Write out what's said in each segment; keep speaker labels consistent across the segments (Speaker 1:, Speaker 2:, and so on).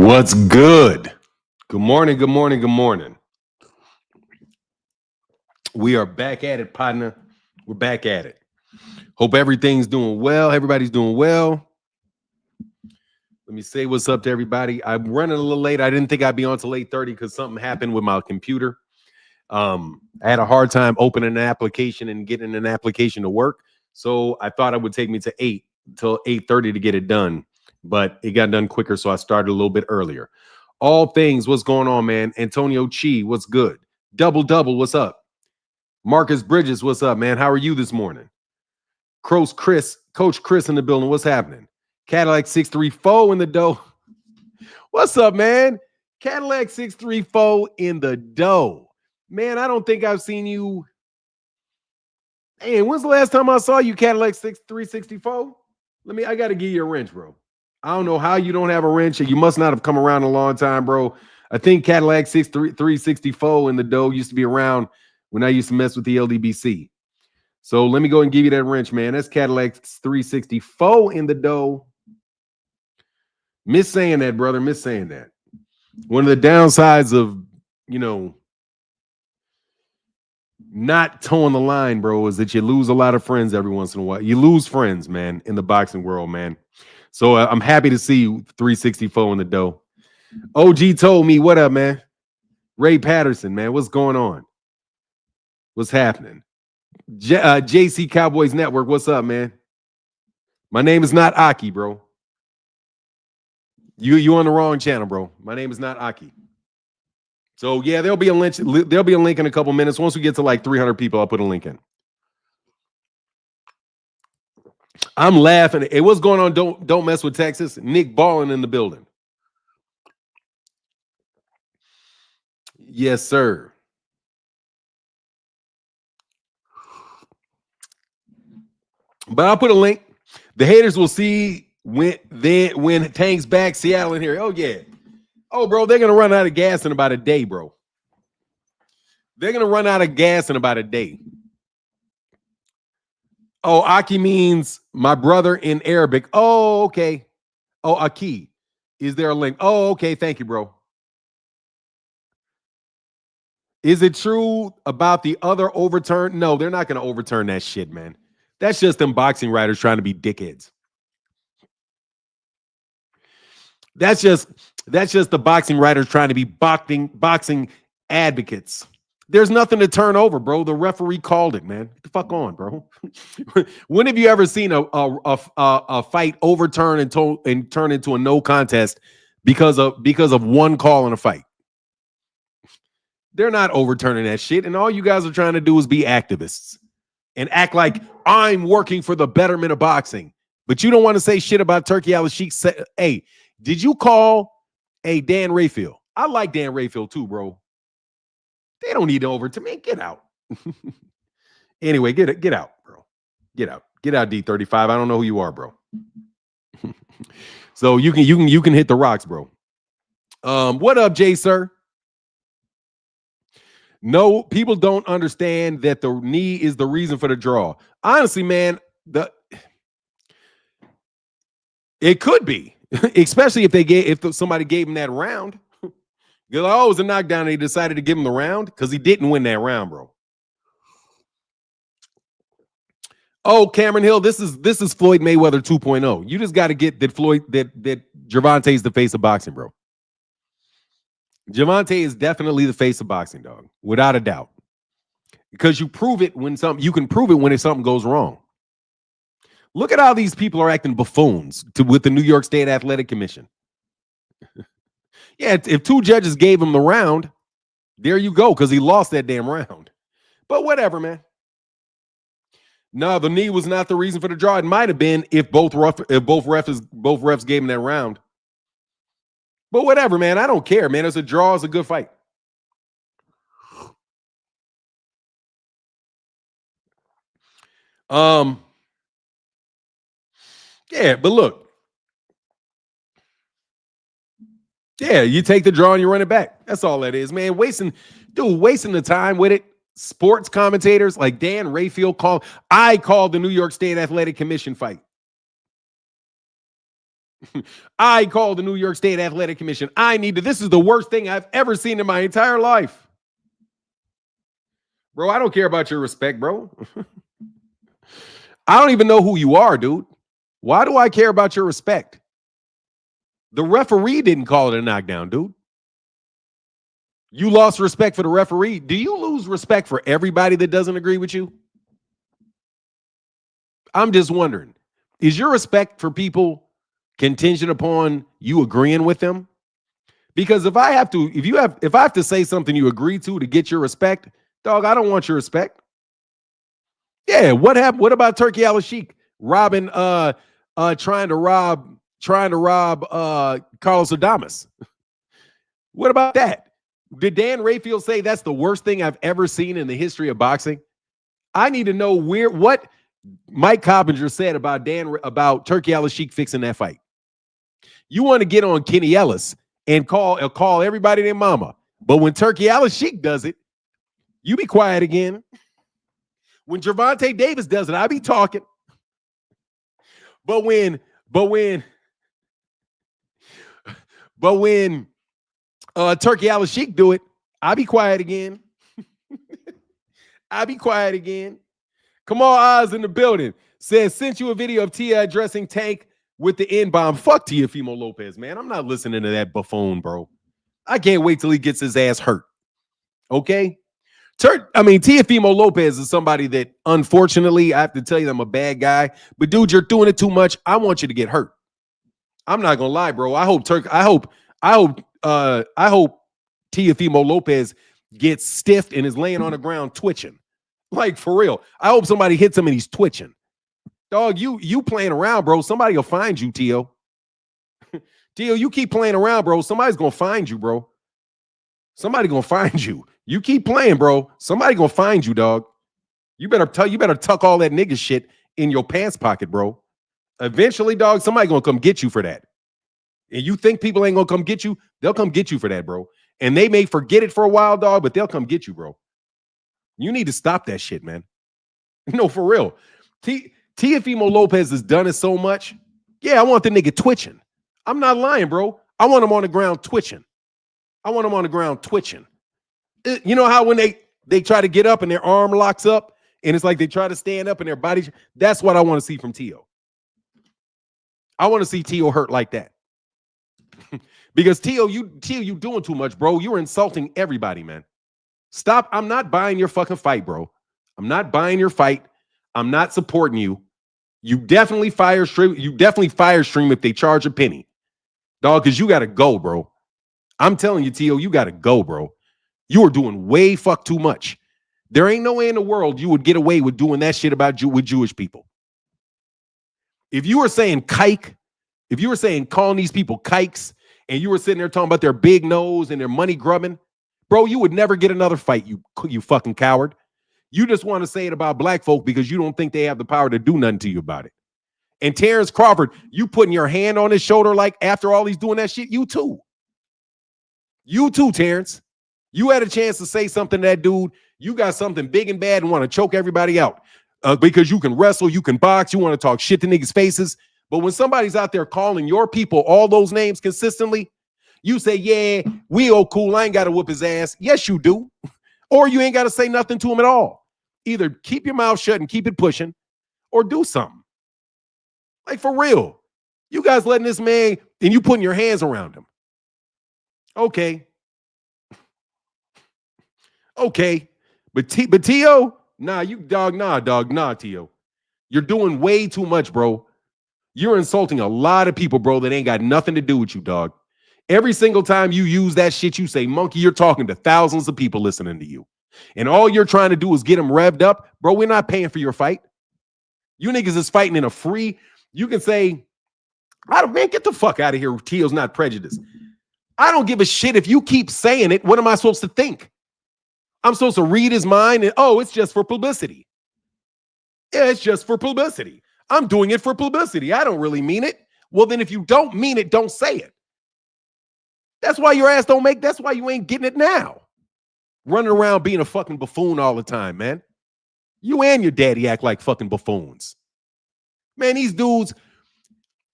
Speaker 1: What's good? Good morning, good morning, good morning. We are back at it, partner. We're back at it. Hope everything's doing well. Everybody's doing well. Let me say what's up to everybody. I'm running a little late. I didn't think I'd be on till 8:30 because something happened with my computer. I had a hard time opening an application and getting an application to work. So I thought it would take me to 8 till 8:30 to get it done. But it got done quicker, so I started a little bit earlier. All things, what's going on, man? Antonio Chi, what's good? Double, what's up? Marcus Bridges, what's up, man? How are you this morning? Coach Chris in the building, what's happening? Cadillac 634 in the dough. What's up, man? Cadillac 634 in the dough. Man, I don't think I've seen you. Hey, when's the last time I saw you, Cadillac 364? I got to give you a wrench, bro. I don't know how you don't have a wrench. You must not have come around a long time, bro. I think Cadillac 364 in the dough used to be around when I used to mess with the LDBC. So let me go and give you that wrench, man. That's Cadillac 364 in the dough. Miss saying that, brother. Miss saying that. One of the downsides of, not towing the line, bro, is that you lose a lot of friends every once in a while. You lose friends, man, in the boxing world, man. So I'm happy to see you 364 in the dough. OG told me, what up, man? Ray Patterson, man, what's going on? What's happening? JC Cowboys Network, what's up, man? My name is not Aki, bro. You on the wrong channel, bro. My name is not Aki. So yeah, there'll be a link. There'll be a link in a couple minutes. Once we get to like 300 people, I'll put a link in. I'm laughing. Hey, what's going on? Don't mess with Texas. Nick Ballin in the building. Yes, sir. But I'll put a link. The haters will see when Tank's back, Seattle in here. Oh yeah. Oh, bro, they're gonna run out of gas in about a day, bro. They're gonna run out of gas in about a day. Oh, Aki means my brother in Arabic. Oh, okay. Oh, Aki. Is there a link? Oh, okay. Thank you, bro. Is it true about the other overturn? No, they're not going to overturn that shit, man. That's just them boxing writers trying to be dickheads. That's just the boxing writers trying to be boxing advocates. There's nothing to turn over, bro. The referee called it, man. Get the fuck on, bro. When have you ever seen a fight overturn and turn into a no contest because of one call in a fight? They're not overturning that shit, and all you guys are trying to do is be activists and act like I'm working for the betterment of boxing. But you don't want to say shit about Turkey Al-Sheikh. Hey, did you call Dan Rayfield? I like Dan Rayfield too, bro. They don't need to overturn. Man, get out. Anyway, get out, bro. Get out, D35. I don't know who you are, bro. So you can hit the rocks, bro. What up, Jay, sir? No, people don't understand that the knee is the reason for the draw. Honestly, man, it could be, especially if somebody gave him that round. It was a knockdown and he decided to give him the round because he didn't win that round, bro. Oh, Cameron Hill, this is Floyd Mayweather 2.0. You just got to get that Gervonta is the face of boxing, bro. Gervonta is definitely the face of boxing, dog, without a doubt. Because you can prove it when something goes wrong. Look at how these people are acting buffoons with the New York State Athletic Commission. Yeah, if two judges gave him the round, there you go, because he lost that damn round. But whatever, man. No, the knee was not the reason for the draw. It might have been if both refs gave him that round. But whatever, man. I don't care, man. It's a draw. It's a good fight. Yeah, but look. Yeah, you take the draw and you run it back. That's all that is, man. Wasting the time with it. Sports commentators like Dan Rayfield I called the New York State Athletic Commission fight. I called the New York State Athletic Commission. This is the worst thing I've ever seen in my entire life. Bro, I don't care about your respect, bro. I don't even know who you are, dude. Why do I care about your respect? The referee didn't call it a knockdown, dude. You lost respect for the referee. Do you lose respect for everybody that doesn't agree with you? I'm just wondering, is your respect for people contingent upon you agreeing with them? Because if I have to say something you agree to get your respect, dog, I don't want your respect. Yeah, what happened? What about Turkey Al-Sheikh trying to rob Carlos Adames? What about that? Did Dan Rayfield say that's the worst thing I've ever seen in the history of boxing? I need to know what Mike Coppinger said about Turkey Al-Sheikh fixing that fight. You want to get on Kenny Ellis and call everybody their mama, but when Turkey Al-Sheikh does it, you be quiet again. When Gervonta Davis does it, I be talking. But when Turkey Al-Sheikh do it, I be quiet again. I be quiet again. Come on, Oz in the building. Says, sent you a video of Tia addressing Tank with the N-bomb. Fuck Teofimo Lopez, man. I'm not listening to that buffoon, bro. I can't wait till he gets his ass hurt. Okay? Teofimo Lopez is somebody that, unfortunately, I have to tell you I'm a bad guy. But, dude, you're doing it too much. I want you to get hurt. I'm not going to lie, bro. I hope Teofimo Lopez gets stiffed and is laying on the ground twitching. Like, for real. I hope somebody hits him and he's twitching. Dog, you playing around, bro. Somebody will find you, Tio. Tio, you keep playing around, bro. Somebody's going to find you, bro. Somebody going to find you. You keep playing, bro. Somebody going to find you, dog. You better tuck all that nigga shit in your pants pocket, bro. Eventually, dog, somebody going to come get you for that. And you think people ain't going to come get you? They'll come get you for that, bro. And they may forget it for a while, dog, but they'll come get you, bro. You need to stop that shit, man. No, for real. Teofimo Lopez has done it so much. Yeah, I want the nigga twitching. I'm not lying, bro. I want him on the ground twitching. You know how when they try to get up and their arm locks up and it's like they try to stand up and their body. That's what I want to see from Tio. I want to see Tio hurt like that. Because Tio, you doing too much, bro. You're insulting everybody, man. Stop. I'm not buying your fucking fight, bro. I'm not buying your fight. I'm not supporting you. You definitely fire stream if they charge a penny. Dog, because you got to go, bro. I'm telling you, Tio, you got to go, bro. You are doing way fuck too much. There ain't no way in the world you would get away with doing that shit with Jewish people. If you were saying kike, if you were saying calling these people kikes, and you were sitting there talking about their big nose and their money grubbing, bro, you would never get another fight, you fucking coward. You just want to say it about black folk because you don't think they have the power to do nothing to you about it. And Terrence Crawford, you putting your hand on his shoulder like after all he's doing that shit, you too. You too, Terrence. You had a chance to say something to that dude. You got something big and bad and want to choke everybody out because you can wrestle, you can box, you want to talk shit to niggas' faces. But when somebody's out there calling your people all those names consistently, you say, yeah, we all cool. I ain't got to whoop his ass. Yes, you do. Or you ain't got to say nothing to him at all. Either keep your mouth shut and keep it pushing or do something. Like, for real. You guys letting this man and you putting your hands around him. Okay. Okay. But Tio, nah, Tio. You're doing way too much, bro. You're insulting a lot of people, bro, that ain't got nothing to do with you, dog. Every single time you use that shit, you say, monkey, you're talking to thousands of people listening to you. And all you're trying to do is get them revved up. Bro, we're not paying for your fight. You niggas is fighting in a free. You can say, man, get the fuck out of here. Tio's not prejudiced. I don't give a shit if you keep saying it. What am I supposed to think? I'm supposed to read his mind and, oh, it's just for publicity. Yeah, it's just for publicity. I'm doing it for publicity. I don't really mean it. Well, then if you don't mean it, don't say it. That's why your ass don't make, that's why you ain't getting it now. Running around being a fucking buffoon all the time, man. You and your daddy act like fucking buffoons. Man, these dudes,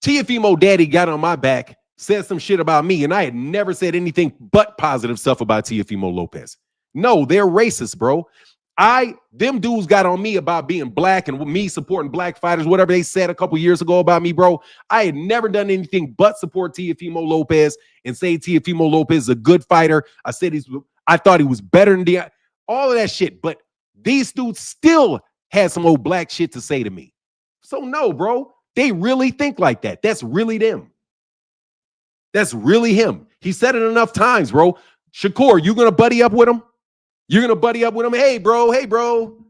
Speaker 1: Teofimo daddy got on my back, said some shit about me, and I had never said anything but positive stuff about Teofimo Lopez. No, they're racist, bro. Them dudes got on me about being black and me supporting black fighters, whatever they said a couple years ago about me, bro. I had never done anything but support Teofimo Lopez and say Teofimo Lopez is a good fighter. I thought he was better than all of that shit. But these dudes still had some old black shit to say to me. So no, bro, they really think like that. That's really them. That's really him. He said it enough times, bro. Shakur, you gonna buddy up with him? You're going to buddy up with him. Hey, bro.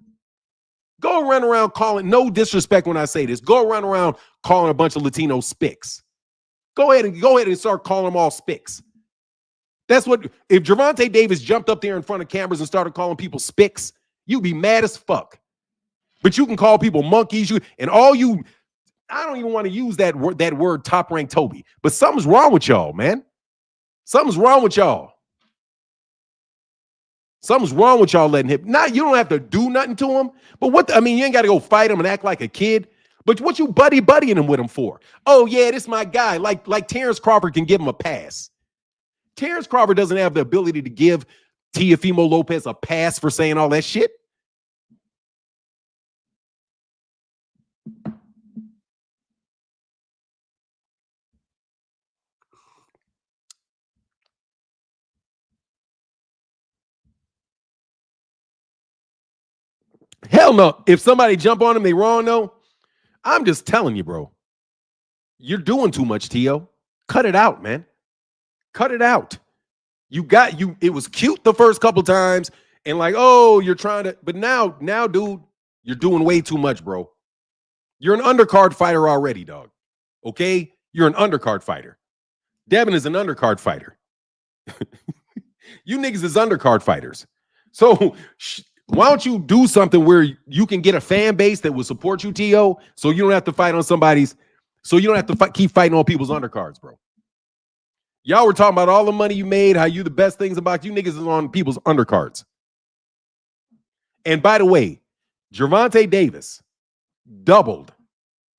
Speaker 1: Go run around calling, no disrespect when I say this, go run around calling a bunch of Latino spics. Go ahead and start calling them all spics. That's what, if Gervonta Davis jumped up there in front of cameras and started calling people spics, you'd be mad as fuck. But you can call people monkeys, I don't even want to use that word top-ranked Toby, but something's wrong with y'all, man. Something's wrong with y'all. Something's wrong with y'all letting him. Now, you don't have to do nothing to him. But you ain't got to go fight him and act like a kid. But what you buddying him with him for? Oh, yeah, this is my guy. Like Terrence Crawford can give him a pass. Terrence Crawford doesn't have the ability to give Teofimo Lopez a pass for saying all that shit. Hell no. If somebody jump on him, they wrong, though. I'm just telling you, bro. You're doing too much, Tio. Cut it out, man. Cut it out. It was cute the first couple times, and you're trying to, but now, dude, you're doing way too much, bro. You're an undercard fighter already, dog. Okay? You're an undercard fighter. Devin is an undercard fighter. You niggas is undercard fighters. So why don't you do something where you can get a fan base that will support you, T.O., so you don't have to fight on so you don't have to keep fighting on people's undercards, bro. Y'all were talking about all the money you made, how you the best things about you niggas is on people's undercards. And by the way, Gervonta Davis doubled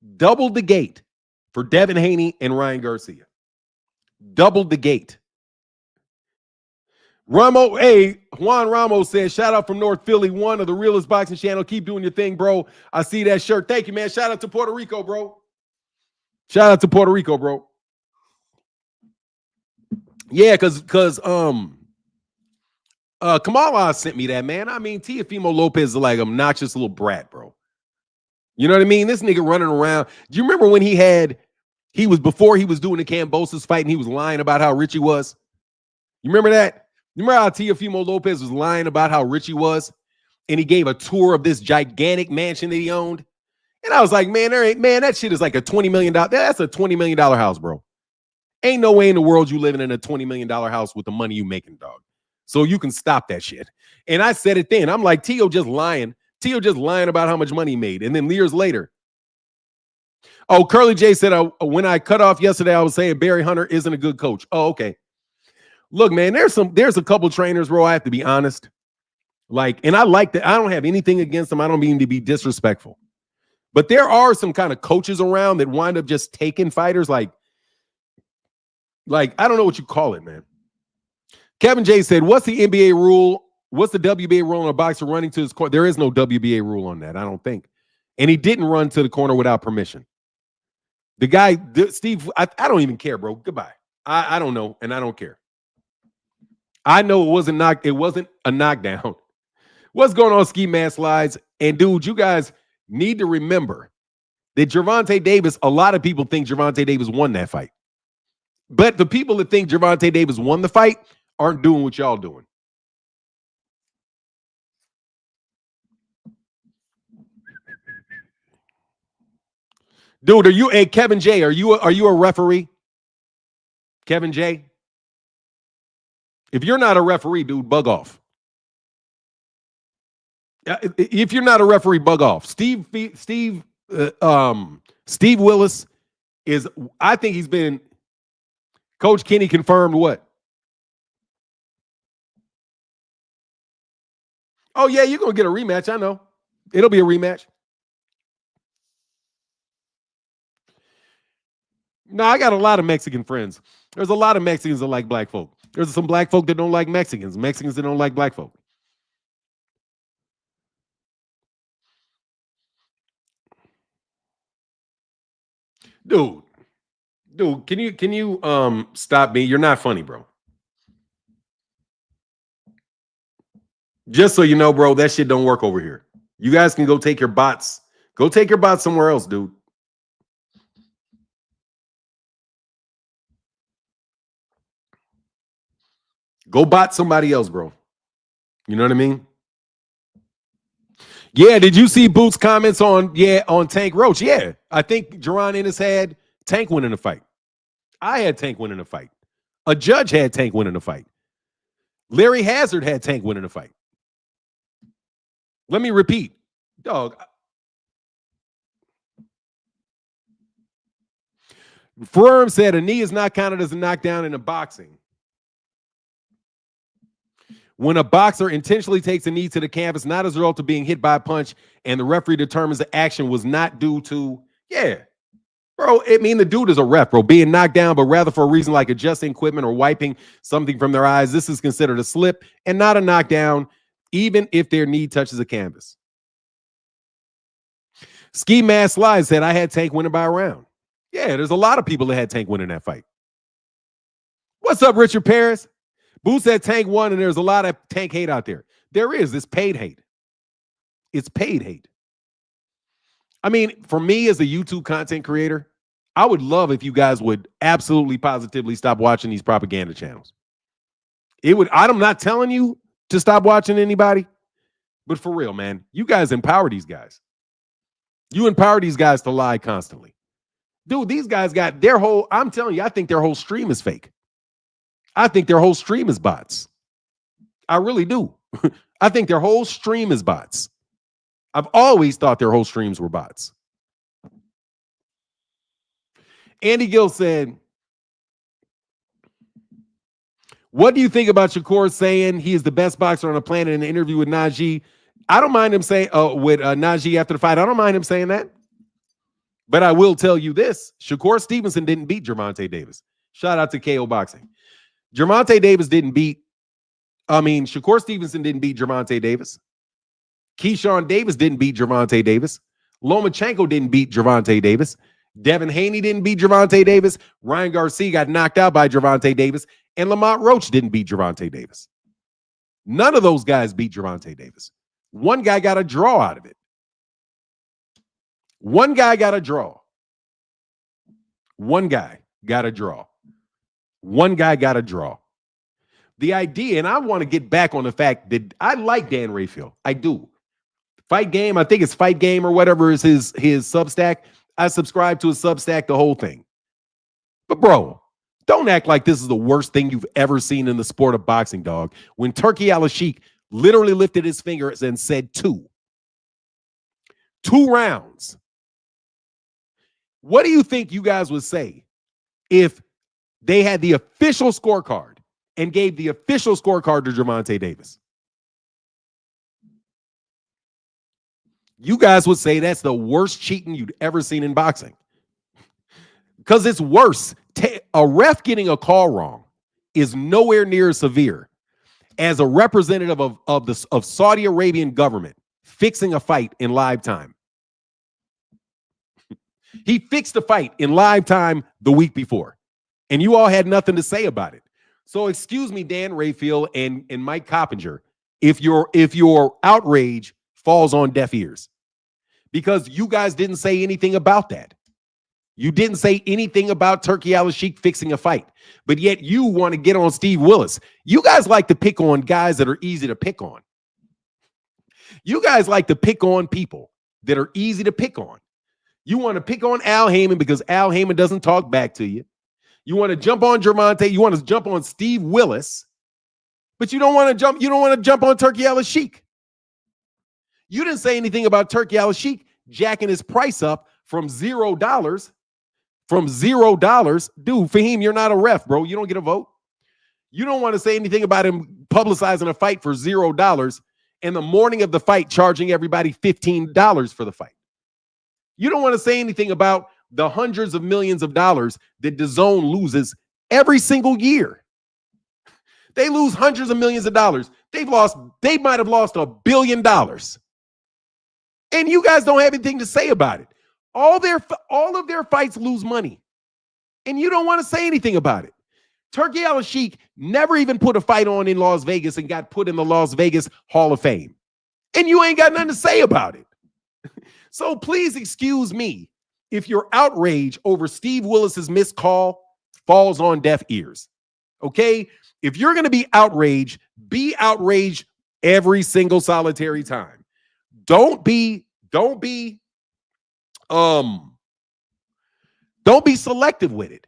Speaker 1: the gate for Devin Haney and Ryan Garcia. Doubled the gate. Juan Ramos says, shout out from North Philly, one of the realest boxing channel. Keep doing your thing, bro. I see that shirt. Thank you, man. Shout out to Puerto Rico, bro. Yeah, because Kamala sent me that, man. I mean, Teofimo Lopez is like an obnoxious little brat, bro. You know what I mean? This nigga running around. Do you remember when before he was doing the Kambosos fight and he was lying about how rich he was? You remember that? You remember how Teofimo Lopez was lying about how rich he was? And he gave a tour of this gigantic mansion that he owned. And I was like, man, that shit is like a $20 million. That's a $20 million house, bro. Ain't no way in the world you living in a $20 million house with the money you making, dog. So you can stop that shit. And I said it then. I'm like, Tio just lying. Tio just lying about how much money he made. And then years later. Oh, Curly J said, when I cut off yesterday, I was saying Barry Hunter isn't a good coach. Oh, okay. Look, man, there's a couple trainers, bro. I have to be honest. And I like that. I don't have anything against them. I don't mean to be disrespectful. But there are some kind of coaches around that wind up just taking fighters like I don't know what you call it, man. Kevin J said, what's the NBA rule? What's the WBA rule on a boxer running to his corner? There is no WBA rule on that, I don't think. And he didn't run to the corner without permission. The guy, Steve, I don't even care, bro. Goodbye. I don't know, and I don't care. I know it wasn't a knockdown. What's going on, Ski Mask Slides? And dude, you guys need to remember that Gervonta Davis, a lot of people think Gervonta Davis won that fight. But the people that think Gervonta Davis won the fight aren't doing what y'all doing. Dude, Kevin J, are you a referee? Kevin J? If you're not a referee, dude, bug off. If you're not a referee, bug off. Steve Willis is, I think he's been, Coach Kenny confirmed what? Oh, yeah, you're going to get a rematch. I know. It'll be a rematch. No, I got a lot of Mexican friends. There's a lot of Mexicans that like black folk. There's some black folk that don't like Mexicans. Mexicans that don't like black folk. Dude, can you stop me? You're not funny, bro. Just so you know, bro, that shit don't work over here. You guys can go take your bots. Go take your bots somewhere else, dude. Go bot somebody else, bro. You know what I mean? Yeah, did you see Boots' comments on Tank Roach? Yeah. I think Jerron Ennis had Tank winning the fight. I had Tank winning the fight. A judge had Tank winning the fight. Larry Hazard had Tank winning the fight. Let me repeat. Dog. Firm said a knee is not counted as a knockdown in a boxing. When a boxer intentionally takes a knee to the canvas, not as a result of being hit by a punch, and the referee determines the action was not due to, bro, the dude is a ref, bro, being knocked down, but rather for a reason like adjusting equipment or wiping something from their eyes. This is considered a slip and not a knockdown, even if their knee touches a canvas. Ski Mask Slide said, I had Tank winning by a round. Yeah, there's a lot of people that had Tank winning that fight. What's up, Richard Paris? Boo said Tank won, and there's a lot of Tank hate out there. There is. It's paid hate. It's paid hate. I mean, for me as a YouTube content creator, I would love if you guys would absolutely positively stop watching these propaganda channels. I'm not telling you to stop watching anybody, but for real, man, you guys empower these guys. You empower these guys to lie constantly. Dude, these guys got their whole, I'm telling you, I think their whole stream is fake. I think their whole stream is bots. I really do. I think their whole stream is bots. I've always thought their whole streams were bots. Andy Gill said, what do you think about Shakur saying he is the best boxer on the planet in an interview with Najee? I don't mind him saying with Najee after the fight. I don't mind him saying that. But I will tell you this. Shakur Stevenson didn't beat Gervonta Davis. Shout out to KO Boxing. Shakur Stevenson didn't beat Gervonta Davis. Keyshawn Davis didn't beat Gervonta Davis. Lomachenko didn't beat Gervonta Davis. Devin Haney didn't beat Gervonta Davis. Ryan Garcia got knocked out by Gervonta Davis. And Lamont Roach didn't beat Gervonta Davis. None of those guys beat Gervonta Davis. One guy got a draw out of it. One guy got a draw. One guy got a draw. One guy got a draw. The idea, and I want to get back on the fact that I like Dan Rayfield. I do. Fight Game, I think it's Fight Game or whatever is his Substack. I subscribe to his Substack, the whole thing. But bro, don't act like this is the worst thing you've ever seen in the sport of boxing, dog. When Turki Al-Sheikh literally lifted his fingers and said 2 rounds. What do you think you guys would say if they had the official scorecard and gave the official scorecard to Gervonta Davis? You guys would say that's the worst cheating you'd ever seen in boxing. Because it's worse. A ref getting a call wrong is nowhere near as severe as a representative of Saudi Arabian government fixing a fight in live time. He fixed the fight in live time the week before, and you all had nothing to say about it. So excuse me, Dan Rayfield and Mike Coppinger, if your outrage falls on deaf ears, because you guys didn't say anything about that. You didn't say anything about Turki Al-Sheikh fixing a fight, but yet you want to get on Steve Willis. You guys like to pick on guys that are easy to pick on. You guys like to pick on people that are easy to pick on. You want to pick on Al Heyman because Al Heyman doesn't talk back to you. You want to jump on Gervonta. You want to jump on Steve Willis, but you don't want to jump. You don't want to jump on Turki Al-Sheikh. You didn't say anything about Turki Al-Sheikh jacking his price up from $0. From $0. Dude, Fahim, you're not a ref, bro. You don't get a vote. You don't want to say anything about him publicizing a fight for $0 and the morning of the fight charging everybody $15 for the fight. You don't want to say anything about the hundreds of millions of dollars that DAZN loses every single year. They lose hundreds of millions of dollars. They might have lost $1 billion. And you guys don't have anything to say about it. All of their fights lose money. And you don't want to say anything about it. Turki Al-Sheikh never even put a fight on in Las Vegas and got put in the Las Vegas Hall of Fame. And you ain't got nothing to say about it. So please excuse me if your outrage over Steve Willis's missed call falls on deaf ears. Okay? If you're going to be outraged every single solitary time. Don't be selective with it.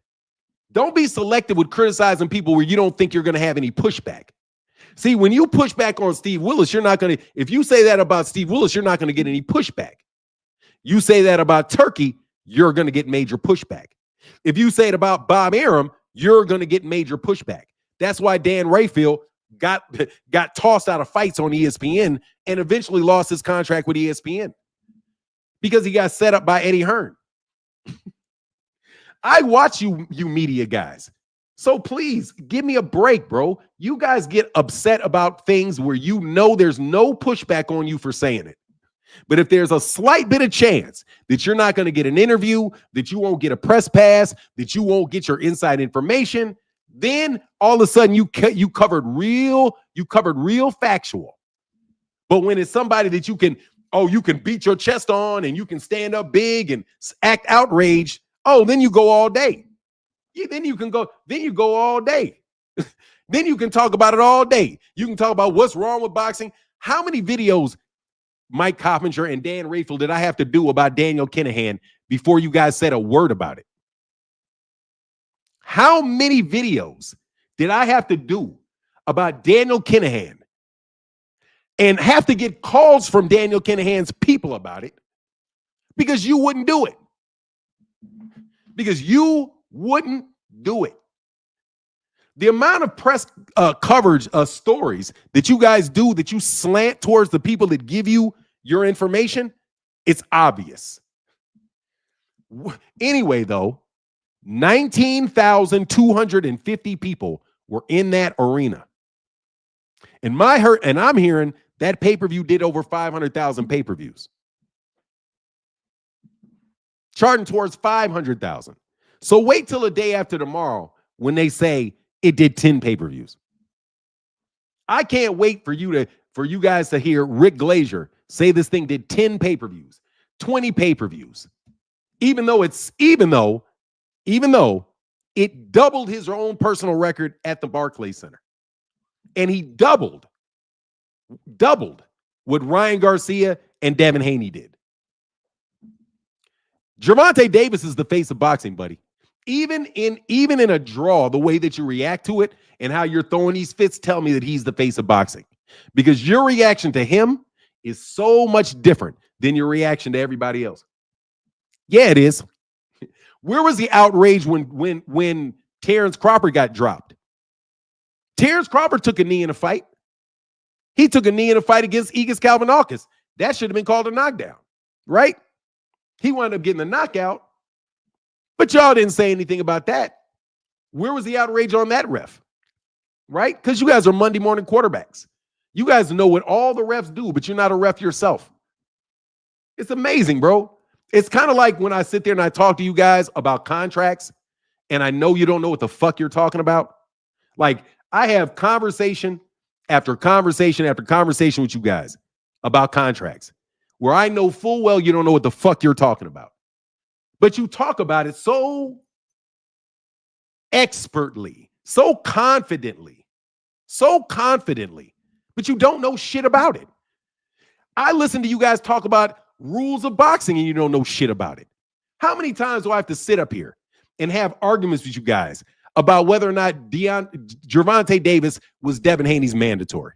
Speaker 1: Don't be selective with criticizing people where you don't think you're going to have any pushback. See, when you push back on Steve Willis, you're not going to, if you say that about Steve Willis, you're not going to get any pushback. You say that about Turki, you're going to get major pushback. If you say it about Bob Arum, you're going to get major pushback. That's why Dan Rayfield got tossed out of fights on ESPN and eventually lost his contract with ESPN because he got set up by Eddie Hearn. I watch you media guys. So please give me a break, bro. You guys get upset about things where you know there's no pushback on you for saying it. But if there's a slight bit of chance that you're not going to get an interview, that you won't get a press pass, that you won't get your inside information, then all of a sudden you covered real factual. But when it's somebody that you can beat your chest on and you can stand up big and act outraged, then you go all day. Then you go all day. Then you can talk about it all day. You can talk about what's wrong with boxing. How many videos, Mike Coppinger and Dan Rayfield, did I have to do about Daniel Kinahan before you guys said a word about it? How many videos did I have to do about Daniel Kinahan and have to get calls from Daniel Kinahan's people about it because you wouldn't do it? Because you wouldn't do it. The amount of press coverage of stories that you guys do, that you slant towards the people that give you your information, it's obvious. Anyway, though, 19,250 people were in that arena. And I'm hearing that pay-per-view did over 500,000 pay-per-views. Charting towards 500,000. So wait till the day after tomorrow when they say it did 10 pay-per-views. I can't wait for you guys to hear Rick Glazier say this thing did 10 pay-per-views, 20 pay-per-views. Even though it doubled his own personal record at the Barclays Center. And he doubled what Ryan Garcia and Devin Haney did. Gervonta Davis is the face of boxing, buddy. Even in a draw, the way that you react to it and how you're throwing these fits tell me that he's the face of boxing. Because your reaction to him is so much different than your reaction to everybody else. Yeah, it is. Where was the outrage when Terrence Crawford got dropped? Terrence Crawford took a knee in a fight. He took a knee in a fight against Egis Kalvanakis. That should have been called a knockdown, right? He wound up getting the knockout, but y'all didn't say anything about that. Where was the outrage on that ref? Right? Because you guys are Monday morning quarterbacks. You guys know what all the refs do, but you're not a ref yourself. It's amazing, bro. It's kind of like when I sit there and I talk to you guys about contracts, and I know you don't know what the fuck you're talking about. Like, I have conversation after conversation after conversation with you guys about contracts, where I know full well you don't know what the fuck you're talking about. But you talk about it so expertly, so confidently, but you don't know shit about it. I listen to you guys talk about rules of boxing and you don't know shit about it. How many times do I have to sit up here and have arguments with you guys about whether or not Gervonta Davis was Devin Haney's mandatory?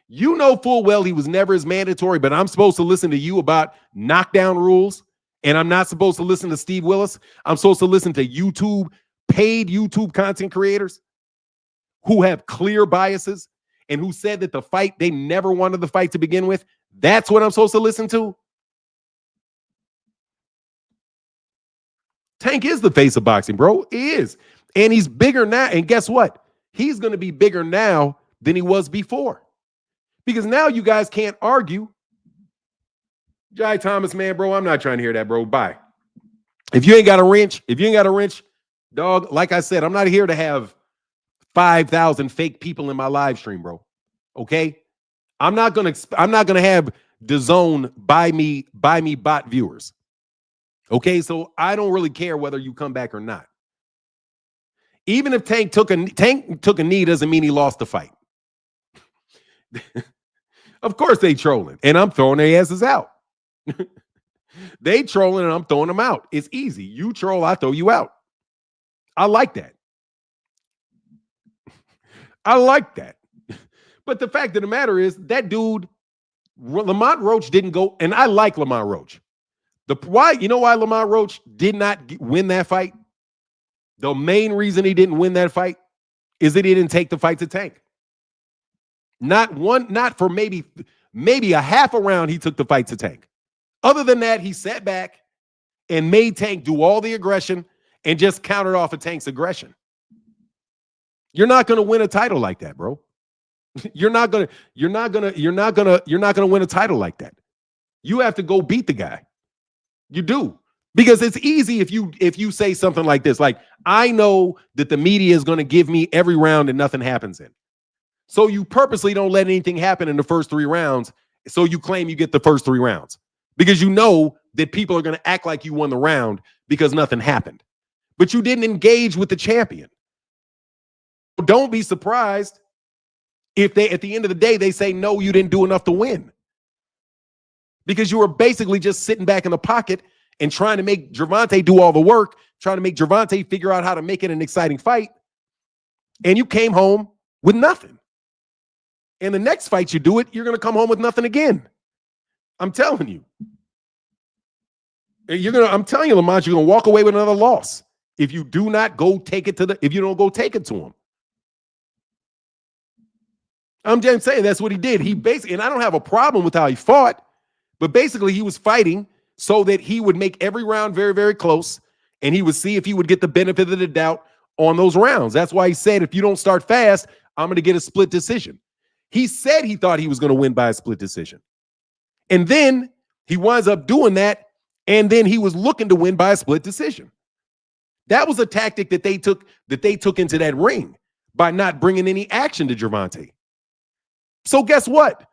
Speaker 1: You know full well he was never his mandatory, but I'm supposed to listen to you about knockdown rules, and I'm not supposed to listen to Steve Willis. I'm supposed to listen to paid YouTube content creators who have clear biases and who said that they never wanted the fight to begin with. That's what I'm supposed to listen to? Tank is the face of boxing, bro. He is. And he's bigger now. And guess what? He's going to be bigger now than he was before. Because now you guys can't argue. Jai Thomas, man, bro, I'm not trying to hear that, bro. Bye. If you ain't got a wrench, dog, like I said, I'm not here to have 5,000 fake people in my live stream, bro. Okay? I'm not gonna have DAZN buy me bot viewers. Okay, so I don't really care whether you come back or not. Even if Tank took a knee doesn't mean he lost the fight. Of course they trolling, and I'm throwing their asses out. They trolling and I'm throwing them out. It's easy. You troll, I throw you out. I like that. I like that. But the fact of the matter is that dude, Lamont Roach didn't go, and I like Lamont Roach. You know why Lamont Roach did not win that fight? The main reason he didn't win that fight is that he didn't take the fight to Tank. Not for maybe a half a round he took the fight to Tank. Other than that, he sat back and made Tank do all the aggression and just countered off of Tank's aggression. You're not going to win a title like that, bro. You're not going to win a title like that. You have to go beat the guy. You do. Because it's easy if you say something like this, like, I know that the media is going to give me every round and nothing happens in. So you purposely don't let anything happen in the first 3 rounds. So you claim you get the first 3 rounds because you know that people are going to act like you won the round because nothing happened. But you didn't engage with the champion. Don't be surprised if they, at the end of the day, they say, no, you didn't do enough to win. Because you were basically just sitting back in the pocket and trying to make Gervonta do all the work, trying to make Gervonta figure out how to make it an exciting fight. And you came home with nothing. And the next fight you do it, you're going to come home with nothing again. I'm telling you. I'm telling you, Lamont, you're going to walk away with another loss if you do not go take it if you don't go take it to him. I'm just saying that's what he did. He basically, and I don't have a problem with how he fought, but basically he was fighting so that he would make every round very, very close, and he would see if he would get the benefit of the doubt on those rounds. That's why he said, if you don't start fast, I'm going to get a split decision. He said he thought he was going to win by a split decision. And then he winds up doing that, and then he was looking to win by a split decision. That was a tactic that they took into that ring by not bringing any action to Gervonta. So guess what?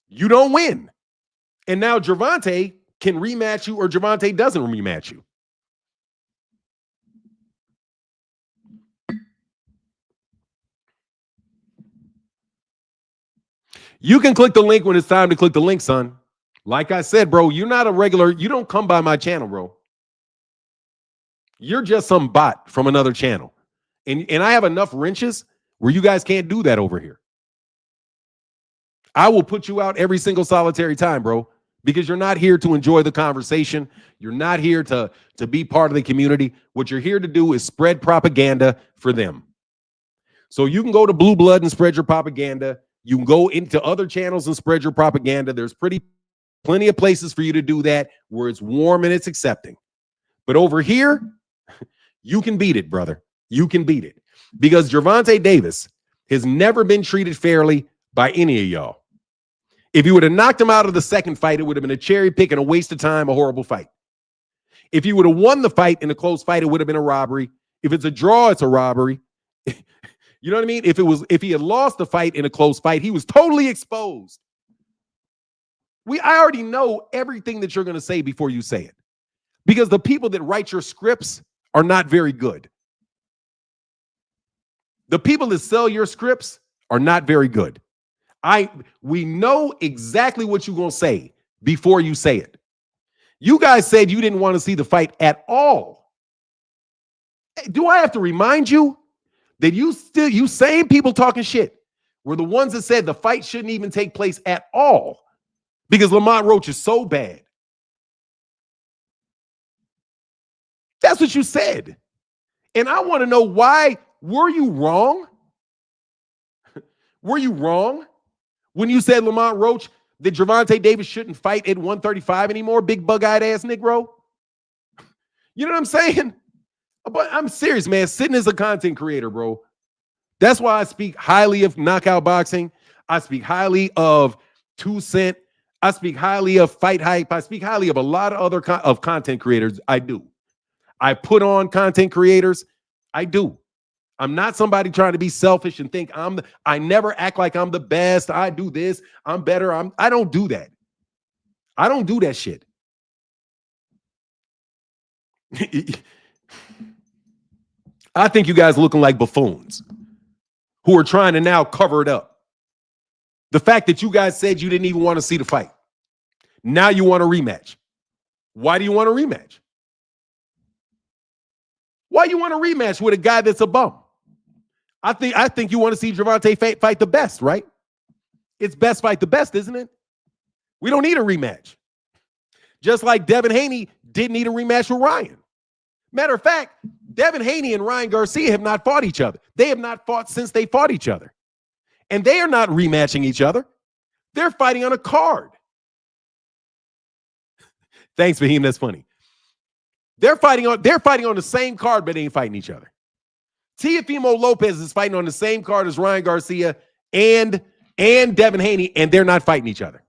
Speaker 1: You don't win. And now Gervonta can rematch you or Gervonta doesn't rematch you. You can click the link when it's time to click the link, son. Like I said, bro, you're not a regular. You don't come by my channel, bro. You're just some bot from another channel. And I have enough wrenches where you guys can't do that over here. I will put you out every single solitary time, bro, because you're not here to enjoy the conversation. You're not here to be part of the community. What you're here to do is spread propaganda for them. So you can go to Blue Blood and spread your propaganda. You can go into other channels and spread your propaganda. There's plenty of places for you to do that where it's warm and it's accepting. But over here, you can beat it, brother. You can beat it. Because Gervonta Davis has never been treated fairly by any of y'all. If you would have knocked him out of the second fight, it would have been a cherry pick and a waste of time, a horrible fight. If you would have won the fight in a close fight, it would have been a robbery. If it's a draw, it's a robbery. You know what I mean? If he had lost the fight in a close fight, he was totally exposed. I already know everything that you're going to say before you say it. Because the people that write your scripts are not very good. The people that sell your scripts are not very good. We know exactly what you're going to say before you say it. You guys said you didn't want to see the fight at all. Do I have to remind you that you same people talking shit were the ones that said the fight shouldn't even take place at all because Lamont Roach is so bad? That's what you said. And I want to know why. Were you wrong? Were you wrong when you said Lamont Roach that Gervonta Davis shouldn't fight at 135 anymore, big bug-eyed ass Negro? You know what I'm saying? But I'm serious, man. Sitting as a content creator, bro. That's why I speak highly of Knockout Boxing. I speak highly of 2 Cent. I speak highly of Fight Hype. I speak highly of a lot of other content creators. I do. I put on content creators. I do. I'm not somebody trying to be selfish and think I never act like I'm the best. I do this. I'm better. I don't do that. I don't do that shit. I think you guys looking like buffoons who are trying to now cover it up. The fact that you guys said you didn't even want to see the fight. Now you want a rematch. Why do you want a rematch? Why you want a rematch with a guy that's a bum? I think you want to see Gervonta fight the best, right? It's best fight the best, isn't it? We don't need a rematch. Just like Devin Haney didn't need a rematch with Ryan. Matter of fact, Devin Haney and Ryan Garcia have not fought each other. They have not fought since they fought each other. And they are not rematching each other. They're fighting on a card. Thanks, Fahim. That's funny. They're fighting on the same card, but they ain't fighting each other. Teofimo Lopez is fighting on the same card as Ryan Garcia and Devin Haney, and they're not fighting each other.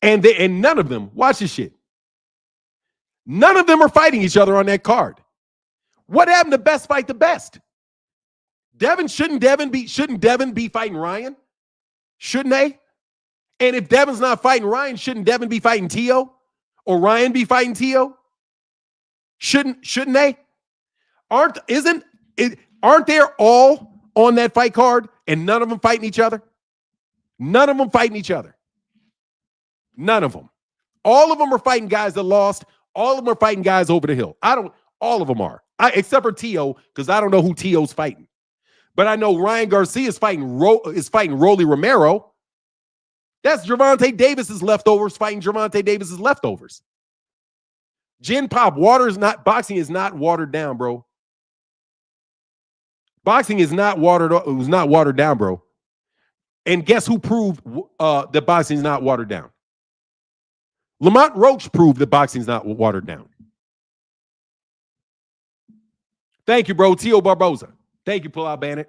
Speaker 1: And none of them, watch this shit. None of them are fighting each other on that card. What happened to best fight the best? Shouldn't Devin be fighting Ryan? Shouldn't they? And if Devin's not fighting Ryan, shouldn't Devin be fighting Tio? Or Ryan be fighting Tio? Shouldn't they? Aren't they all on that fight card and none of them fighting each other? None of them fighting each other. None of them. All of them are fighting guys that lost. All of them are fighting guys over the hill. All of them are. Except for Tio, because I don't know who Tio's fighting. But I know Ryan Garcia is fighting Rolly Romero. That's Gervonta Davis's leftovers fighting Gervonta Davis's leftovers. Gin Pop, boxing is not watered down, bro. Boxing is not watered down, bro. And guess who proved that boxing is not watered down? Lamont Roach proved that boxing is not watered down. Thank you, bro. Tio Barboza. Thank you, Pull Out Bandit.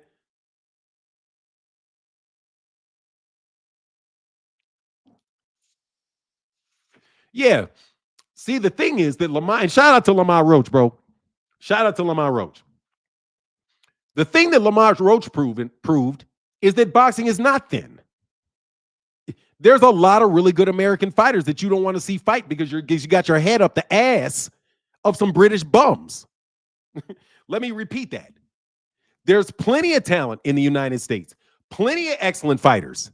Speaker 1: Yeah. See, the thing is that Lamont, and shout out to Lamont Roach, bro. Shout out to Lamont Roach. The thing that Lamont Roach proved is that boxing is not thin. There's a lot of really good American fighters that you don't want to see fight because you got your head up the ass of some British bums. Let me repeat that. There's plenty of talent in the United States. Plenty of excellent fighters.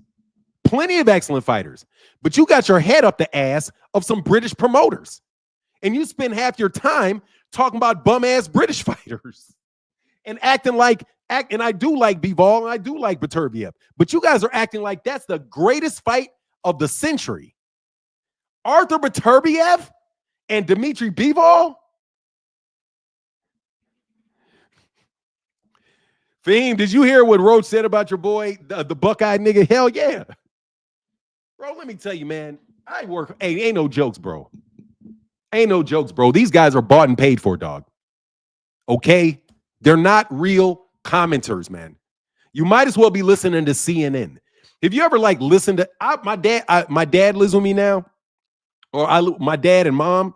Speaker 1: Plenty of excellent fighters. But you got your head up the ass of some British promoters. And you spend half your time talking about bum-ass British fighters. And and I do like Bivol and I do like Beterbiev. But you guys are acting like that's the greatest fight of the century. Arthur Beterbiev and Dmitry Bivol? Fahim, did you hear what Roach said about your boy, the Buckeye nigga? Hell yeah. Bro, let me tell you, man, ain't no jokes, bro. Ain't no jokes, bro. These guys are bought and paid for, dog. Okay? They're not real commenters, man. You might as well be listening to CNN. If you ever listen to my dad lives with me now, or my dad and mom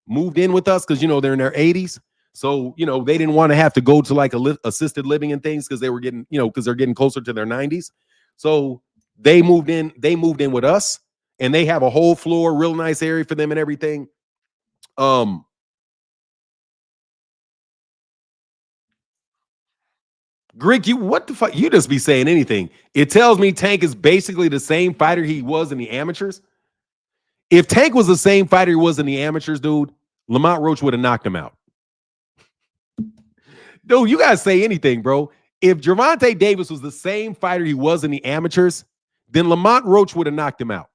Speaker 1: moved in with us because they're in their 80s. So, they didn't want to have to go to assisted living and things because they were getting, because they're getting closer to their 90s. So they moved in with us and they have a whole floor, real nice area for them and everything. Greg, what the fuck? You just be saying anything. It tells me Tank is basically the same fighter he was in the amateurs. If Tank was the same fighter he was in the amateurs, dude, Lamont Roach would have knocked him out. Dude, you guys say anything, bro. If Gervonta Davis was the same fighter he was in the amateurs, then Lamont Roach would have knocked him out.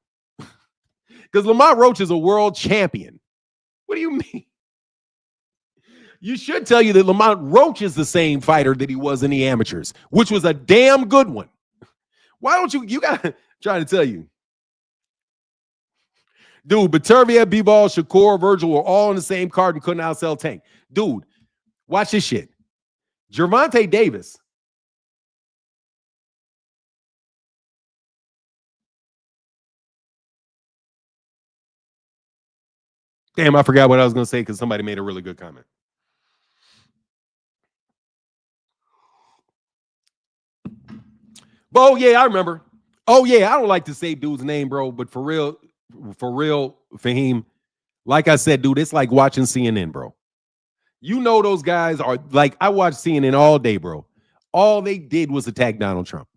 Speaker 1: Because Lamont Roach is a world champion. What do you mean? You should tell you that Lamont Roach is the same fighter that he was in the amateurs, which was a damn good one. Why don't you got to try to tell you. Dude, Batervia, B-Ball, Shakur, Virgil were all in the same card and couldn't outsell Tank. Dude, watch this shit. Gervonta Davis. Damn, I forgot what I was going to say because somebody made a really good comment. Oh, yeah, I remember. Oh, yeah, I don't like to say dude's name, bro, but for real, Fahim, like I said, dude, it's like watching CNN, bro. You know those guys are like, I watched CNN all day, bro. All they did was attack Donald Trump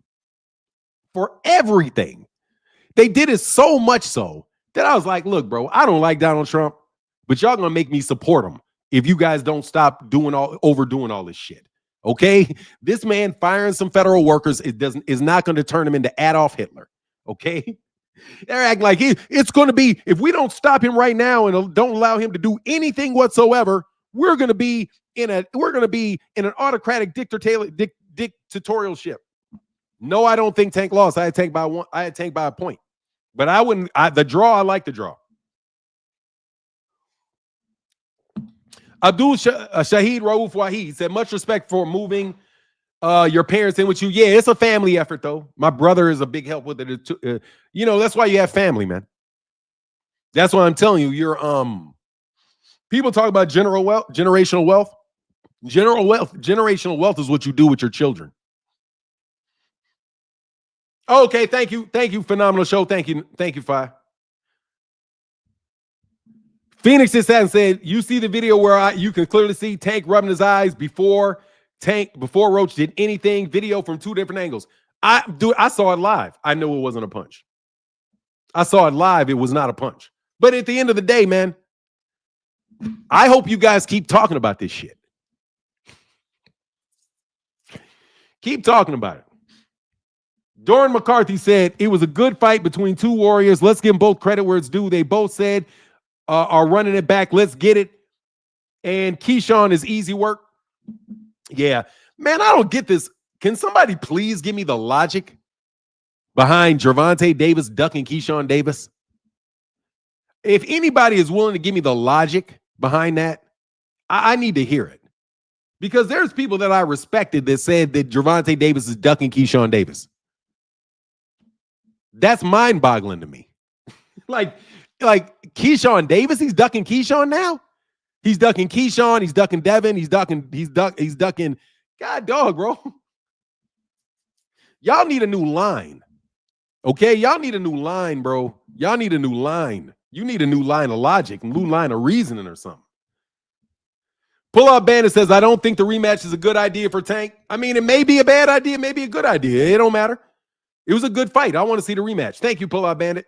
Speaker 1: for everything. They did it so much so that I was like, look, bro, I don't like Donald Trump, but y'all gonna make me support him if you guys don't stop overdoing all this shit. Okay, this man firing some federal workers is not going to turn him into Adolf Hitler. Okay, they're acting like it's going to be, if we don't stop him right now and don't allow him to do anything whatsoever, we're going to be in an autocratic dictatorialship. No, I don't think Tank lost. I had Tank by a point, but I wouldn't. The draw, I like the draw. Abdul Shahid Rauf Wahid said, much respect for moving your parents in with you. Yeah, it's a family effort, though. My brother is a big help with it. That's why you have family, man. That's why I'm telling you, people talk about generational wealth. Generational wealth is what you do with your children. Okay, thank you. Phenomenal show. Thank you, Fi. Phoenix is said, you see the video where you can clearly see Tank rubbing his eyes before Roach did anything. Video from two different angles. I saw it live. I knew it wasn't a punch. I saw it live. It was not a punch. But at the end of the day, man, I hope you guys keep talking about this shit. Keep talking about it. Doran McCarthy said, it was a good fight between two warriors. Let's give them both credit where it's due. They both said, are running it back. Let's get it. And Keyshawn is easy work. Yeah. Man, I don't get this. Can somebody please give me the logic behind Gervonta Davis ducking Keyshawn Davis? If anybody is willing to give me the logic behind that, I need to hear it. Because there's people that I respected that said that Gervonta Davis is ducking Keyshawn Davis. That's mind-boggling to me. like Keyshawn Davis, he's ducking Keyshawn now. He's ducking Keyshawn. He's ducking Devin. He's ducking. God dog, bro. Y'all need a new line. Okay, y'all need a new line, bro. Y'all need a new line. You need a new line of logic, a new line of reasoning or something. Pull-Out Bandit says, I don't think the rematch is a good idea for Tank. I mean, it may be a bad idea, it may be a good idea. It don't matter. It was a good fight. I want to see the rematch. Thank you, Pull-Out Bandit.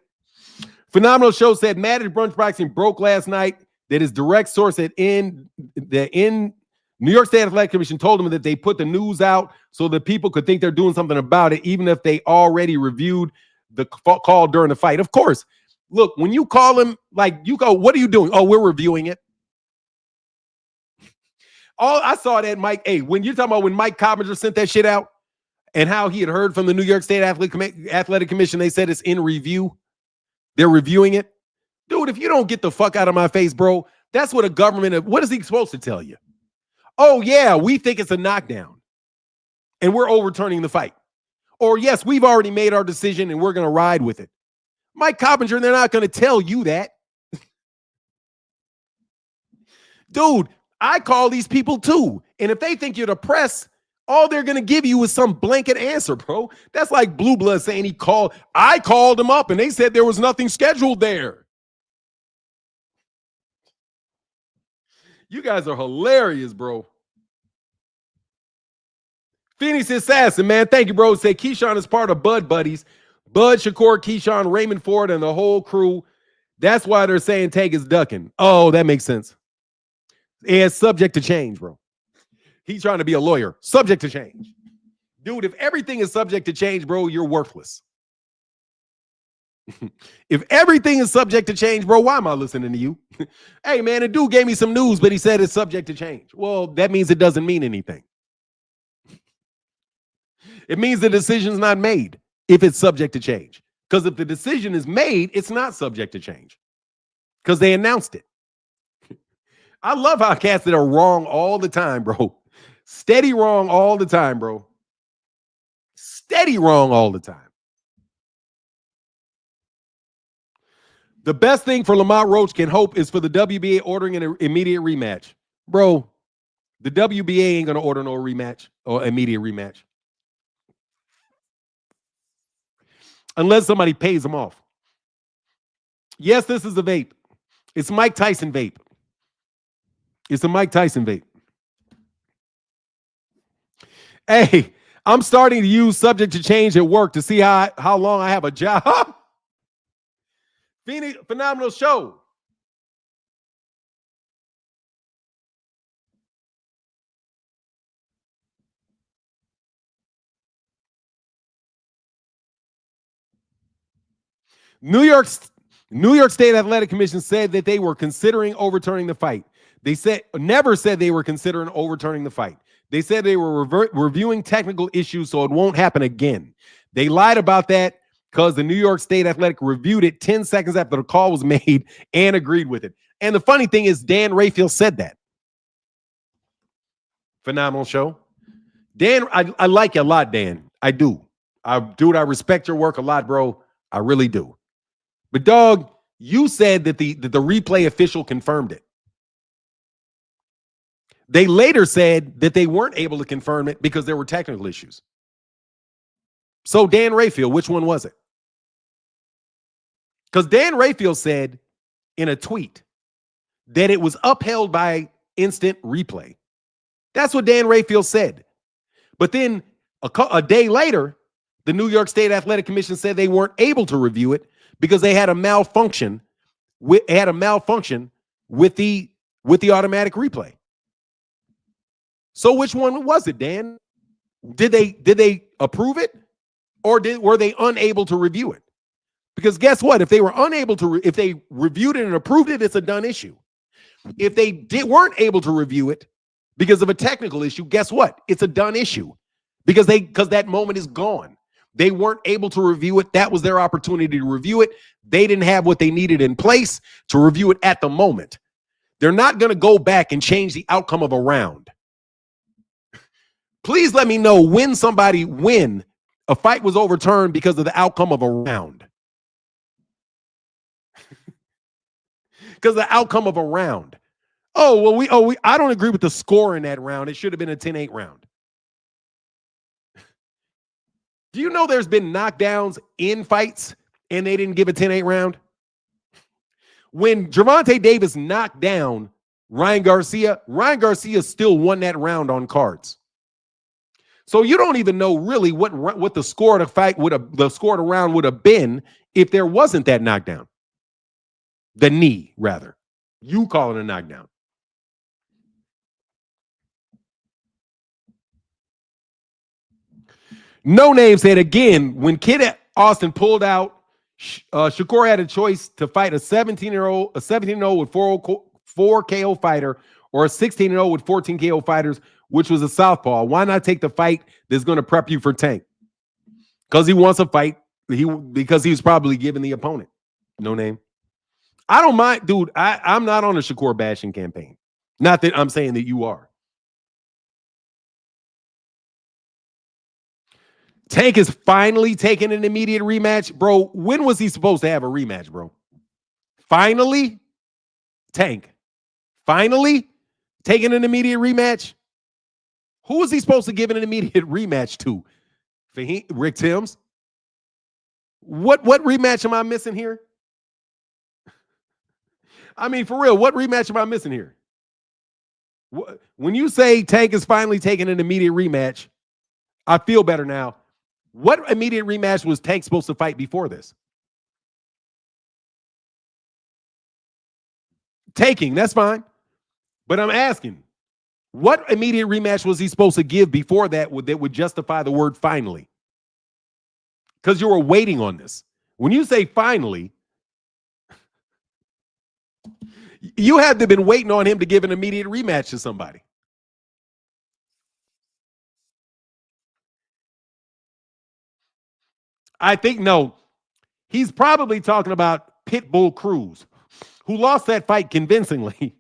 Speaker 1: Phenomenal Show said, Mad at Brunch Boxing broke last night that his direct source in New York State Athletic Commission told him that they put the news out so that people could think they're doing something about it, even if they already reviewed the call during the fight. Of course. Look, when you call him, like, you go, what are you doing? Oh, we're reviewing it. I saw that, Mike. Hey, when you're talking about when Mike Coppinger sent that shit out and how he had heard from the New York State Athletic Commission, they said it's in review. They're reviewing it. Dude, if you don't get the fuck out of my face, bro, that's what a government, what is he supposed to tell you? Oh, yeah, we think it's a knockdown and we're overturning the fight. Or, yes, we've already made our decision and we're going to ride with it. Mike Coppinger, they're not going to tell you that. Dude, I call these people too. And if they think you're the press, all they're going to give you is some blanket answer, bro. That's like Blue Blood saying I called him up and they said there was nothing scheduled there. You guys are hilarious, bro. Phoenix Assassin, man. Thank you, bro. Say Keyshawn is part of Bud Buddies. Bud, Shakur, Keyshawn, Raymond Ford, and the whole crew. That's why they're saying Tank is ducking. Oh, that makes sense. It's subject to change, bro. He's trying to be a lawyer. Subject to change. Dude, if everything is subject to change, bro, you're worthless. If everything is subject to change, bro, why am I listening to you? Hey, man, a dude gave me some news, but he said it's subject to change. Well, that means it doesn't mean anything. It means the decision's not made if it's subject to change. Because if the decision is made, it's not subject to change. because they announced it. I love how cats that are wrong all the time, bro. Steady wrong all the time, bro. Steady wrong all the time. The best thing for Lamont Roach can hope is for the WBA ordering an immediate rematch. Bro, the WBA ain't going to order no rematch or immediate rematch. Unless somebody pays them off. Yes, this is a vape. It's Mike Tyson vape. It's a Mike Tyson vape. Hey, I'm starting to use subject to change at work to see how long I have a job. Phoenix, phenomenal show. New York State Athletic Commission said that they were considering overturning the fight. They never said they were considering overturning the fight. They said they were reviewing technical issues so it won't happen again. They lied about that because the New York State Athletic reviewed it 10 seconds after the call was made and agreed with it. And the funny thing is, Dan Rayfield said that. Phenomenal show. Dan, I like you a lot, Dan. I do. I respect your work a lot, bro. I really do. But dog, you said that the replay official confirmed it. They later said that they weren't able to confirm it because there were technical issues. So Dan Rayfield, which one was it? Because Dan Rayfield said in a tweet that it was upheld by instant replay. That's what Dan Rayfield said. But then a day later, the New York State Athletic Commission said they weren't able to review it because they had a malfunction with the automatic replay. So which one was it, Dan? Did they approve it, or were they unable to review it? Because guess what? If they were unable to, if they reviewed it and approved it, it's a done issue. If they weren't able to review it because of a technical issue, guess what? It's a done issue because that moment is gone. They weren't able to review it. That was their opportunity to review it. They didn't have what they needed in place to review it at the moment. They're not going to go back and change the outcome of a round. Please let me know when a fight was overturned because of the outcome of a round. Because the outcome of a round. I don't agree with the score in that round. It should have been a 10-8 round. Do you know there's been knockdowns in fights and they didn't give a 10-8 round? When Gervonta Davis knocked down Ryan Garcia still won that round on cards. So you don't even know really what the score of the fight the score of the round would have been if there wasn't that knockdown. The knee, rather. You call it a knockdown. No Name said again, when Kid Austin pulled out, Shakur had a choice to fight a 17-year-old with 4 KO fighter or a 16-year-old with 14 KO fighters, which was a southpaw. Why not take the fight that's going to prep you for Tank? Because he wants a fight. Because he was probably giving the opponent. No Name. I don't mind, dude. I'm not on a Shakur bashing campaign. Not that I'm saying that you are. Tank is finally taking an immediate rematch. Bro, when was he supposed to have a rematch, bro? Finally? Tank. Finally? Taking an immediate rematch? Who was he supposed to give an immediate rematch to? Rick Timms? What rematch am I missing here? I mean, for real, what rematch am I missing here? When you say Tank is finally taking an immediate rematch, I feel better now. What immediate rematch was Tank supposed to fight before this? Taking, that's fine. But I'm asking, what immediate rematch was he supposed to give before that would justify the word finally? Because you were waiting on this. When you say finally, you had to have been waiting on him to give an immediate rematch to somebody. I think no. He's probably talking about Pitbull Cruz, who lost that fight convincingly.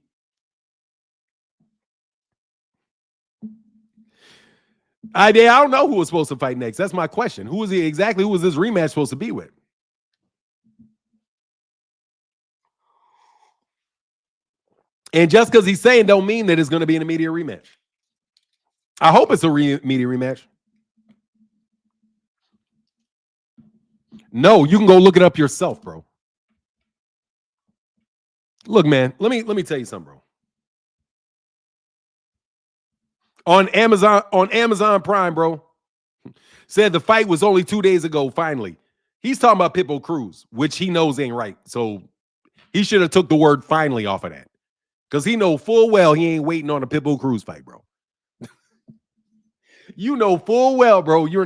Speaker 1: I don't know who was supposed to fight next. That's my question. Who was he exactly? Who was this rematch supposed to be with? And just because he's saying don't mean that it's going to be an immediate rematch. I hope it's a immediate rematch. No, you can go look it up yourself, bro. Look, man, let me tell you something, bro. On Amazon Prime, bro, said the fight was only 2 days ago. Finally, he's talking about Pitbull Cruz, which he knows ain't right. So he should have took the word "finally" off of that, because he know full well he ain't waiting on a Pitbull Cruz fight, bro. You know full well, bro. We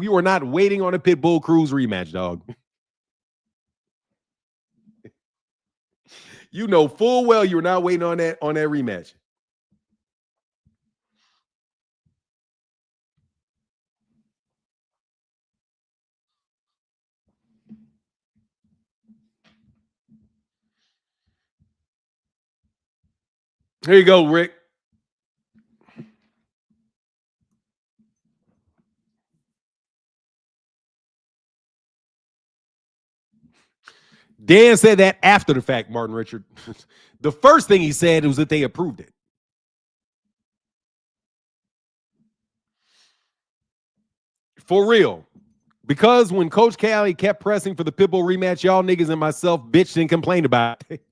Speaker 1: were not waiting on a Pitbull Cruz rematch, dog. You know full well you're not waiting on that rematch. Here you go, Rick. Dan said that after the fact, Martin Richard. The first thing he said was that they approved it. For real. Because when Coach Cali kept pressing for the Pitbull rematch, y'all niggas and myself bitched and complained about it.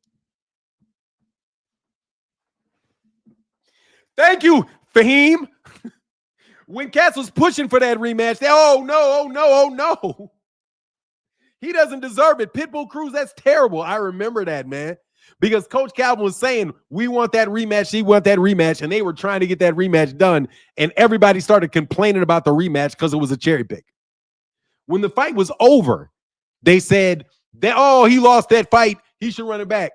Speaker 1: Thank you, Fahim. When Katz was pushing for that rematch, oh no. He doesn't deserve it. Pitbull Cruz, that's terrible. I remember that, man. Because Coach Calvin was saying, we want that rematch, he want that rematch, and they were trying to get that rematch done, and everybody started complaining about the rematch because it was a cherry pick. When the fight was over, they said, he lost that fight, he should run it back.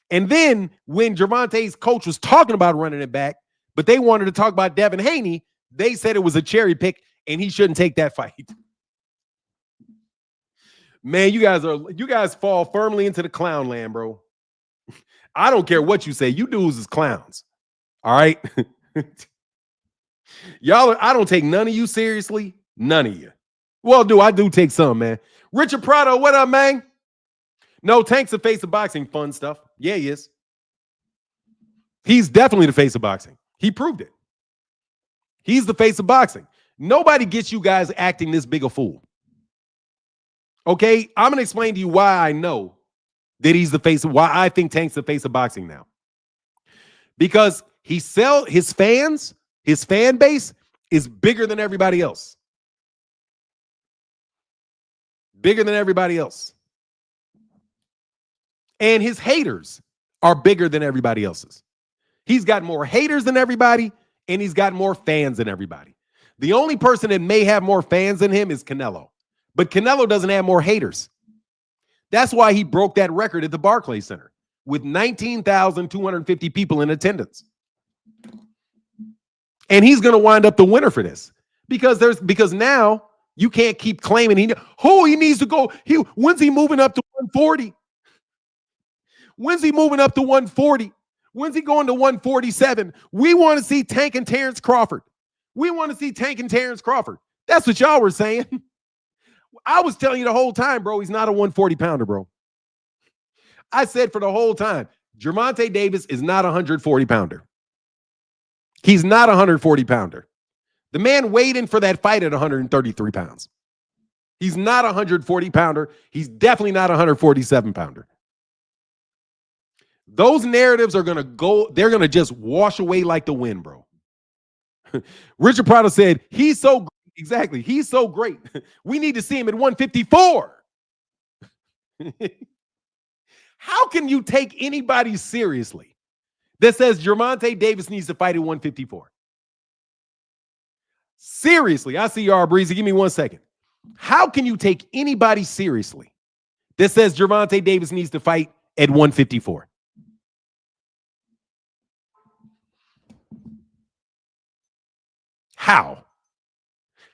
Speaker 1: And then when Gervonta's coach was talking about running it back, but they wanted to talk about Devin Haney, they said it was a cherry pick, and he shouldn't take that fight. Man, you guys fall firmly into the clown land, bro. I don't care what you say. You dudes is clowns. All right. Y'all, I don't take none of you seriously. None of you. Well, I do take some, man. Richard Prado, what up, man? No, Tank's the face of boxing. Fun stuff. Yeah, he is. He's definitely the face of boxing. He proved it. He's the face of boxing. Nobody gets you guys acting this big a fool. Okay, I'm going to explain to you why I know that he's the face of, why I think Tank's the face of boxing now. Because his fan base is bigger than everybody else. Bigger than everybody else. And his haters are bigger than everybody else's. He's got more haters than everybody, and he's got more fans than everybody. The only person that may have more fans than him is Canelo. But Canelo doesn't have more haters. That's why he broke that record at the Barclays Center with 19,250 people in attendance. And he's going to wind up the winner for this because now you can't keep claiming he needs to go. When's he moving up to 140? When's he moving up to 140? When's he going to 147? We want to see Tank and Terrence Crawford. We want to see Tank and Terrence Crawford. That's what y'all were saying. I was telling you the whole time, bro, he's not a 140 pounder, bro. I said for the whole time, Gervonta Davis is not a 140 pounder. He's not a 140 pounder. The man weighed in for that fight at 133 pounds. He's not a 140 pounder. He's definitely not a 147 pounder. Those narratives are going to go, they're going to just wash away like the wind, bro. Richard Prado said, he's so great. Exactly. He's so great. We need to see him at 154. How can you take anybody seriously that says Gervonta Davis needs to fight at 154? Seriously, I see you, R. Breezy. Give me 1 second. How can you take anybody seriously that says Gervonta Davis needs to fight at 154? How?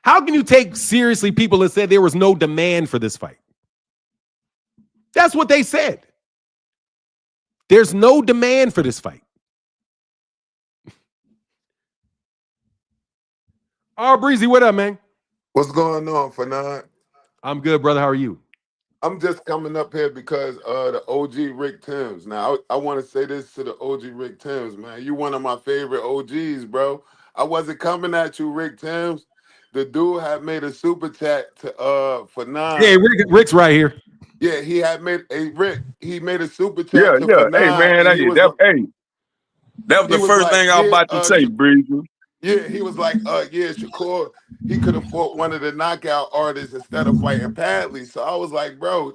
Speaker 1: How can you take seriously people that said there was no demand for this fight? That's what they said. There's no demand for this fight. Oh, Breezy, what up, man?
Speaker 2: What's going on, Fanon?
Speaker 1: I'm good, brother. How are you?
Speaker 2: I'm just coming up here because the OG Rick Timms. Now, I want to say this to the OG Rick Timms, man. You one of my favorite OGs, bro. I wasn't coming at you, Rick Timms. The dude had made a super chat to
Speaker 1: Hey,
Speaker 2: Fanon.
Speaker 1: Rick's right here.
Speaker 2: Yeah, he had made a Rick. He made a super
Speaker 3: Yeah,
Speaker 2: chat to
Speaker 3: yeah. Hey,
Speaker 2: Fanon,
Speaker 3: man,
Speaker 2: and he was
Speaker 3: that was the first
Speaker 2: like,
Speaker 3: thing I was
Speaker 2: yeah,
Speaker 3: about to say, Breezy.
Speaker 2: yeah, he was like, yeah, Shakur, he could have fought one of the knockout artists instead of fighting Padley. So I was like, bro,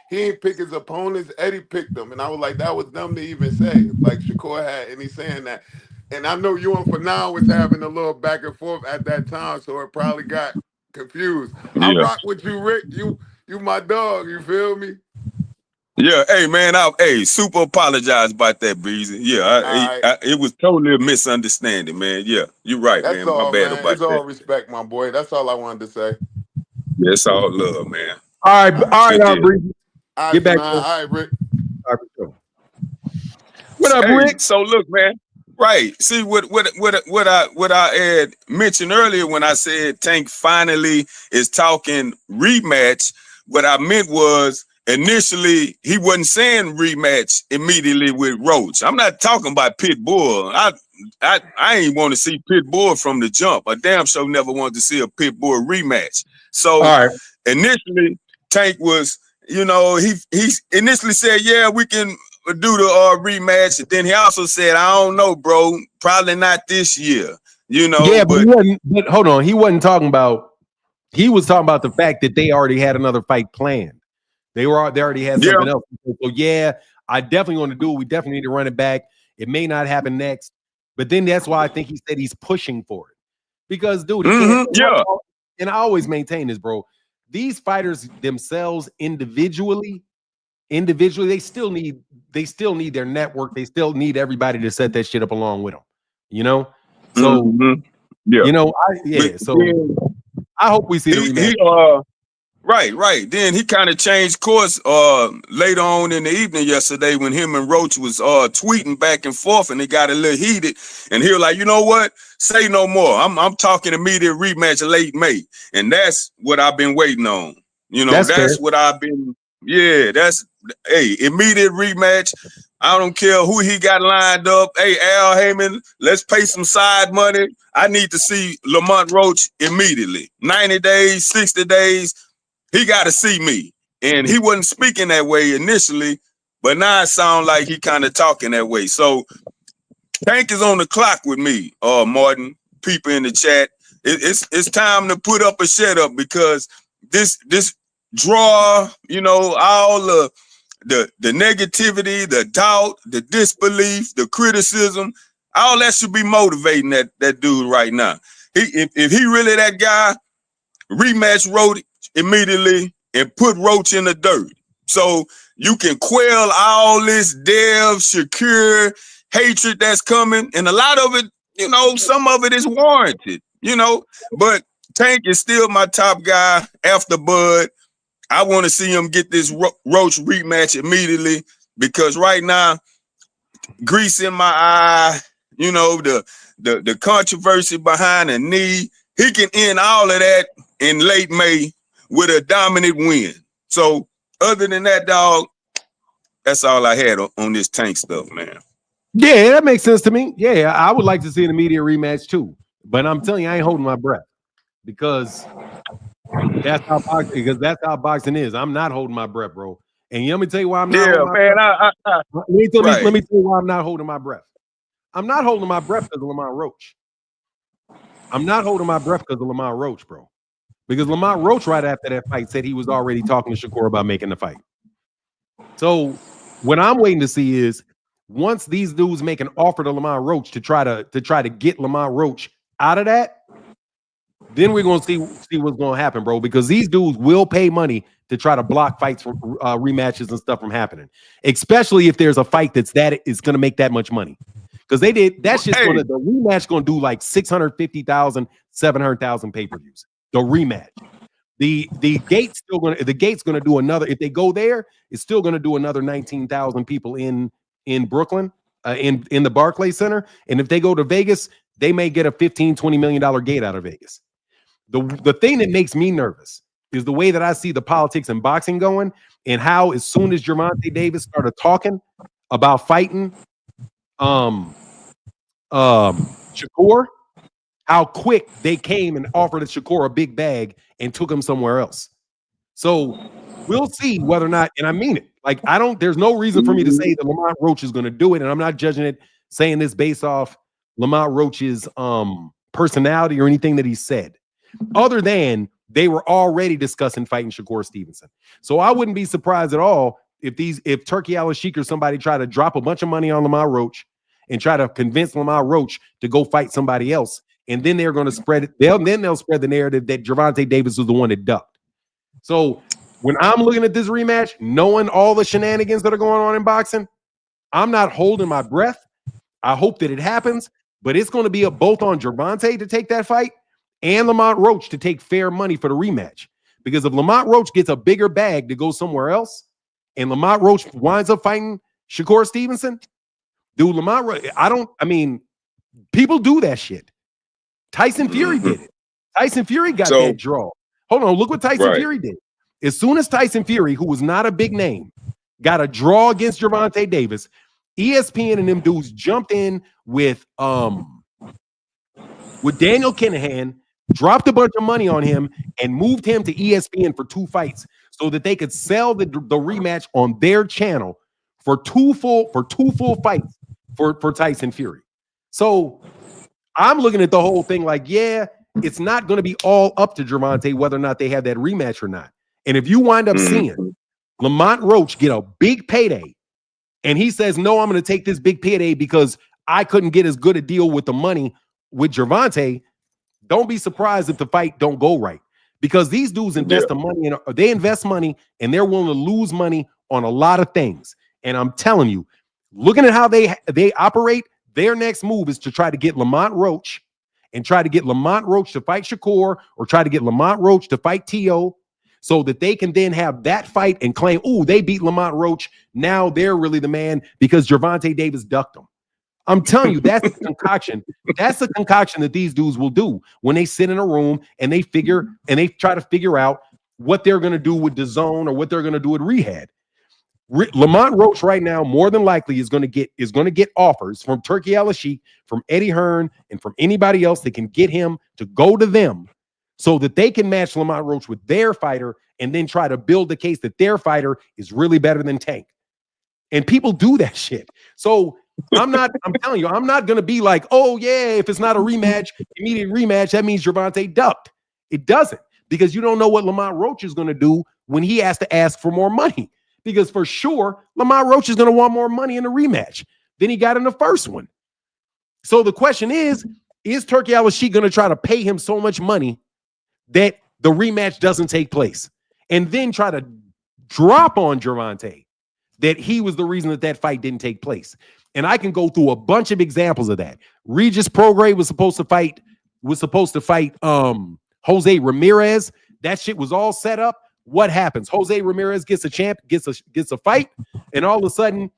Speaker 2: he ain't pick his opponents, Eddie picked them. And I was like, that was dumb to even say. Like Shakur had, and he's saying that. And I know you and Fanon was having a little back and forth at that time, so it probably got confused. I
Speaker 3: Yeah.
Speaker 2: rock with you, Rick. You my dog, you feel me?
Speaker 3: Yeah, hey, man, super apologize about that, Breezy. Yeah,
Speaker 2: All right.
Speaker 3: it was totally a misunderstanding, man. Yeah, you're right,
Speaker 2: That's
Speaker 3: man. My
Speaker 2: all,
Speaker 3: bad
Speaker 2: man.
Speaker 3: about
Speaker 2: It's all
Speaker 3: that.
Speaker 2: respect, my boy. That's all I wanted to say.
Speaker 3: Yeah, it's all love, man.
Speaker 1: All right,
Speaker 3: Good
Speaker 1: Breezy.
Speaker 2: All right,
Speaker 1: Get back.
Speaker 2: Fanon. All right, Rick.
Speaker 1: All right, for sure. What up,
Speaker 3: Hey,
Speaker 1: Rick?
Speaker 3: so look, man. Right. See what I had mentioned earlier when I said Tank finally is talking rematch. What I meant was initially he wasn't saying rematch immediately with Roach. I'm not talking about Pitbull. I ain't want to see Pitbull from the jump. I damn sure never wanted to see a Pitbull rematch. So
Speaker 1: All right.
Speaker 3: initially Tank was, he initially said, yeah, we can do the rematch. And then he also said, I don't know, bro, probably not this year.
Speaker 1: Yeah, but
Speaker 3: but
Speaker 1: hold on. He wasn't talking about. He was talking about the fact that they already had another fight planned. They already had something else. So yeah, I definitely want to do it. We definitely need to run it back. It may not happen next, but then that's why I think he said he's pushing for it. Because, dude, he can't.
Speaker 3: Yeah.
Speaker 1: And I always maintain this, bro. These fighters themselves individually, they still need their network. They still need everybody to set that shit up along with them. So
Speaker 3: yeah.
Speaker 1: So I hope we see the rematch.
Speaker 3: Right. Then he kind of changed course later on in the evening yesterday when him and Roach was tweeting back and forth, and they got a little heated. And he was like, you know what? Say no more. I'm talking immediate rematch late May, and that's what I've been waiting on. That's what I've been. Yeah, that's immediate rematch. I don't care who he got lined up. Hey, Al Heyman, let's pay some side money. I need to see Lamont Roach immediately. 90 days, 60 days. He got to see me. And he wasn't speaking that way initially, but now it sounds like he kind of talking that way. So Tank is on the clock with me, Martin, people in the chat. It's time to put up a shut up because this draw, all the negativity, the doubt, the disbelief, the criticism, all that should be motivating that dude right now. If he really that guy, rematch Roach immediately and put Roach in the dirt. So you can quell all this Dev, Shakur hatred that's coming. And a lot of it, some of it is warranted, but Tank is still my top guy after Bud. I want to see him get this Roach rematch immediately because right now, grease in my eye, the controversy behind the knee, he can end all of that in late May with a dominant win. So other than that, dog, that's all I had on this Tank stuff, man.
Speaker 1: Yeah, that makes sense to me. Yeah, I would like to see an immediate rematch too. But I'm telling you, I ain't holding my breath because that's how boxing is. I'm not holding my breath, bro. And let me tell you why I'm not holding my breath. Let me tell you why I'm not holding my breath. I'm not holding my breath because of Lamont Roach. I'm not holding my breath because of Lamont Roach, bro. Because Lamont Roach, right after that fight, said he was already talking to Shakur about making the fight. So what I'm waiting to see is once these dudes make an offer to Lamont Roach to try to get Lamont Roach out of that, then we're gonna see what's gonna happen, bro. Because these dudes will pay money to try to block fights from rematches and stuff from happening, especially if there's a fight that is gonna make that much money. Because they did that's just the rematch gonna do like 650,000, 700,000 pay-per-views. The rematch. The gate's gonna do another. If they go there, it's still gonna do another 19,000 people in Brooklyn, in the Barclays Center. And if they go to Vegas, they may get a $15-20 million gate out of Vegas. The thing that makes me nervous is the way that I see the politics in boxing going, and how as soon as Gervonta Davis started talking about fighting Shakur, how quick they came and offered Shakur a big bag and took him somewhere else. So we'll see whether or not, and I mean it. Like, there's no reason for me to say that Lamont Roach is going to do it. And I'm not judging it, saying this based off Lamont Roach's personality or anything that he said, other than they were already discussing fighting Shakur Stevenson. So I wouldn't be surprised at all if Turkey Al-Sheikh or somebody try to drop a bunch of money on Lamont Roach and try to convince Lamont Roach to go fight somebody else. And then they're going to spread it. They'll spread the narrative that Gervonta Davis was the one that ducked. So when I'm looking at this rematch, knowing all the shenanigans that are going on in boxing, I'm not holding my breath. I hope that it happens, but it's going to be both on Gervonta to take that fight and Lamont Roach to take fair money for the rematch. Because if Lamont Roach gets a bigger bag to go somewhere else, and Lamont Roach winds up fighting Shakur Stevenson, dude, people do that shit. Tyson Fury did it. Tyson Fury got that draw. Hold on, look what Tyson Fury did. As soon as Tyson Fury, who was not a big name, got a draw against Gervonta Davis, ESPN and them dudes jumped in with Daniel Kinahan, dropped a bunch of money on him, and moved him to ESPN for 2 fights so that they could sell the rematch on their channel for two full fights for Tyson Fury. So I'm looking at the whole thing like, yeah, it's not going to be all up to Gervonta whether or not they have that rematch or not. And if you wind up seeing Lamont Roach get a big payday, and he says, no, I'm going to take this big payday because I couldn't get as good a deal with the money with Gervonta, don't be surprised if the fight don't go right. Because these dudes invest the money, they invest money, and they're willing to lose money on a lot of things. And I'm telling you, looking at how they operate, their next move is to try to get Lamont Roach and try to get Lamont Roach to fight Shakur, or try to get Lamont Roach to fight T.O., so that they can then have that fight and claim, oh, they beat Lamont Roach. Now they're really the man because Gervonta Davis ducked them. I'm telling you, that's the concoction. That's the concoction that these dudes will do when they sit in a room and they try to figure out what they're going to do with DAZN or what they're going to do with Rehab. Lamont Roach right now, more than likely, is going to get offers from Turkey Al-Sheikh, from Eddie Hearn, and from anybody else that can get him to go to them, so that they can match Lamont Roach with their fighter and then try to build the case that their fighter is really better than Tank. And people do that shit. So I'm telling you, I'm not going to be like, oh, yeah, if it's not a rematch, immediate rematch, that means Gervonta ducked. It doesn't, because you don't know what Lamont Roach is going to do when he has to ask for more money. Because for sure, Lamont Roach is going to want more money in the rematch than he got in the first one. So the question is Turkey Al-Sheikh going to try to pay him so much money that the rematch doesn't take place, and then try to drop on Gervonta that he was the reason that fight didn't take place? And I can go through a bunch of examples of that. Regis Prograis was supposed to fight Jose Ramirez. That shit was all set up. What happens? Jose Ramirez gets a fight, and all of a sudden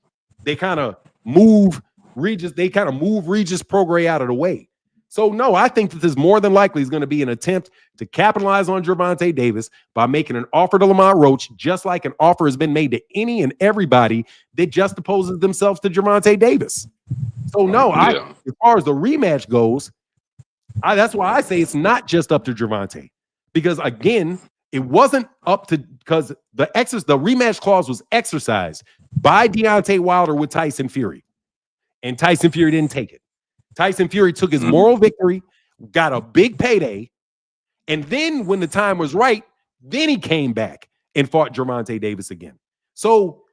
Speaker 1: they kind of move Regis Prograis out of the way. So no, I think that this more than likely is going to be an attempt to capitalize on Gervonta Davis by making an offer to Lamont Roach, just like an offer has been made to any and everybody that just opposes themselves to Gervonta Davis. So no, as far as the rematch goes, that's why I say it's not just up to Gervonta, because again, it wasn't up to, because the rematch clause was exercised by Deontay Wilder with Tyson Fury, and Tyson Fury didn't take it. Tyson Fury took his moral victory, got a big payday, and then when the time was right, then he came back and fought Gervonta Davis again. So,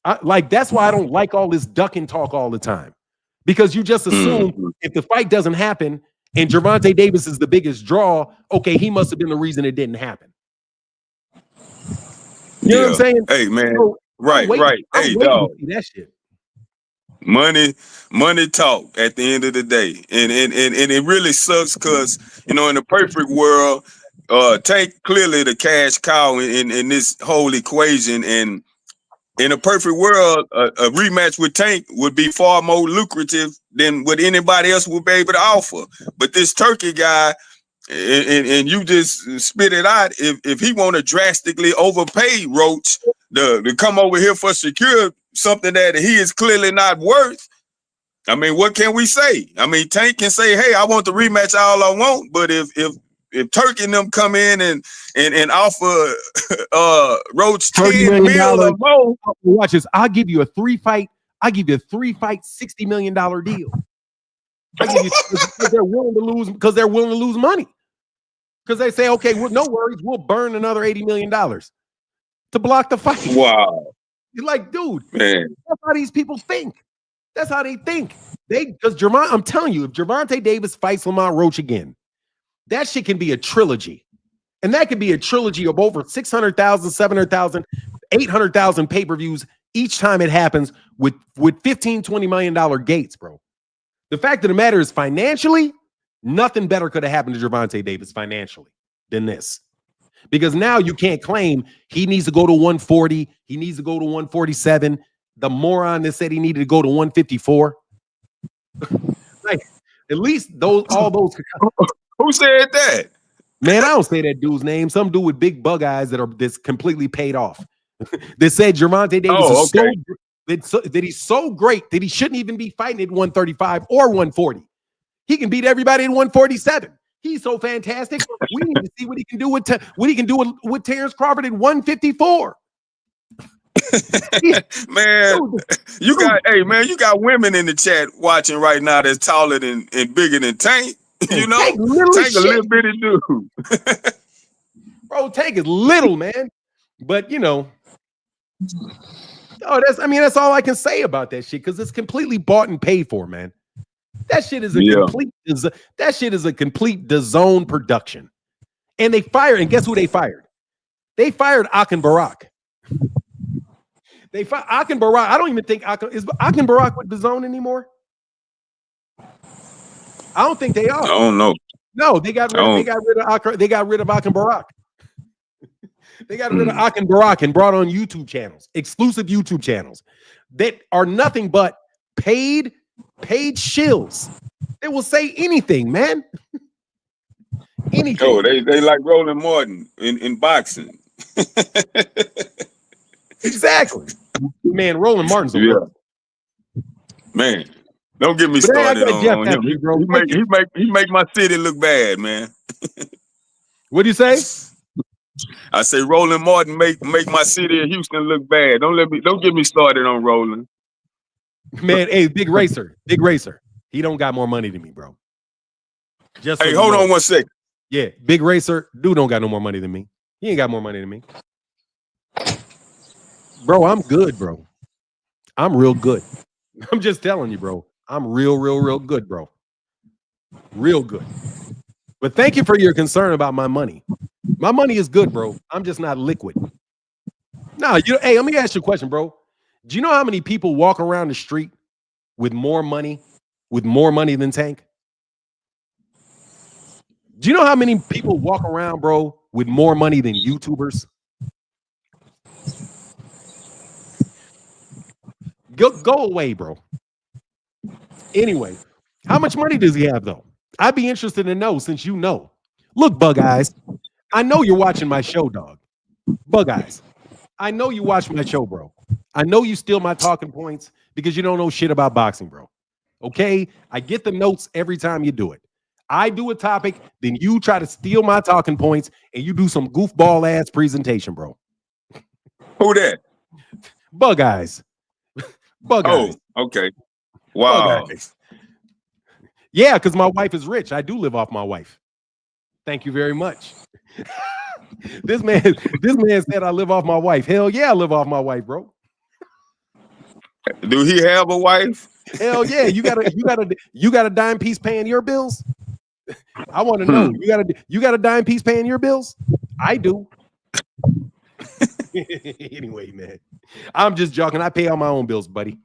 Speaker 1: that's why I don't like all this ducking talk all the time, because you just assume if the fight doesn't happen and Gervonta Davis is the biggest draw, okay, he must have been the reason it didn't happen. You know what I'm saying?
Speaker 3: Hey, man.
Speaker 1: So,
Speaker 3: right. Hey, dog.
Speaker 1: That shit.
Speaker 3: Money talk at the end of the day. And it really sucks because, in the perfect world, Tank clearly the cash cow in this whole equation, and in a perfect world, a rematch with Tank would be far more lucrative than what anybody else would be able to offer. But this Turkey guy, and you just spit it out, if he want to drastically overpay Roach to come over here for secure something that he is clearly not worth, I mean, what can we say? I mean, Tank can say, hey, I want the rematch all I want, but if Turkey and them come in and offer Roach $10 million or more,
Speaker 1: watch this. I'll give you a three fight, $60 million deal. I give you because they're willing to lose money. Because they say, okay, well, no worries, we'll burn another $80 million to block the fight.
Speaker 3: Wow.
Speaker 1: You're like, dude,
Speaker 3: man,
Speaker 1: that's how these people think. That's how they think. I'm telling you, if Gervonta Davis fights Lamont Roach again, that shit can be a trilogy. And that could be a trilogy of over 600,000, 700,000, 800,000 pay-per-views each time it happens with $15, $20 million gates, bro. The fact of the matter is, financially, nothing better could have happened to Gervonta Davis financially than this. Because now you can't claim he needs to go to 140, he needs to go to 147. The moron that said he needed to go to 154. Like, at least all those.
Speaker 3: Who said that?
Speaker 1: Man, I don't say that dude's name. Some dude with big bug eyes that's completely paid off. They said Gervonta Davis that he's so great that he shouldn't even be fighting at 135 or 140. He can beat everybody at 147. He's so fantastic. We need to see what he can do with Terrence Crawford at 154.
Speaker 3: Man, you got women in the chat watching right now that's taller than and bigger than Tank. You know, Tank a little bitty dude.
Speaker 1: Bro, Tank is little, man. But that's all I can say about that shit, because it's completely bought and paid for, man. That shit is a complete DAZN production. And they fired, and guess who they fired? They fired Akin Barak. They fired Akin Barak. I don't even think is Akin Barak with DAZN anymore. I don't think they are.
Speaker 3: I don't know.
Speaker 1: No, they got rid of Akin Barak. They got rid of Akin Barak and brought on YouTube channels, exclusive YouTube channels that are nothing but paid shills. They will say anything, man. Anything.
Speaker 3: Oh, they like Roland Martin in boxing.
Speaker 1: Exactly. Man, Roland Martin's a world.
Speaker 3: Man, don't get me started on him. He make my city look bad, man.
Speaker 1: What do you say?
Speaker 3: I say Roland Martin make my city of Houston look bad. Don't get me started on Roland.
Speaker 1: Man, hey, big racer. He don't got more money than me, bro. Just
Speaker 3: hey, hold on 1 second.
Speaker 1: Yeah, big racer, dude don't got no more money than me. He ain't got more money than me. Bro, I'm good, bro. I'm real good. I'm just telling you, bro. I'm real good, bro. Real good. But thank you for your concern about my money. My money is good, bro. I'm just not liquid. No, hey, let me ask you a question, bro. Do you know how many people walk around the street with more money than Tank? Do you know how many people walk around, bro, with more money than YouTubers? Go away, bro. Anyway, how much money does he have, though? I'd be interested to know, since you know. Look, Bug Eyes, I know you're watching my show, dog. Bug Eyes, I know you watch my show, bro. I know you steal my talking points because you don't know shit about boxing, bro. Okay? I get the notes every time you do it. I do a topic, then you try to steal my talking points, and you do some goofball-ass presentation, bro.
Speaker 3: Who that?
Speaker 1: Bug Eyes. Bug Eyes.
Speaker 3: Oh, okay. Wow.
Speaker 1: Yeah, because my wife is rich. I do live off my wife. Thank you very much. This man said I live off my wife. Hell yeah, I live off my wife, bro.
Speaker 3: Do he have a wife?
Speaker 1: Hell yeah. You got a dime piece paying your bills? I want to know. You got a dime piece paying your bills? I do. Anyway, man. I'm just joking. I pay all my own bills, buddy.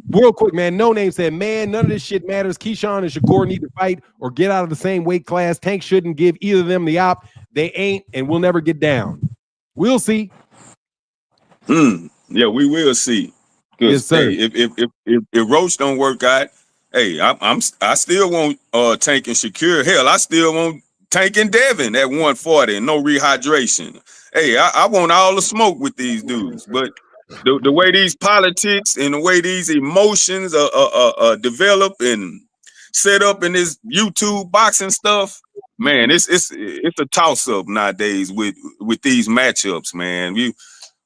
Speaker 1: Real quick, man. No Name said, man, none of this shit matters. Keyshawn and Shakur need to fight or get out of the same weight class. Tank shouldn't give either of them the op. They ain't, and we'll never get down. We'll see.
Speaker 3: Yeah, we will see.
Speaker 1: Yes, sir.
Speaker 3: Hey, if Roach don't work out, hey, I still want Tank and Shakir. Hell, I still want Tank and Devin at 140 and no rehydration. Hey, I want all the smoke with these dudes, but the way these politics and the way these emotions are developed and set up in this YouTube boxing stuff, man, it's a toss up nowadays with these matchups, man.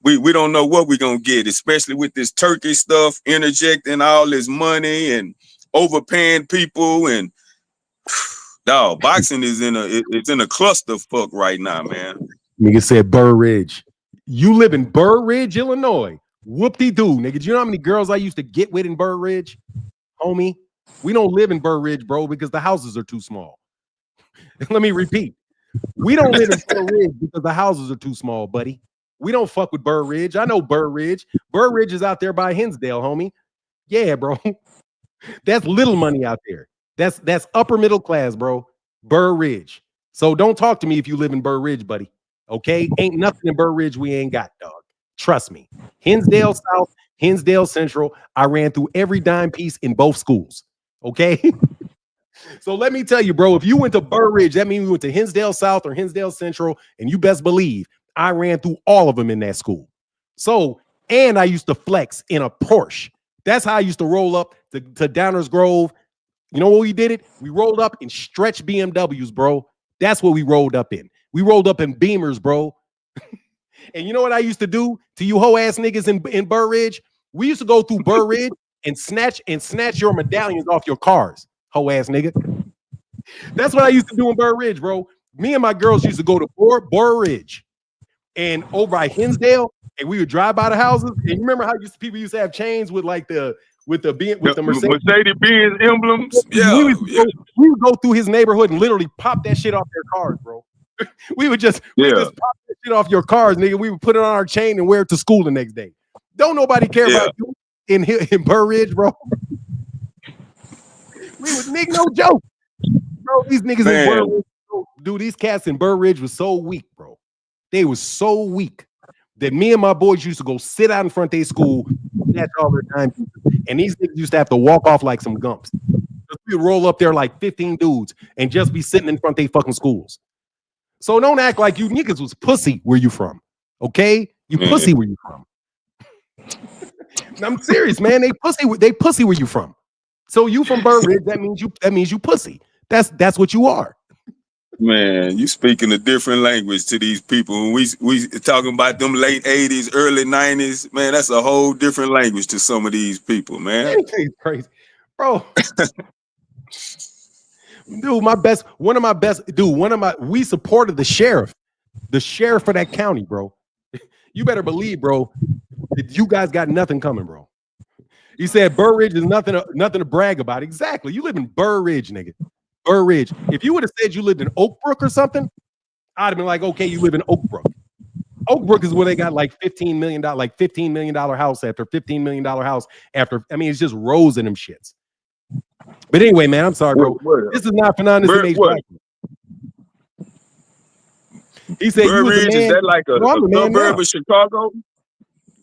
Speaker 3: We don't know what we're gonna get, especially with this Turkey stuff, interjecting all this money and overpaying people, and dog, boxing is in a clusterfuck right now, man.
Speaker 1: Nigga said Burr Ridge. You live in Burr Ridge, Illinois. Whoop-de-doo, nigga. Do you know how many girls I used to get with in Burr Ridge? Homie, we don't live in Burr Ridge, bro, because the houses are too small. Let me repeat. We don't live in Burr Ridge because the houses are too small, buddy. We don't fuck with Burr Ridge. I know Burr Ridge. Burr Ridge is out there by Hinsdale, homie. Yeah, bro. That's little money out there. That's upper middle class, bro. Burr Ridge. So don't talk to me if you live in Burr Ridge, buddy. Okay? Ain't nothing in Burr Ridge we ain't got, dog. Trust me. Hinsdale South, Hinsdale Central. I ran through every dime piece in both schools. Okay? So let me tell you, bro, if you went to Burr Ridge, that means you went to Hinsdale South or Hinsdale Central, and you best believe I ran through all of them in that school. So, and I used to flex in a Porsche. That's how I used to roll up to Downers Grove. You know what we did it? We rolled up in stretch BMWs, bro. That's what we rolled up in. We rolled up in Beamers, bro. And you know what I used to do to you hoe ass niggas in Burr Ridge? We used to go through Burr Ridge and snatch your medallions off your cars, hoe ass nigga. That's what I used to do in Burr Ridge, bro. Me and my girls used to go to Burr Ridge and over by Hinsdale, and we would drive by the houses. And you remember how people used to have chains with like the
Speaker 3: Mercedes-Benz emblems? Yeah,
Speaker 1: we would go through his neighborhood and literally pop that shit off their cars, bro. We would just pop that shit off your cars, nigga. We would put it on our chain and wear it to school the next day. Don't nobody care about you in Burr Ridge, bro. We would, nigga, no joke. Bro, these niggas in Burr Ridge, dude, these cats in Burr Ridge was so weak, bro. They were so weak that me and my boys used to go sit out in front of their school, snatch all their time, and these niggas used to have to walk off like some gumps. We would roll up there like 15 dudes and just be sitting in front of their fucking schools. So don't act like you niggas was pussy where you from, okay? You pussy where you from. I'm serious, man. They pussy where you from. So you from Burr Ridge, that means you pussy. That's what you are.
Speaker 3: Man, you speaking a different language to these people. When we talking about them late 80s, early 90s, man, that's a whole different language to some of these people, man.
Speaker 1: It's crazy. Bro. Dude, we supported the sheriff for that county, bro. You better believe, bro, that you guys got nothing coming, bro. He said Burr Ridge is nothing to brag about. Exactly. You live in Burr Ridge, nigga. Burr Ridge. If you would have said you lived in Oak Brook or something, I'd have been like, okay, you live in Oak Brook. Oak Brook is where they got like $15 million house after $15 million house after. I mean, it's just rows in them shits. But anyway, man, I'm sorry, bro. This is not Fernandez. He said,
Speaker 3: Burr Ridge, is that like a suburb of Chicago?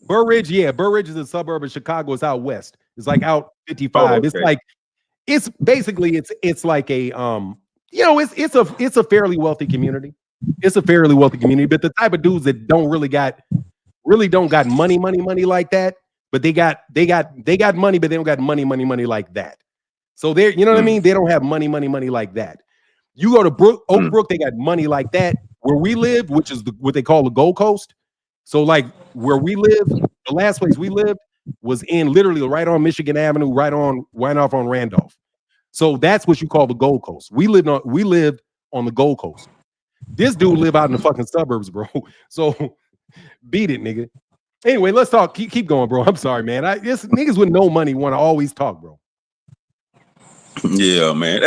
Speaker 1: Burr Ridge, yeah. Burr Ridge is a suburb of Chicago. It's out west. It's like out 55. Oh, okay. It's like, it's basically, it's like a, it's a fairly wealthy community. It's a fairly wealthy community, but the type of dudes that don't don't got money like that, but they got money, but they don't got money like that. So they're, you know what I mean? They don't have money like that. You go to Oak Brook, they got money like that. Where we live, which is what they call the Gold Coast. So like where we live, the last place we lived was in literally right on Michigan Avenue, right off on Randolph. So that's what you call the Gold Coast. We lived on the Gold Coast. This dude live out in the fucking suburbs, bro. So beat it, nigga. Anyway, let's talk. Keep going, bro. I'm sorry, man. Niggas with no money want to always talk, bro.
Speaker 3: Yeah, man.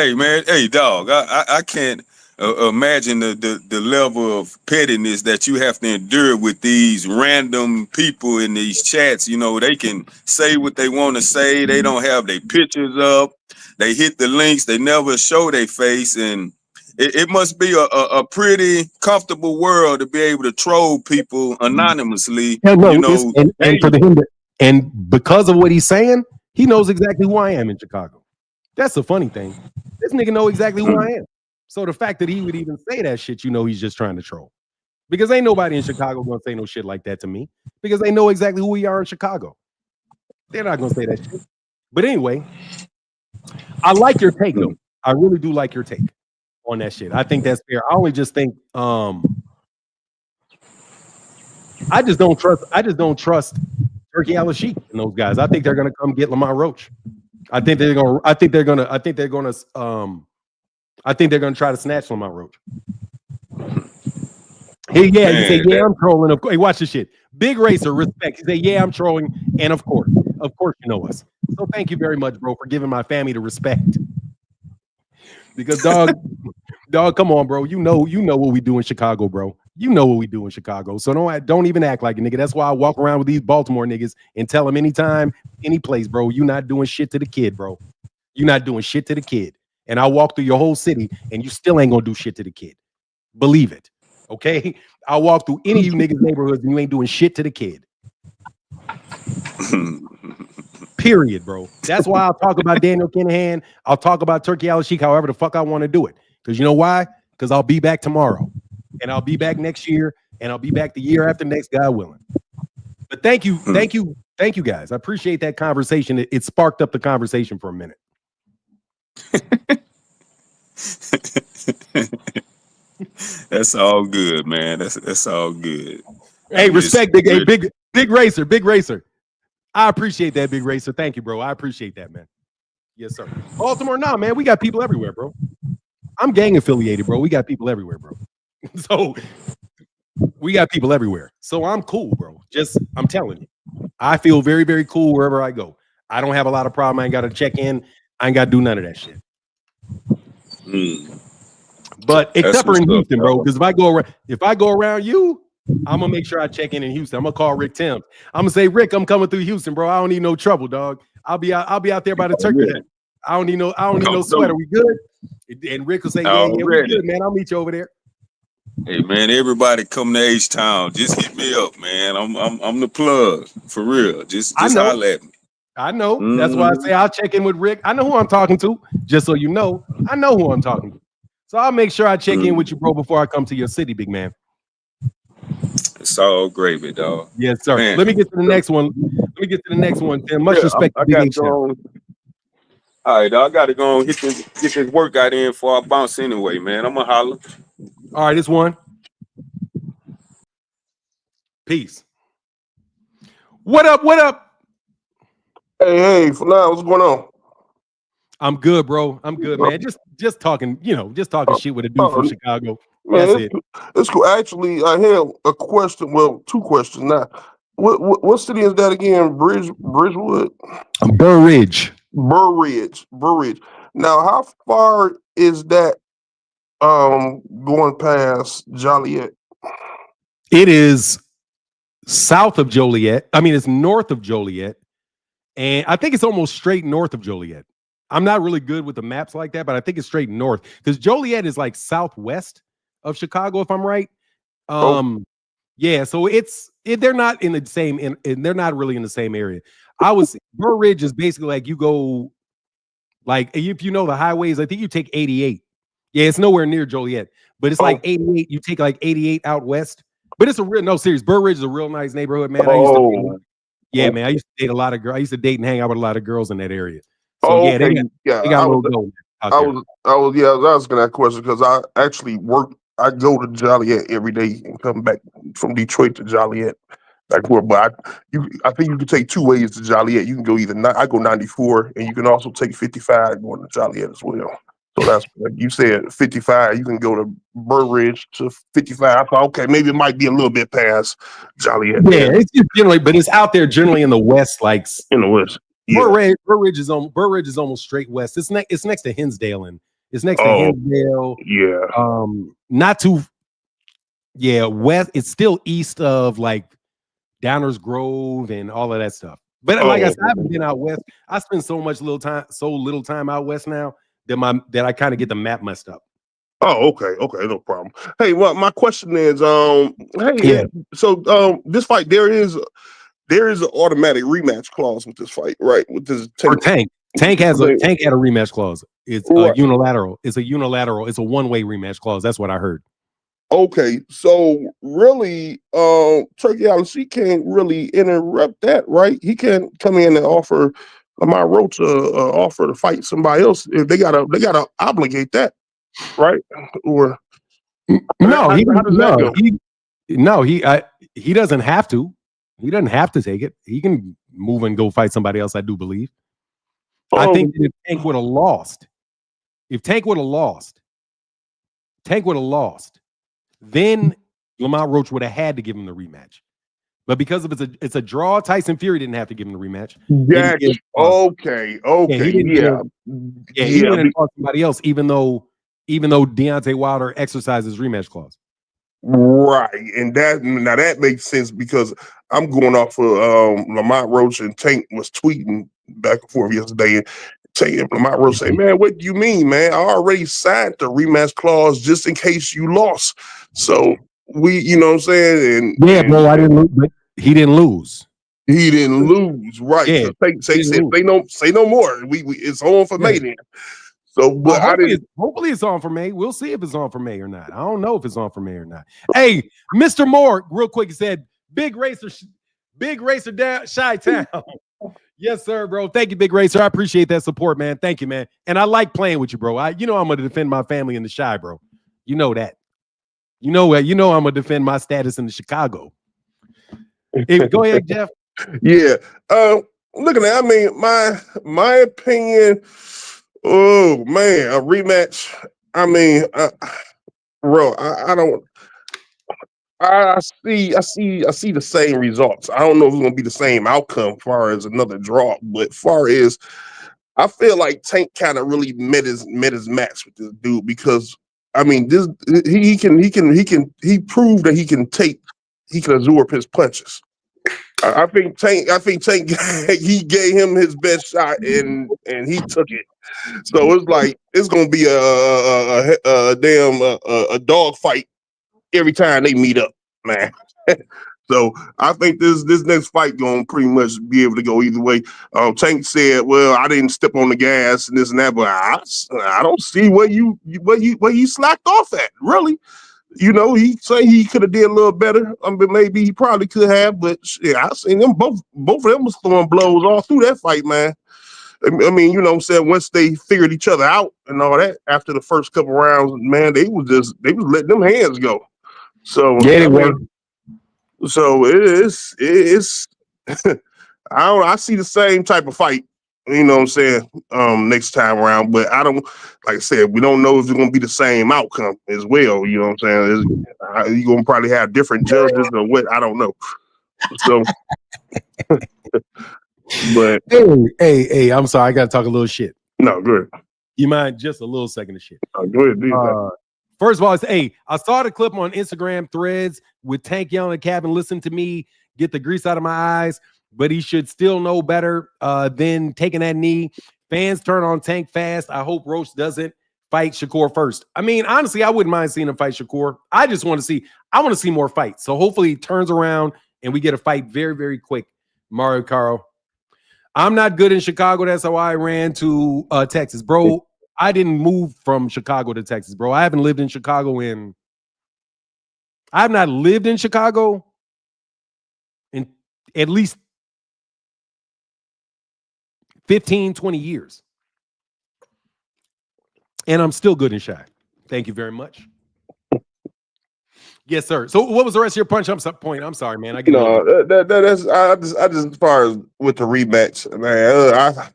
Speaker 3: Hey, dog. I can't. imagine the level of pettiness that you have to endure with these random people in these chats. You know, they can say what they want to say. They don't have their pictures up. They hit the links. They never show their face. And it must be a pretty comfortable world to be able to troll people anonymously.
Speaker 1: Hell no,
Speaker 3: You know,
Speaker 1: and for him and because of what he's saying, he knows exactly who I am in Chicago. That's the funny thing. This nigga know exactly who I am. So the fact that he would even say that shit, you know, he's just trying to troll. Because ain't nobody in Chicago gonna say no shit like that to me. Because they know exactly who we are in Chicago. They're not gonna say that shit. But anyway, I like your take though. I really do like your take on that shit. I think that's fair. I only just think I just don't trust Turkey Al-Sheikh and those guys. I think they're gonna come get Lamont Roach. I think they're gonna try to snatch Lamont Roach. Hey, yeah, you say, yeah, I'm trolling. Of course, hey, watch this shit. Big Racer, respect. You say, yeah, I'm trolling, and of course, you know us. So thank you very much, bro, for giving my family the respect. Because dog, come on, bro. You know what we do in Chicago, bro. You know what we do in Chicago. So don't even act like a nigga. That's why I walk around with these Baltimore niggas and tell them anytime, any place, bro, you not doing shit to the kid, bro. You not doing shit to the kid. And I walk through your whole city and you still ain't gonna do shit to the kid. Believe it. Okay? I walk through any of you niggas' neighborhoods and you ain't doing shit to the kid. Period, bro. That's why I'll talk about Daniel Kinahan. I'll talk about Turkey Al-Sheikh however the fuck I want to do it. Because you know why? Because I'll be back tomorrow. And I'll be back next year. And I'll be back the year after next, God willing. But thank you, guys. I appreciate that conversation. It sparked up the conversation for a minute.
Speaker 3: That's all good, man. That's all good.
Speaker 1: Hey, respect, big racer. I appreciate that, Big Racer. Thank you, bro. I appreciate that, man. Yes, sir. Baltimore, nah, man. We got people everywhere, bro. I'm gang affiliated, bro. We got people everywhere, bro. So we got people everywhere. So I'm cool, bro. I'm telling you, I feel very, very cool wherever I go. I don't have a lot of problem. I ain't got to check in. I ain't got to do none of that shit. But except for in Houston, bro, because if I go around you, I'm gonna make sure I check in Houston. I'm gonna call Rick Timms. I'm gonna say, Rick, I'm coming through Houston, bro. I don't need no trouble, dog. I'll be out there by the turkey head. I don't need no sweater. We good? And Rick will say, yeah, we good, man. I'll meet you over there.
Speaker 3: Hey man, everybody come to H-Town. Just hit me up, man. I'm the plug for real. Just holler at me.
Speaker 1: I know. That's why I say I'll check in with Rick. I know who I'm talking to. Just so you know, I know who I'm talking to. So I'll make sure I check in with you, bro, before I come to your city, big man.
Speaker 3: It's all gravy, dog.
Speaker 1: Yes, sir. Man. Let me get to the next one. Tim. Much respect to Big H.
Speaker 3: All right, dog. I got to go and get this workout in before I bounce anyway, man. I'm going to holler.
Speaker 1: All right, this one. Peace. What up?
Speaker 4: Hey, for now, what's going on?
Speaker 1: I'm good, bro. I'm good, man. Just talking, talking shit with a dude from Chicago.
Speaker 4: Man,
Speaker 1: that's it.
Speaker 4: It's cool. Actually, I have a question. Well, two questions now. What city is that again? Bridgewood?
Speaker 1: Burr Ridge.
Speaker 4: Now, how far is that going past Joliet?
Speaker 1: It is south of Joliet. I mean, it's north of Joliet. And I think it's almost straight north of Joliet. I'm not really good with the maps like that, but I think it's straight north because Joliet is like southwest of Chicago, if I'm right. Yeah, so they're not in the same, and they're not really in the same area. Burr Ridge is basically like you go, like if you know the highways, I think you take 88. Yeah, it's nowhere near Joliet, but it's like 88. You take like 88 out west, but it's serious. Burr Ridge is a real nice neighborhood, man. Man, I used to date a lot of girls. I used to date and hang out with a lot of girls in that area. So they got a little go.
Speaker 4: I was asking that question because I actually work. I go to Joliet every day and come back from Detroit to Joliet. I think you can take two ways to Joliet. You can go I go 94, and you can also take 55 going to Joliet as well. So that's like you said, 55. You can go to Burr Ridge to 55. I thought, okay, maybe it might be a little bit past Joliet.
Speaker 1: Yeah, it's just generally, but it's out there generally in the west, like
Speaker 4: in the west.
Speaker 1: Yeah. Burr Ridge is almost straight west. It's next to Hinsdale It's next to
Speaker 4: Oh,
Speaker 1: Hinsdale.
Speaker 4: yeah.
Speaker 1: Not too. Yeah, west. It's still east of like Downers Grove and all of that stuff. But like I
Speaker 4: Oh,
Speaker 1: said, I haven't been out west. I spend so little time out west now that I kind of get the map messed up.
Speaker 4: oh, okay, no problem. Hey, well, my question is,
Speaker 1: Yeah.
Speaker 4: so this fight, there is an automatic rematch clause with this fight, right? With this
Speaker 1: For
Speaker 4: Tank.
Speaker 1: Tank. Tank had a rematch clause. It's
Speaker 4: Right.
Speaker 1: unilateral. It's a one-way rematch clause. That's what I heard.
Speaker 4: Okay, so really, Turkey Alice, he can't really interrupt that, right? He can't come in and offer Lamont Roach offer to fight somebody else. If they gotta obligate that, right? Or
Speaker 1: No,
Speaker 4: how does that go?
Speaker 1: he doesn't have to. He doesn't have to take it. He can move and go fight somebody else, I do believe. I think if Tank would have lost, then Lamont Roach would have had to give him the rematch. But because of it's a draw, Tyson Fury didn't have to give him the rematch.
Speaker 4: Okay,
Speaker 1: He went and fought somebody else, even though Deontay Wilder exercised his rematch clause.
Speaker 4: Right, and that makes sense because I'm going off of Lamont Roach and Tank was tweeting back and forth yesterday, and Lamont Roach saying, "Man, what do you mean, man? I already signed the rematch clause just in case you lost." So you know what I'm saying?
Speaker 1: Bro, I didn't lose, but he didn't lose.
Speaker 4: He didn't lose, right?
Speaker 1: Yeah,
Speaker 4: so Tank said, "Say no more. We it's on for May then." So, but
Speaker 1: hopefully it's on for May. We'll see if it's on for May or not. I don't know if it's on for May or not. Hey, Mr. Moore, real quick, he said, big racer down Chi-Town. Yes, sir, bro. Thank you, Big Racer. I appreciate that support, man. Thank you, man. And I like playing with you, bro. I'm gonna defend my family in the Chi, bro. You know that. I'm gonna defend my status in the Chicago. Hey, go ahead, Jeff.
Speaker 4: Yeah. Looking at, I mean, my opinion. Oh man, a rematch. I mean, bro, I don't. I see the same results. I don't know if it's gonna be the same outcome far as another draw, but far as I feel like Tank kind of really met his match with this dude because I mean this he proved that he can absorb his punches. I think Tank he gave him his best shot and he took it. So it's like it's gonna be a dog fight every time they meet up, man. So I think this next fight gonna pretty much be able to go either way. Tank said, "Well, I didn't step on the gas and this and that, but I don't see where you slacked off at, really." You know, he say he could have did a little better. I mean, maybe he probably could have, but shit, I seen them both of them was throwing blows all through that fight, man. I mean, you know what I'm saying? Once they figured each other out and all that, after the first couple rounds, man, they was letting them hands go. So
Speaker 1: Yeah,
Speaker 4: so it's I see the same type of fight, you know what I'm saying, next time around, but I don't, like I said, we don't know if it's gonna be the same outcome as well, you know what I'm saying? You're gonna probably have different judges or what, I don't know. So but
Speaker 1: hey, I'm sorry, I gotta talk a little shit.
Speaker 4: no, good.
Speaker 1: You mind just a little second of shit?
Speaker 4: Go ahead,
Speaker 1: first of all, I saw the clip on Instagram Threads with Tank yelling at Kevin, listen to me, get the grease out of my eyes, but he should still know better than taking that knee. Fans turn on Tank fast. I hope Roach doesn't fight Shakur first. I mean, honestly, I wouldn't mind seeing him fight Shakur. I want to see more fights. So hopefully he turns around and we get a fight very, very quick. Mario Caro. I'm not good in Chicago. That's how I ran to Texas, bro. I didn't move from Chicago to Texas, bro. I have not lived in Chicago in at least 15, 20 years. And I'm still good in Chi. Thank you very much. Yes, sir. So what was the rest of your point? I'm sorry, man.
Speaker 4: That's I just as far as with the rematch, man.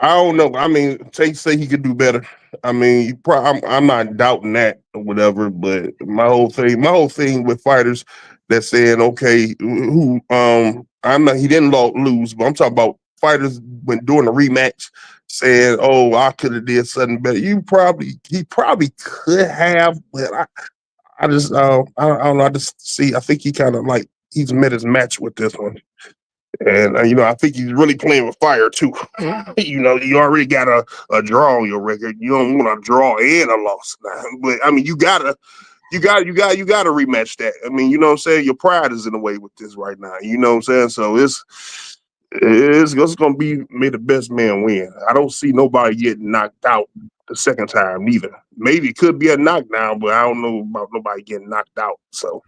Speaker 4: I don't know. I mean, Tank say he could do better. I mean, I'm not doubting that or whatever. But my whole thing with fighters that saying, okay, who He didn't lose, but I'm talking about fighters when doing the rematch saying, "Oh, I could have did something better." He probably could have, but I just I don't know. I just see. I think he kind of like he's met his match with this one, and I think he's really playing with fire too. You already got a draw on your record. You don't want to draw and a loss now, but I mean, you gotta rematch that. I mean, you know what I'm saying? Your pride is in the way with this right now. You know what I'm saying? So it's gonna be may the best man win. I don't see nobody getting knocked out the second time neither. Maybe it could be a knockdown, but I don't know about nobody getting knocked out. So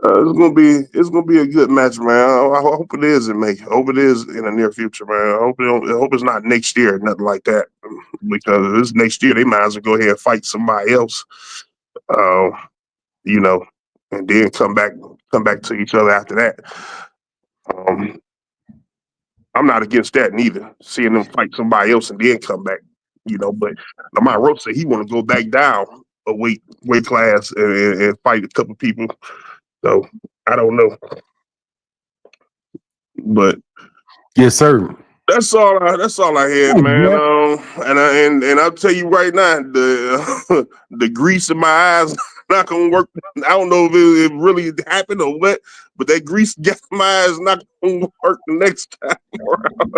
Speaker 4: it's gonna be a good match, man. I hope it is in May. I hope it is in the near future, man. I hope it's not next year, nothing like that. Because if it's next year, they might as well go ahead and fight somebody else. Uh, you know, and then come back to each other after that. I'm not against that neither. Seeing them fight somebody else and then come back, But Lamont Roach said he want to go back down a weight class and fight a couple people. So I don't know, but
Speaker 1: yes, sir.
Speaker 4: that's all I had, man. And I'll tell you right now, the grease in my eyes not gonna work. I don't know if it really happened or what, but that grease got in my eyes not gonna work the next time around.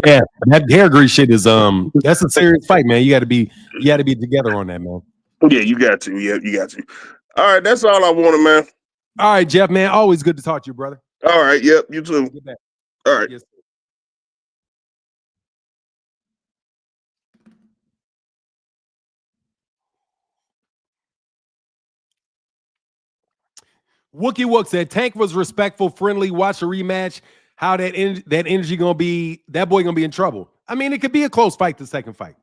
Speaker 1: Yeah, that hair grease shit is that's a serious fight, man. You got to be together on that, man.
Speaker 4: Yeah, you got to. Yeah, you got to. All right, that's all I wanted, man.
Speaker 1: All right, Jeff, man. Always good to talk to you, brother.
Speaker 4: All right, yep, you too. All right.
Speaker 1: Yes. Wookie Wook said Tank was respectful, friendly. Watch a rematch. How that energy gonna be? That boy gonna be in trouble. I mean, it could be a close fight. The second fight,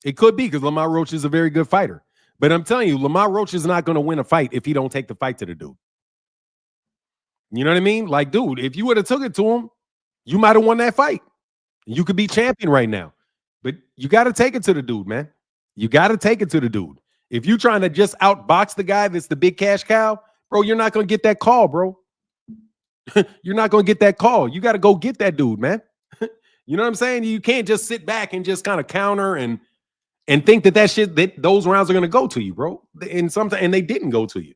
Speaker 1: it could be because Lamont Roach is a very good fighter. But I'm telling you, Lamont Roach is not gonna win a fight if he don't take the fight to the dude. You know what I mean? Like, dude, if you would have took it to him, you might have won that fight. You could be champion right now. But you got to take it to the dude, man. You got to take it to the dude. If you're trying to just outbox the guy that's the big cash cow, bro, you're not going to get that call, bro. You're not going to get that call. You got to go get that dude, man. You know what I'm saying? You can't just sit back and just kind of counter and think that those rounds are going to go to you, bro. And they didn't go to you.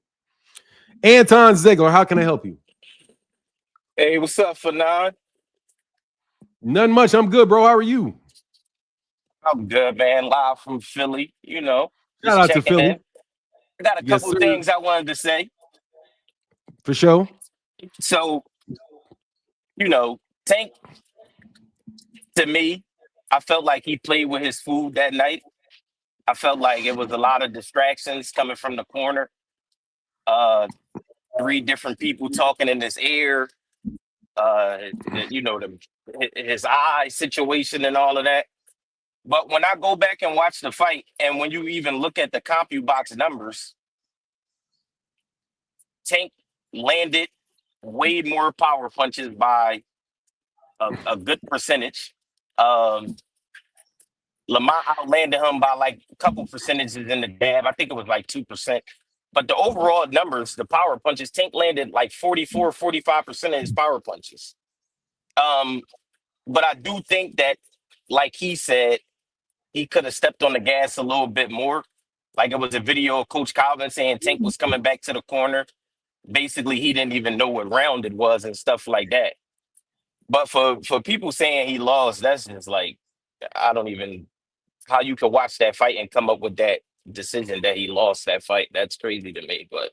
Speaker 1: Anton Ziegler, how can I help you?
Speaker 5: Hey, what's up, Fanon?
Speaker 1: Nothing much. I'm good, bro. How are you?
Speaker 5: I'm good, man. Live from Philly,
Speaker 1: Shout
Speaker 5: just
Speaker 1: out to
Speaker 5: checking
Speaker 1: Philly.
Speaker 5: in. I got a
Speaker 1: Yes,
Speaker 5: couple
Speaker 1: sir.
Speaker 5: things I wanted to say.
Speaker 1: For sure.
Speaker 5: So, Tank, to me, I felt like he played with his food that night. I felt like it was a lot of distractions coming from the corner. Uh, three different people talking in his ear. His eye situation and all of that. But when I go back and watch the fight, and when you even look at the CompuBox numbers, Tank landed way more power punches by a good percentage. Lamont outlanded him by like a couple percentages in the jab. I think it was like 2%. But the overall numbers, the power punches, Tank landed like 44, 45% of his power punches. But I do think that, like he said, he could have stepped on the gas a little bit more. Like it was a video of Coach Calvin saying Tank was coming back to the corner. Basically, he didn't even know what round it was and stuff like that. But for people saying he lost, that's just like, I don't even, how you could watch that fight and come up with that decision that he lost that fight. That's crazy to me. But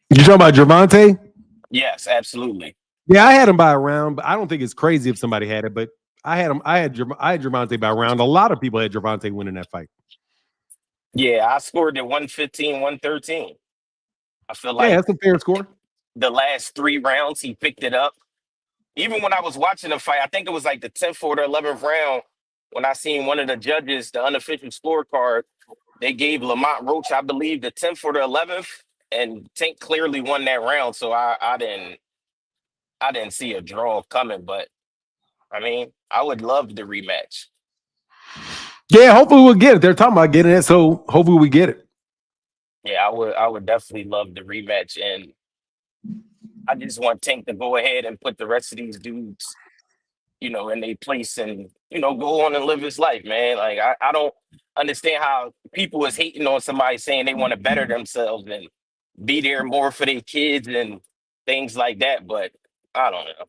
Speaker 1: You talking about Gervonta?
Speaker 5: yes, absolutely.
Speaker 1: Yeah, I had him by a round, but I don't think it's crazy if somebody had it. But I had Gervonta by a round. A lot of people had Gervonta winning that fight.
Speaker 5: Yeah, I scored at 115, 113. I feel
Speaker 1: Yeah,
Speaker 5: like
Speaker 1: that's a fair score.
Speaker 5: the last 3 rounds he picked it up. Even when I was watching the fight, I think it was like the 10th or the 11th round when I seen one of the judges, the unofficial scorecard, they gave Lamont Roach, I believe, the 10th or the 11th, and Tank clearly won that round. So I didn't see a draw coming, but I mean, I would love the rematch.
Speaker 1: Yeah, hopefully we'll get it. They're talking about getting it, so hopefully we get it.
Speaker 5: Yeah, I would definitely love the rematch, and I just want Tank to go ahead and put the rest of these dudes you know, in their place and, you know, go on and live his life, man. Like I don't understand how people is hating on somebody saying they want to better themselves and be there more for their kids and things like that. But I don't know.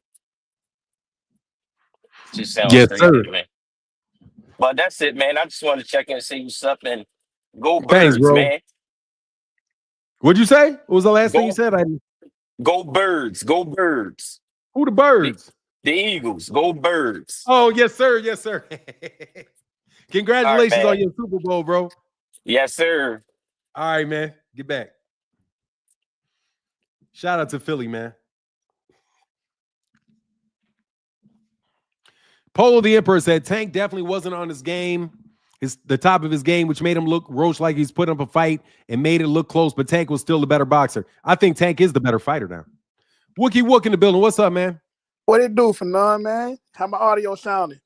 Speaker 5: Just sounds
Speaker 1: Yes,
Speaker 5: crazy
Speaker 1: sir.
Speaker 5: to me. But that's it, man. I just wanted to check in and see what's up and go
Speaker 1: Thanks,
Speaker 5: birds,
Speaker 1: bro.
Speaker 5: man.
Speaker 1: What'd you say? What was the last thing you
Speaker 5: Go
Speaker 1: said?
Speaker 5: go birds. Go birds.
Speaker 1: Who the
Speaker 5: The,
Speaker 1: birds?
Speaker 5: the Eagles. Go birds.
Speaker 1: Oh, yes, sir. Yes, sir.
Speaker 5: All right,
Speaker 1: Congratulations on
Speaker 5: man.
Speaker 1: your Super Bowl, bro.
Speaker 5: Yes, sir.
Speaker 1: All right, man. Get back. Shout out to Philly, man. Polo the Emperor said Tank definitely wasn't on his game, the top of his game, which made him look Roach like he's putting up a fight and made it look close, but Tank was still the better boxer. I think Tank is the better fighter now. Wookie Wook in the building. What's up, man?
Speaker 6: What it do for none, man? How my audio sounding?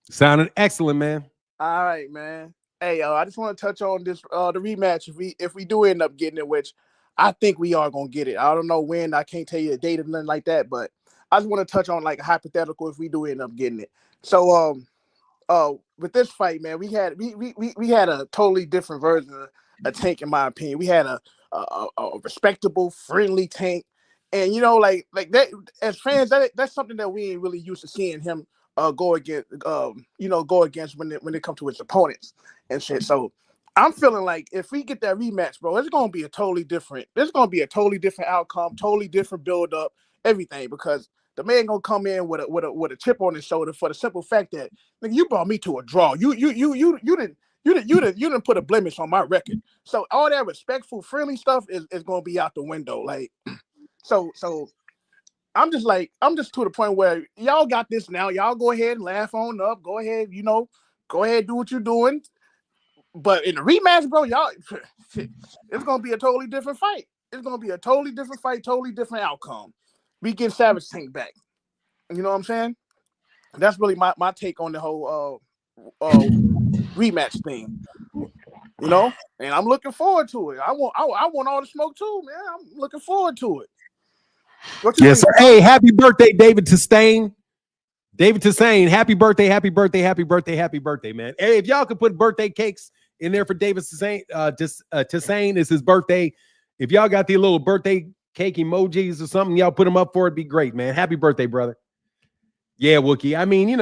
Speaker 1: Sounding excellent, man.
Speaker 6: All right, man. Hey, I just want to touch on this the rematch if we do end up getting it, which I think we are gonna get it. I don't know when, I can't tell you a date or nothing like that, but I just want to touch on like a hypothetical if we do end up getting it. So with this fight, man, we had a totally different version of a Tank, in my opinion. We had a respectable, friendly Tank, and you know, like that as fans, that's something that we ain't really used to seeing him go against, go against when it comes to his opponents and shit. So I'm feeling like if we get that rematch, bro, it's gonna be a totally different. It's gonna be a totally different outcome, totally different build up, everything, because the man gonna come in with a chip on his shoulder for the simple fact that, nigga, you brought me to a draw. You didn't put a blemish on my record. So all that respectful, friendly stuff is gonna be out the window. Like, so I'm just to the point where y'all got this now. Y'all go ahead and laugh on up. Go ahead, go ahead, do what you're doing. But in the rematch, bro, y'all, it's gonna be a totally different fight. It's gonna be a totally different fight, totally different outcome. We get Savage Tank back. You know what I'm saying? That's really my take on the whole rematch thing. You know, and I'm looking forward to it. I want all the smoke too, man. I'm looking forward to it. What you
Speaker 1: Yes,
Speaker 6: think?
Speaker 1: sir. Hey, happy birthday, David Tussain. David Tussain, happy birthday, happy birthday, happy birthday, happy birthday, man. Hey, if y'all could put birthday cakes in there for David Tussain, Tussain is his birthday. If y'all got the little birthday cake emojis or something, y'all put them up for it. It'd be great, man. Happy birthday, brother. Yeah, Wookie. I mean,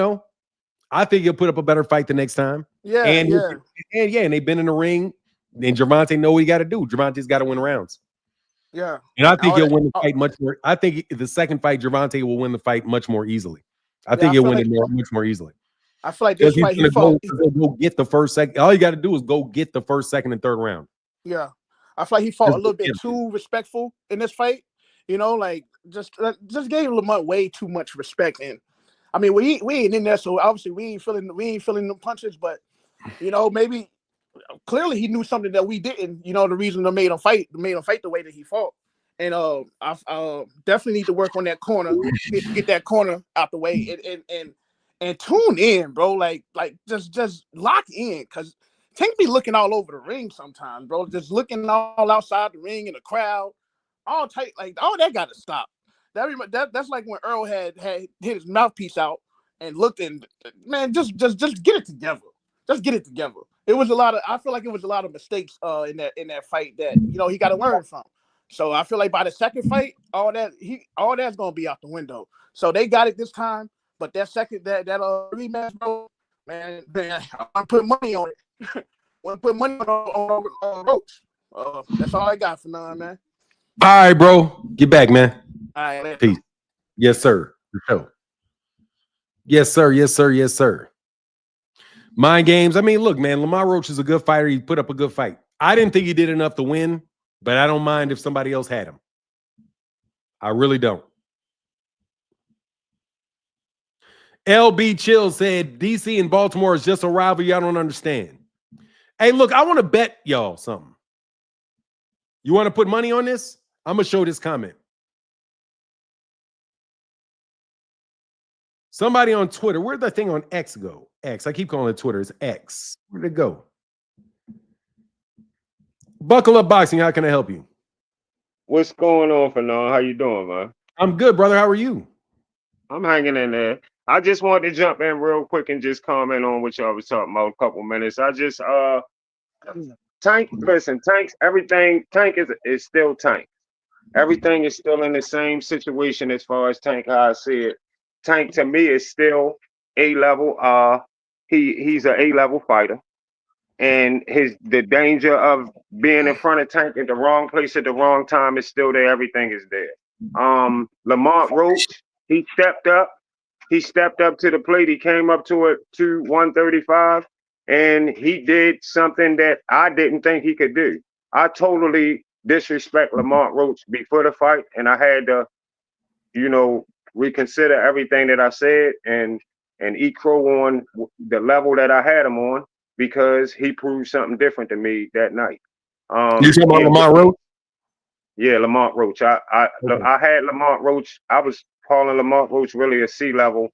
Speaker 1: I think he'll put up a better fight the next time.
Speaker 6: Yeah,
Speaker 1: and
Speaker 6: yeah.
Speaker 1: and they've been in the ring. And Gervonta know what he got to do. Gervonta's got to win rounds.
Speaker 6: Yeah.
Speaker 1: And I think he'll win the fight much more. I think the second fight, Gervonta will win the fight much more easily. I think he'll win it much more easily.
Speaker 6: I feel like this fight he fought.
Speaker 1: Go get the first, second. All you got to do is go get the first, second, and third round.
Speaker 6: Yeah, I feel like he fought a little bit too respectful in this fight. Like just gave Lamont way too much respect. And I mean, we ain't in there, so obviously we ain't feeling the punches. But maybe clearly he knew something that we didn't. The reason they made him fight the way that he fought. And I definitely need to work on that corner, get that corner out the way, and tune in, bro. Like just lock in, because Tank be looking all over the ring sometimes, bro. Just looking all outside the ring in the crowd, all tight. Like, all that got to stop. That's like when Earl had hit his mouthpiece out and looked, and man, just get it together. Just get it together. It was I feel like it was a lot of mistakes in that fight that he got to learn from. So I feel like by the second fight, all that's gonna be out the window. So they got it this time, but that rematch, bro, man, I want to put money on it. Want to put money on Roach. That's all I got for now, man.
Speaker 1: All right, bro. Get back, man.
Speaker 6: All right,
Speaker 1: peace. Yes, sir. For sure. Yes, sir. Yes, sir. Yes, sir. Mind games. I mean, look, man, Lamont Roach is a good fighter. He put up a good fight. I didn't think he did enough to win, but I don't mind if somebody else had him. I really don't. LB Chill said DC and Baltimore is just a rivalry. I don't understand. Hey, look, I want to bet y'all something. You want to put money on this? I'm going to show this comment. Somebody on Twitter, where'd that thing on X go? X. I keep calling it Twitter. It's X. Where'd it go? Buckle Up Boxing. How can I help you?
Speaker 7: What's going on, Fernand? How you doing, man?
Speaker 1: I'm good, brother. How are you?
Speaker 7: I'm hanging in there. I just wanted to jump in real quick and just comment on what y'all was talking about a couple minutes. I just Tank, listen, Tank is still Tank. Everything is still in the same situation as far as Tank, how I see it. Tank to me is still A level. He's an A level fighter. And the danger of being in front of Tank at the wrong place at the wrong time is still there. Everything is there. Lamont Roach, he stepped up. He stepped up to the plate. He came up to it to 135, and he did something that I didn't think he could do. I totally disrespect Lamont Roach before the fight, and I had to, reconsider everything that I said and eat crow on the level that I had him on because he proved something different to me that night.
Speaker 1: You talking about Lamont Roach?
Speaker 7: Yeah, Lamont Roach. I had Lamont Roach. I was calling Lamont Roach really a C-level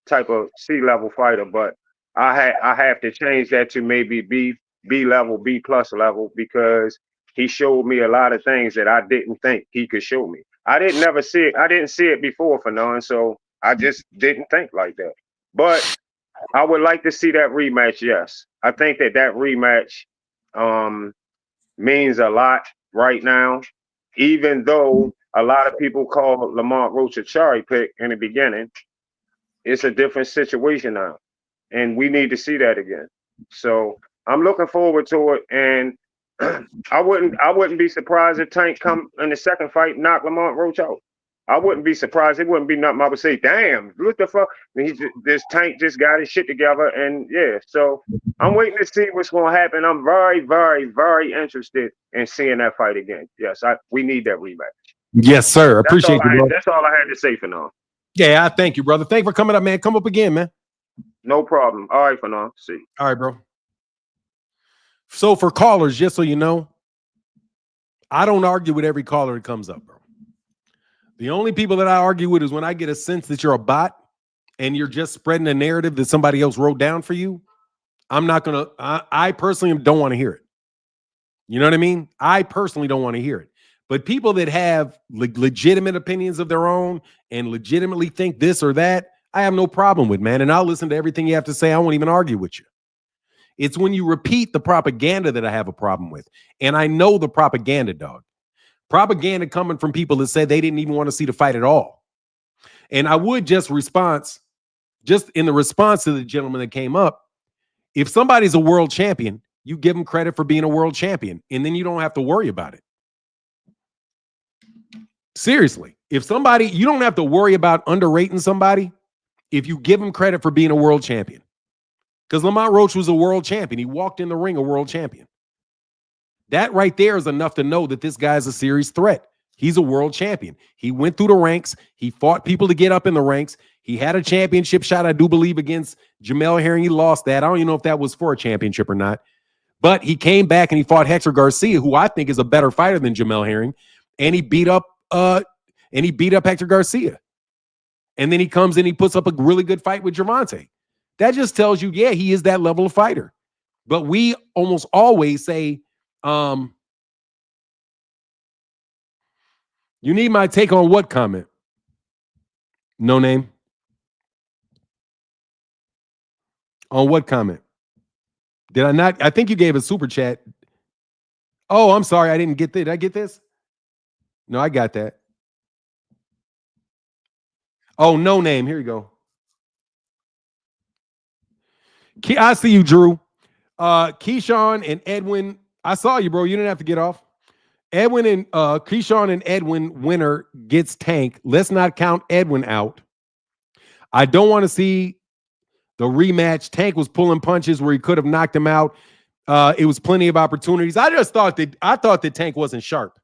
Speaker 7: fighter, but I have to change that to maybe B level, B plus level because he showed me a lot of things that I didn't think he could show me. I didn't see it before for none, so I just didn't think like that. But I would like to see that rematch. Yes, I think that rematch means a lot right now. Even though a lot of people call Lamont Roach a cherry pick in the beginning, it's a different situation now, and we need to see that again. So I'm looking forward to it, and I wouldn't be surprised if Tank come in the second fight knock Lamont Roach out. I wouldn't be surprised. It wouldn't be nothing I would say, damn, what the fuck? This Tank just got his shit together, and yeah. So I'm waiting to see what's going to happen. I'm very, very, very interested in seeing that fight again. Yes, we need that rematch.
Speaker 1: Yes, sir. Appreciate you, bro.
Speaker 7: That's all I had to say for now.
Speaker 1: Yeah, I thank you, brother. Thanks for coming up, man. Come up again, man.
Speaker 7: No problem. All right, for now. See.
Speaker 1: All right, bro. So for callers, just so you know, I don't argue with every caller that comes up, bro. The only people that I argue with is when I get a sense that you're a bot and you're just spreading a narrative that somebody else wrote down for you. I'm not going to, I personally don't want to hear it. You know what I mean? I personally don't want to hear it. But people that have legitimate opinions of their own and legitimately think this or that, I have no problem with, man. And I'll listen to everything you have to say. I won't even argue with you. It's when you repeat the propaganda that I have a problem with. And I know the propaganda, dog. Propaganda coming from people that said they didn't even want to see the fight at all. And I would just in the response to the gentleman that came up, if somebody's a world champion, you give them credit for being a world champion, and then you don't have to worry about it. Seriously, you don't have to worry about underrating somebody if you give them credit for being a world champion. Because Lamont Roach was a world champion. He walked in the ring a world champion. That right there is enough to know that this guy's a serious threat. He's a world champion. He went through the ranks. He fought people to get up in the ranks. He had a championship shot, I do believe, against Jamel Herring. He lost that. I don't even know if that was for a championship or not. But he came back and he fought Hector Garcia, who I think is a better fighter than Jamel Herring, and he beat up Hector Garcia. And then he comes in, he puts up a really good fight with Gervonta. That just tells you, yeah, he is that level of fighter. But we almost always say, you need my take on what comment? No name. On what comment? Did I not? I think you gave a super chat. Oh, I'm sorry. I didn't get this. Did I get this? No, I got that. Oh, no name. Here you go. I see you, Drew. Keyshawn and Edwin. I saw you, bro. You didn't have to get off. Edwin and Keyshawn and Edwin winner gets Tank. Let's not count Edwin out. I don't want to see the rematch. Tank was pulling punches where he could have knocked him out. It was plenty of opportunities. I thought that Tank wasn't sharp.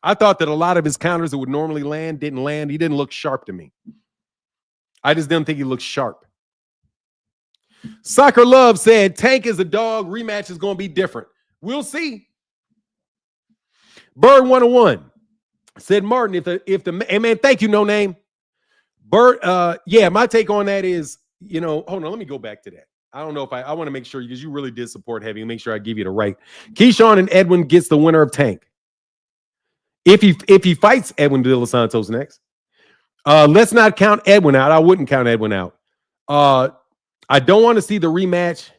Speaker 1: I thought that a lot of his counters that would normally land didn't land. He didn't look sharp to me. I just didn't think he looked sharp. Soccer Love said Tank is a dog. Rematch is going to be different. We'll see. Bird 101 said Martin, hey man, thank you, no name. Bird, yeah, my take on that is, hold on, let me go back to that. I don't know if I want to make sure, because you really did support Heavy, make sure I give you the right. Keyshawn and Edwin gets the winner of Tank. If he fights Edwin De Los Santos next. Let's not count Edwin out. I wouldn't count Edwin out. I don't want to see the rematch.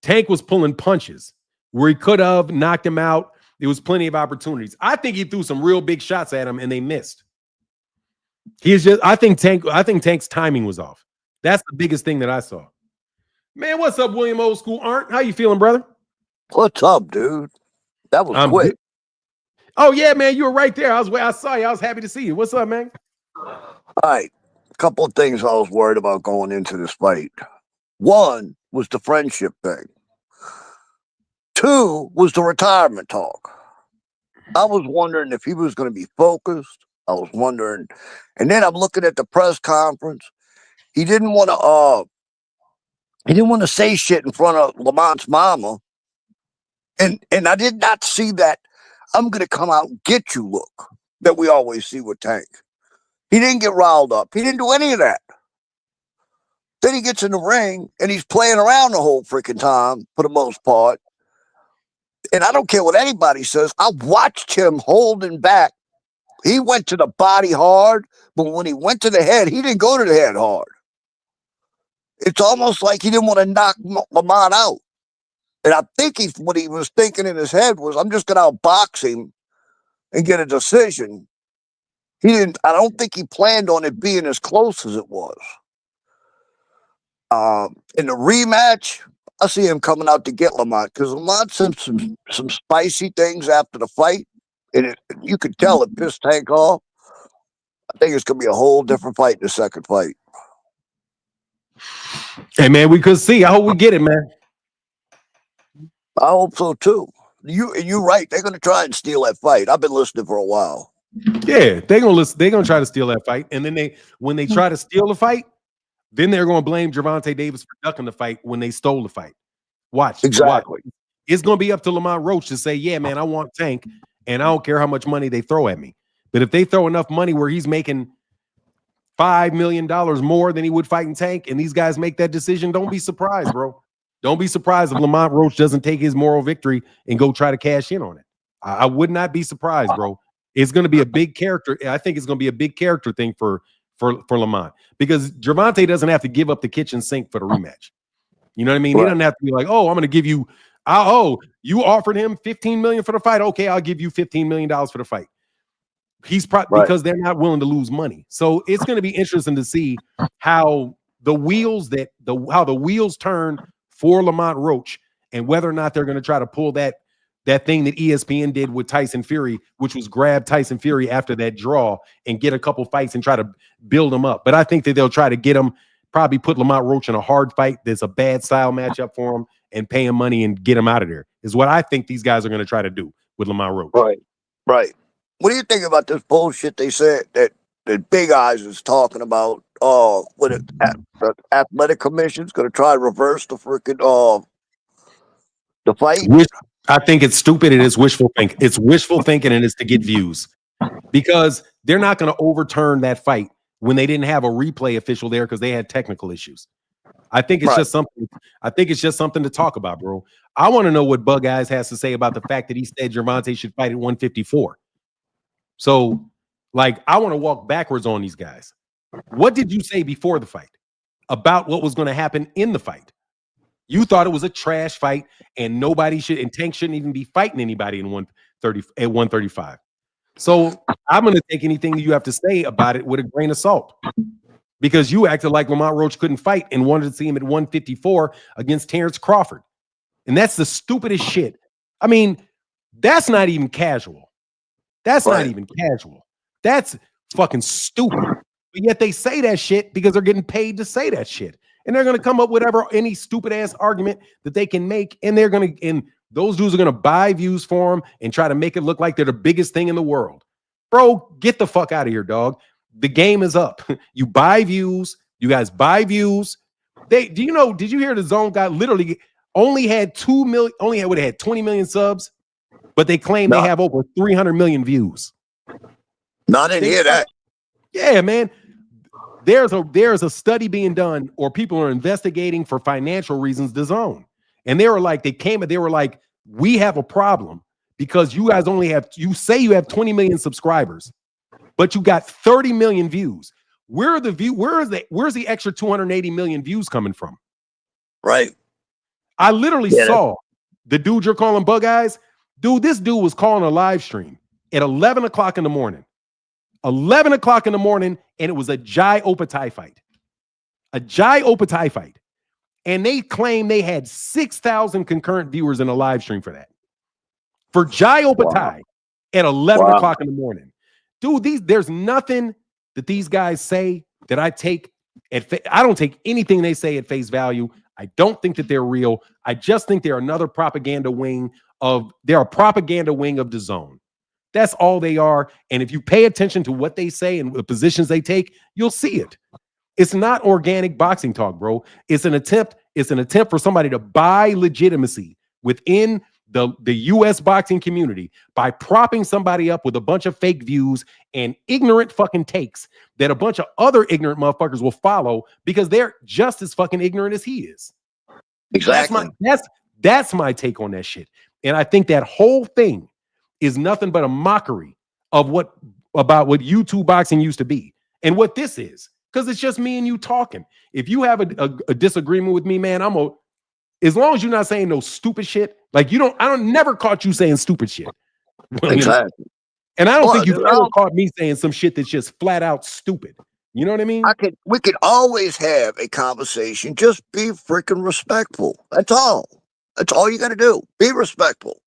Speaker 1: Tank was pulling punches where he could have knocked him out. There was plenty of opportunities. I think he threw some real big shots at him and they missed. I think Tank's timing was off. That's the biggest thing that I saw. Man, what's up, William Old School? Arndt, how you feeling, brother?
Speaker 8: What's up, dude? That was quick.
Speaker 1: Good. Oh yeah, man, you were right there. I saw you. I was happy to see you. What's up, man?
Speaker 8: All right, a couple of things I was worried about going into this fight. One was the friendship thing. Two was the retirement talk. I was wondering if he was going to be focused. I was wondering, and then I'm looking at the press conference. He didn't want to say shit in front of Lamont's mama, and I did not see that I'm going to come out and get you look that we always see with Tank. He didn't get riled up. He didn't do any of that. Then he gets in the ring and he's playing around the whole freaking time for the most part. And I don't care what anybody says. I watched him holding back. He went to the body hard, but when he went to the head, he didn't go to the head hard. It's almost like he didn't want to knock Lamont out. And I think what he was thinking in his head was, I'm just going to outbox him and get a decision. I don't think he planned on it being as close as it was. In the rematch, I see him coming out to get Lamont because Lamont said some spicy things after the fight. And you could tell it pissed Tank off. I think it's going to be a whole different fight in the second fight.
Speaker 1: Hey, man, we could see. I hope we get it, man.
Speaker 8: I hope so too. You're right. They're going to try and steal that fight. I've been listening for a while.
Speaker 1: Yeah, they're gonna try to steal that fight, and then when they try to steal the fight, then they're gonna blame Gervonta Davis for ducking the fight when they stole the fight. Watch
Speaker 8: exactly.
Speaker 1: Watch. It's gonna be up to Lamont Roach to say, "Yeah, man, I want Tank, and I don't care how much money they throw at me." But if they throw enough money where he's making $5 million more than he would fighting Tank, and these guys make that decision, don't be surprised, bro. Don't be surprised if Lamont Roach doesn't take his moral victory and go try to cash in on it. I would not be surprised, bro. It's going to be a big character. I think it's going to be a big character thing for Lamont because Gervonta doesn't have to give up the kitchen sink for the rematch. You know what I mean? Right. He doesn't have to be like, oh, I'm going to give you, you offered him $15 million for the fight. Okay, I'll give you $15 million for the fight. He's because they're not willing to lose money. So it's going to be interesting to see how the wheels turn for Lamont Roach and whether or not they're going to try to pull that thing that ESPN did with Tyson Fury, which was grab Tyson Fury after that draw and get a couple fights and try to build him up. But I think that they'll try to get him, probably put Lamont Roach in a hard fight that's a bad style matchup for him and pay him money and get him out of there is what I think these guys are going to try to do with Lamont Roach.
Speaker 8: Right. What do you think about this bullshit they said that Big Eyes is talking about? The athletic commission's going to try to reverse the freaking the fight.
Speaker 1: I think it's stupid. It is wishful thinking. It's wishful thinking, and it's to get views because they're not going to overturn that fight when they didn't have a replay official there because they had technical issues. I think it's just something. I think it's just something to talk about, bro. I want to know what Bug Eyes has to say about the fact that he said Gervonta should fight at 154. So, I want to walk backwards on these guys. What did you say before the fight about what was going to happen in the fight? You thought it was a trash fight, and Tank shouldn't even be fighting anybody in 135. So I'm going to take anything that you have to say about it with a grain of salt, because you acted like Lamont Roach couldn't fight and wanted to see him at 154 against Terrence Crawford, and that's the stupidest shit. I mean, that's not even casual. That's not even casual. That's fucking stupid. But yet they say that shit because they're getting paid to say that shit. And they're going to come up with any stupid ass argument that they can make. And those dudes are going to buy views for them and try to make it look like they're the biggest thing in the world. Bro, get the fuck out of here, dog. The game is up. You buy views. You guys buy views. Did you hear the Zone guy literally only had 2 million, would have had 20 million subs, but they claim they have over 300 million views.
Speaker 8: No, I didn't hear that.
Speaker 1: Yeah, man. There's a study being done, or people are investigating for financial reasons the Zone. And they were like, we have a problem because you guys you say you have 20 million subscribers, but you got 30 million views. Where's the extra 280 million views coming from?
Speaker 8: Right.
Speaker 1: I literally
Speaker 8: Yeah,
Speaker 1: saw the dude you're calling Bug Eyes. Dude, this dude was calling a live stream at 11 o'clock in the morning. 11 o'clock in the morning, and it was a Jai Opatai fight. A Jai Opatai fight. And they claim they had 6,000 concurrent viewers in a live stream for that. For Jai Opatai at 11 o'clock in the morning. Dude, there's nothing that these guys say that I take I don't take anything they say at face value. I don't think that they're real. I just think they're another propaganda wing they're a propaganda wing of the zone. That's all they are. And if you pay attention to what they say and the positions they take, you'll see it. It's not organic boxing talk, bro. It's an attempt for somebody to buy legitimacy within the US boxing community by propping somebody up with a bunch of fake views and ignorant fucking takes that a bunch of other ignorant motherfuckers will follow because they're just as fucking ignorant as he is.
Speaker 8: Exactly.
Speaker 1: That's my take on that shit. And I think that whole thing is nothing but a mockery of what YouTube boxing used to be and what this is. Because it's just me and you talking. If you have a disagreement with me, man, as long as you're not saying no stupid shit, like I don't never caught you saying stupid shit.
Speaker 8: Exactly.
Speaker 1: And I don't think you've ever caught me saying some shit that's just flat out stupid. You know what I mean?
Speaker 8: We could always have a conversation. Just be freaking respectful. That's all. That's all you got to do. Be respectful.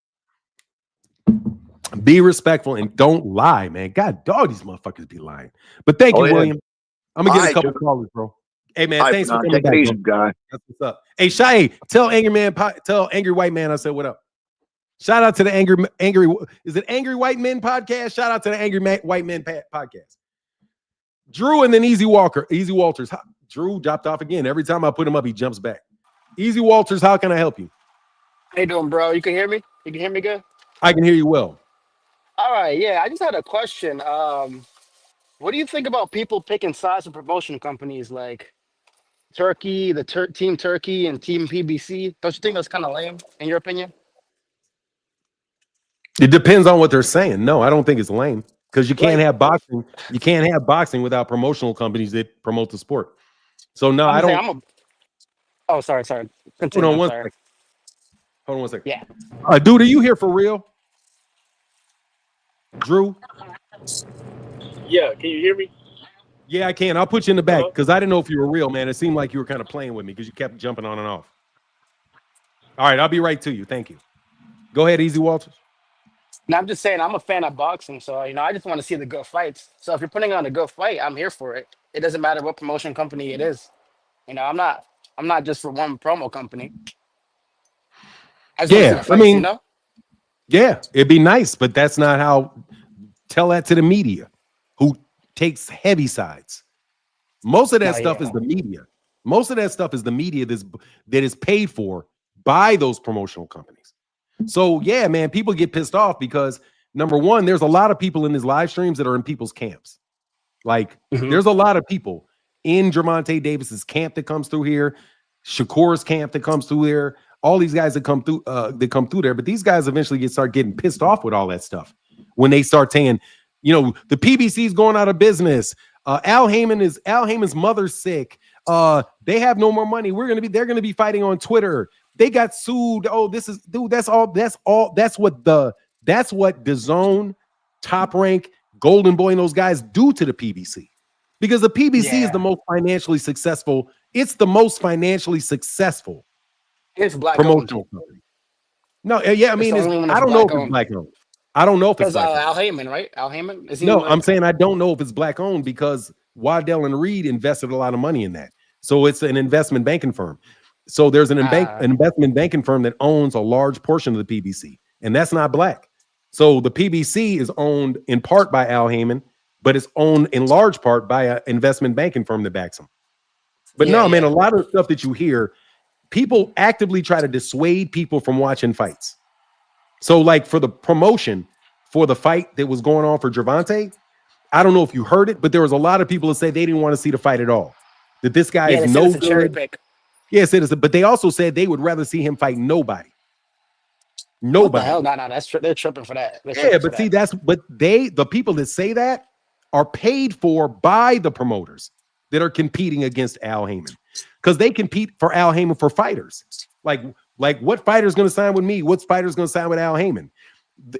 Speaker 1: Be respectful and don't lie, man. God, dog, these motherfuckers be lying. But thank you, William. I'm gonna get a couple callers, bro. Hey, man, thanks for coming back,
Speaker 8: easy, guy.
Speaker 1: That's what's up. Hey, Shay, tell Angry White Man I said what up. Shout out to the Angry. Is it Angry White Men podcast? Shout out to the Angry White Men podcast. Drew and then Easy Walters. Drew dropped off again. Every time I put him up, he jumps back. Easy Walters, how can I help you?
Speaker 9: How you doing, bro? You can hear me? You can hear me good?
Speaker 1: I can hear you well.
Speaker 9: All right, yeah. I just had a question. What do you think about people picking sides of promotion companies like Turkey, Team Turkey, and Team PBC? Don't you think that's kind of lame, in your opinion?
Speaker 1: It depends on what they're saying. No, I don't think it's lame because you can't have boxing. You can't have boxing without promotional companies that promote the sport. So no, I don't.
Speaker 9: Oh, sorry. Continue.
Speaker 1: Hold on one second.
Speaker 9: Yeah.
Speaker 1: Dude, are you here for real? Drew?
Speaker 10: Yeah, can you hear me?
Speaker 1: Yeah, I can. I'll put you in the back because I didn't know if you were real, man. It seemed like you were kind of playing with me because you kept jumping on and off. All right, I'll be right to you. Thank you. Go ahead, Easy Walters.
Speaker 9: No, I'm just saying I'm a fan of boxing, so I just want to see the good fights. So if you're putting on a good fight, I'm here for it. It doesn't matter what promotion company it is. I'm not just for one promo company. I just want to see the fights,
Speaker 1: Yeah, it'd be nice, but that's not how. Tell that to the media, who takes heavy sides. Most of that stuff is the media. Most of that stuff is the media that is paid for by those promotional companies. So yeah, man, people get pissed off because number one, there's a lot of people in these live streams that are in people's camps. Like there's a lot of people in Gervonta Davis's camp that comes through here, Shakur's camp that comes through there, all these guys that come through there. But these guys eventually start getting pissed off with all that stuff when they start saying, the PBC is going out of business. Al Heyman's mother's sick. They have no more money. They're gonna be fighting on Twitter. They got sued. Oh, that's what the Zone, Top Rank, Golden Boy, and those guys do to the PBC. Because the PBC is the most financially successful. It's the most financially successful.
Speaker 9: It's black
Speaker 1: promotional company. No, yeah, I mean, I don't know if it's black owned. I don't know if it's black owned.
Speaker 9: Al Heyman, right? Al Heyman? Is he
Speaker 1: I'm saying I don't know if it's black owned because Waddell and Reed invested a lot of money in that. So it's an investment banking firm. So there's an investment banking firm that owns a large portion of the PBC, and that's not black. So the PBC is owned in part by Al Heyman, but it's owned in large part by an investment banking firm that backs him. But man, a lot of the stuff that you hear, people actively try to dissuade people from watching fights. So like for the promotion for the fight that was going on for Gervonta, I don't know if you heard it, but there was a lot of people that say they didn't want to see the fight at all. That this guy is no good. Yes, it is. But they also said they would rather see him fight nobody. Nobody.
Speaker 9: What the hell? No, they're tripping for that.
Speaker 1: But see, the people that say that are paid for by the promoters that are competing against Al Heyman, because they compete for Al Heyman for fighters. Like what fighter is going to sign with me? What fighter is going to sign with Al Heyman?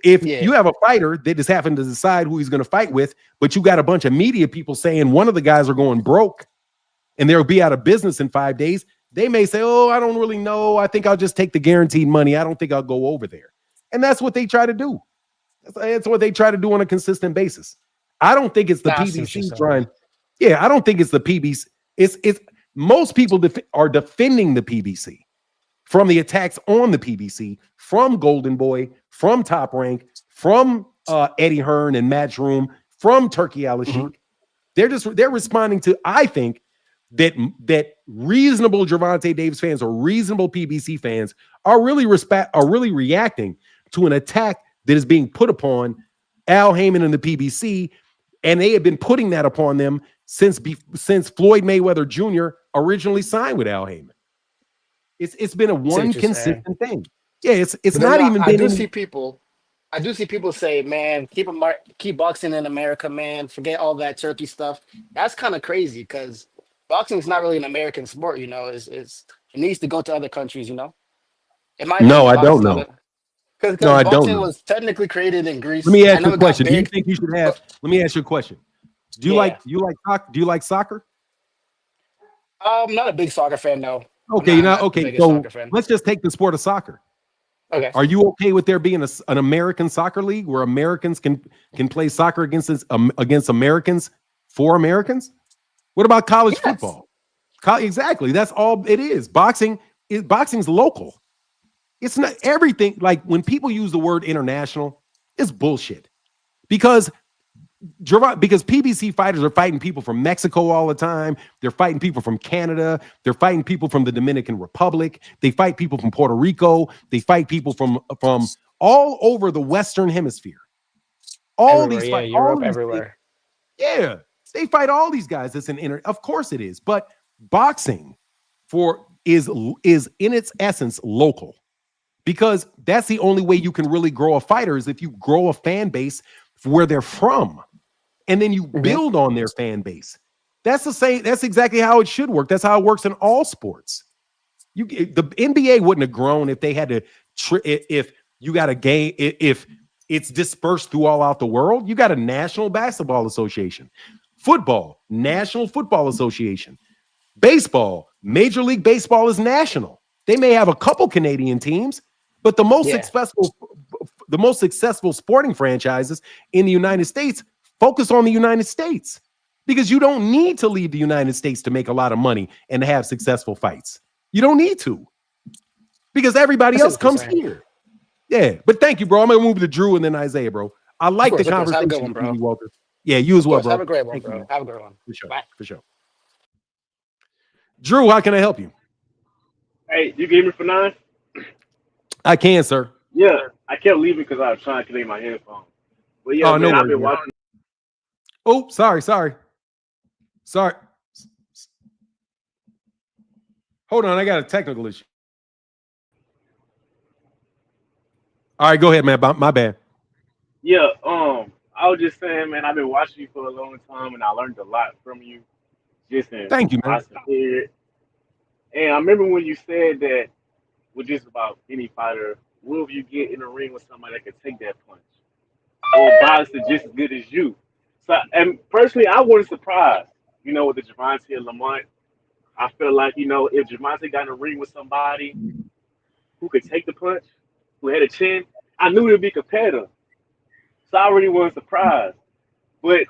Speaker 1: If you have a fighter that just happened to decide who he's going to fight with, but you got a bunch of media people saying one of the guys are going broke and they'll be out of business in 5 days, they may say, oh, I don't really know. I think I'll just take the guaranteed money. I don't think I'll go over there. And that's what they try to do. That's what they try to do on a consistent basis. I don't think it's the PBC trying. Yeah, I don't think it's the PBC. It's most people are defending the PBC from the attacks on the PBC, from Golden Boy, from Top Rank, from Eddie Hearn and Matchroom, from Turkey Al-Sheikh. They're responding to, I think, that reasonable Gervonta Davis fans or reasonable PBC fans are really reacting to an attack that is being put upon Al Heyman and the PBC, and they have been putting that upon them since Floyd Mayweather Jr. originally signed with Al Heyman. It's been a one consistent thing. Yeah, it's not even been.
Speaker 9: I do see people say, man, keep boxing in America, man. Forget all that Turkey stuff. That's kind of crazy because boxing is not really an American sport, you know. It needs to go to other countries, you know. In my opinion,
Speaker 1: I don't know.
Speaker 9: Because
Speaker 1: I don't
Speaker 9: boxing
Speaker 1: know.
Speaker 9: was technically created in Greece.
Speaker 1: Let me ask you a question. Do you think you should have? Let me ask you a question. Do you like soccer?
Speaker 9: I'm not a big soccer fan, no.
Speaker 1: Okay, you're not okay. So let's just take the sport of soccer.
Speaker 9: Okay.
Speaker 1: Are you okay with there being an American soccer league where Americans can play soccer against Americans for Americans? What about college football? Exactly. That's all it is. Boxing's local. It's not everything. Like when people use the word international, it's bullshit. Because PBC fighters are fighting people from Mexico all the time. They're fighting people from Canada. They're fighting people from the Dominican Republic. They fight people from Puerto Rico. They fight people from all over the Western Hemisphere.
Speaker 9: Europe, everywhere.
Speaker 1: Yeah, they fight all these guys. Of course it is. But boxing is in its essence local, because that's the only way you can really grow a fighter is if you grow a fan base where they're from, and then you build on their fan base. That's the same. That's exactly how it should work. That's how it works in all sports. The NBA wouldn't have grown if they had to. If you got a game, if it's dispersed through all out the world, you got a National Basketball Association, football, National Football Association, baseball, Major League Baseball is national. They may have a couple Canadian teams, but the most successful sporting franchises in the United States focus on the United States, because you don't need to leave the United States to make a lot of money and have successful fights. You don't need to, because everybody else comes here. Yeah, but thank you, bro. I'm gonna move to Drew and then Isaiah, bro. I like the conversation.
Speaker 9: Have a good one, bro.
Speaker 1: Walter. Yeah, you as well, bro.
Speaker 9: Have a great one, bro. Have a great one.
Speaker 1: For sure.
Speaker 9: Bye.
Speaker 1: For sure. Drew, how can I help you?
Speaker 10: Hey, you gave me for 9?
Speaker 1: I can, sir.
Speaker 10: Yeah, I kept leaving because I was trying to connect my headphones. But yeah,
Speaker 1: Oh,
Speaker 10: man,
Speaker 1: no
Speaker 10: I've been
Speaker 1: worries,
Speaker 10: watching.
Speaker 1: Oh, sorry. Hold on, I got a technical issue. All right, go ahead, man. My bad.
Speaker 10: Yeah, I was just saying, man, I've been watching you for a long time, and I learned a lot from you. Just in
Speaker 1: Thank you, man.
Speaker 10: Austin period. And I remember when you said that with just about any fighter, will you get in a ring with somebody that can take that punch or box it just as good as you? So, and personally, I wasn't surprised, with the Gervonta and Lamont. I feel like, if Gervonta got in a ring with somebody who could take the punch, who had a chin, I knew it would be competitive. So I really wasn't surprised. But,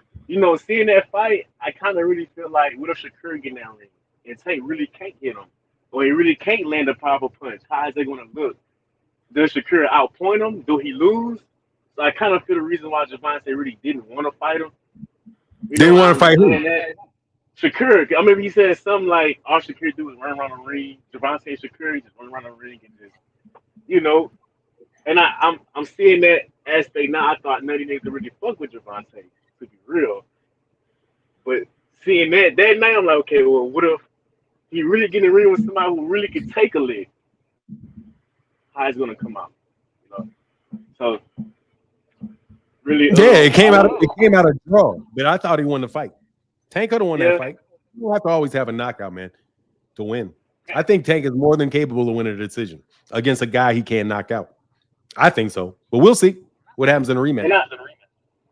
Speaker 10: seeing that fight, I kind of really feel like, what if Shakur get in that ring and Tank really can't hit him? Or he really can't land a powerful punch? How is it going to look? Does Shakur outpoint him? Do he lose? So I kind of feel the reason why Gervonta really didn't want to fight him.
Speaker 1: Didn't want to fight who?
Speaker 10: Shakur. I remember he said something like, all Shakur do is run around the ring. Gervonta and Shakur just run around the ring and just, And I'm seeing that aspect now. I thought none of these niggas really fuck with Gervonta, to be real. But seeing that night, I'm like, okay, well, what if he really get in the ring with somebody who really can take a leg? How it's gonna come out, So really,
Speaker 1: Yeah, it
Speaker 10: I
Speaker 1: came out.
Speaker 10: don't
Speaker 1: It
Speaker 10: know.
Speaker 1: came out a draw, but I thought he won the fight. Tank could have won that
Speaker 10: Yeah,
Speaker 1: fight. You don't have to always have a knockout, man, to win. I think Tank is more than capable of winning a decision against a guy he can't knock out. I think so, but we'll see what happens in a rematch.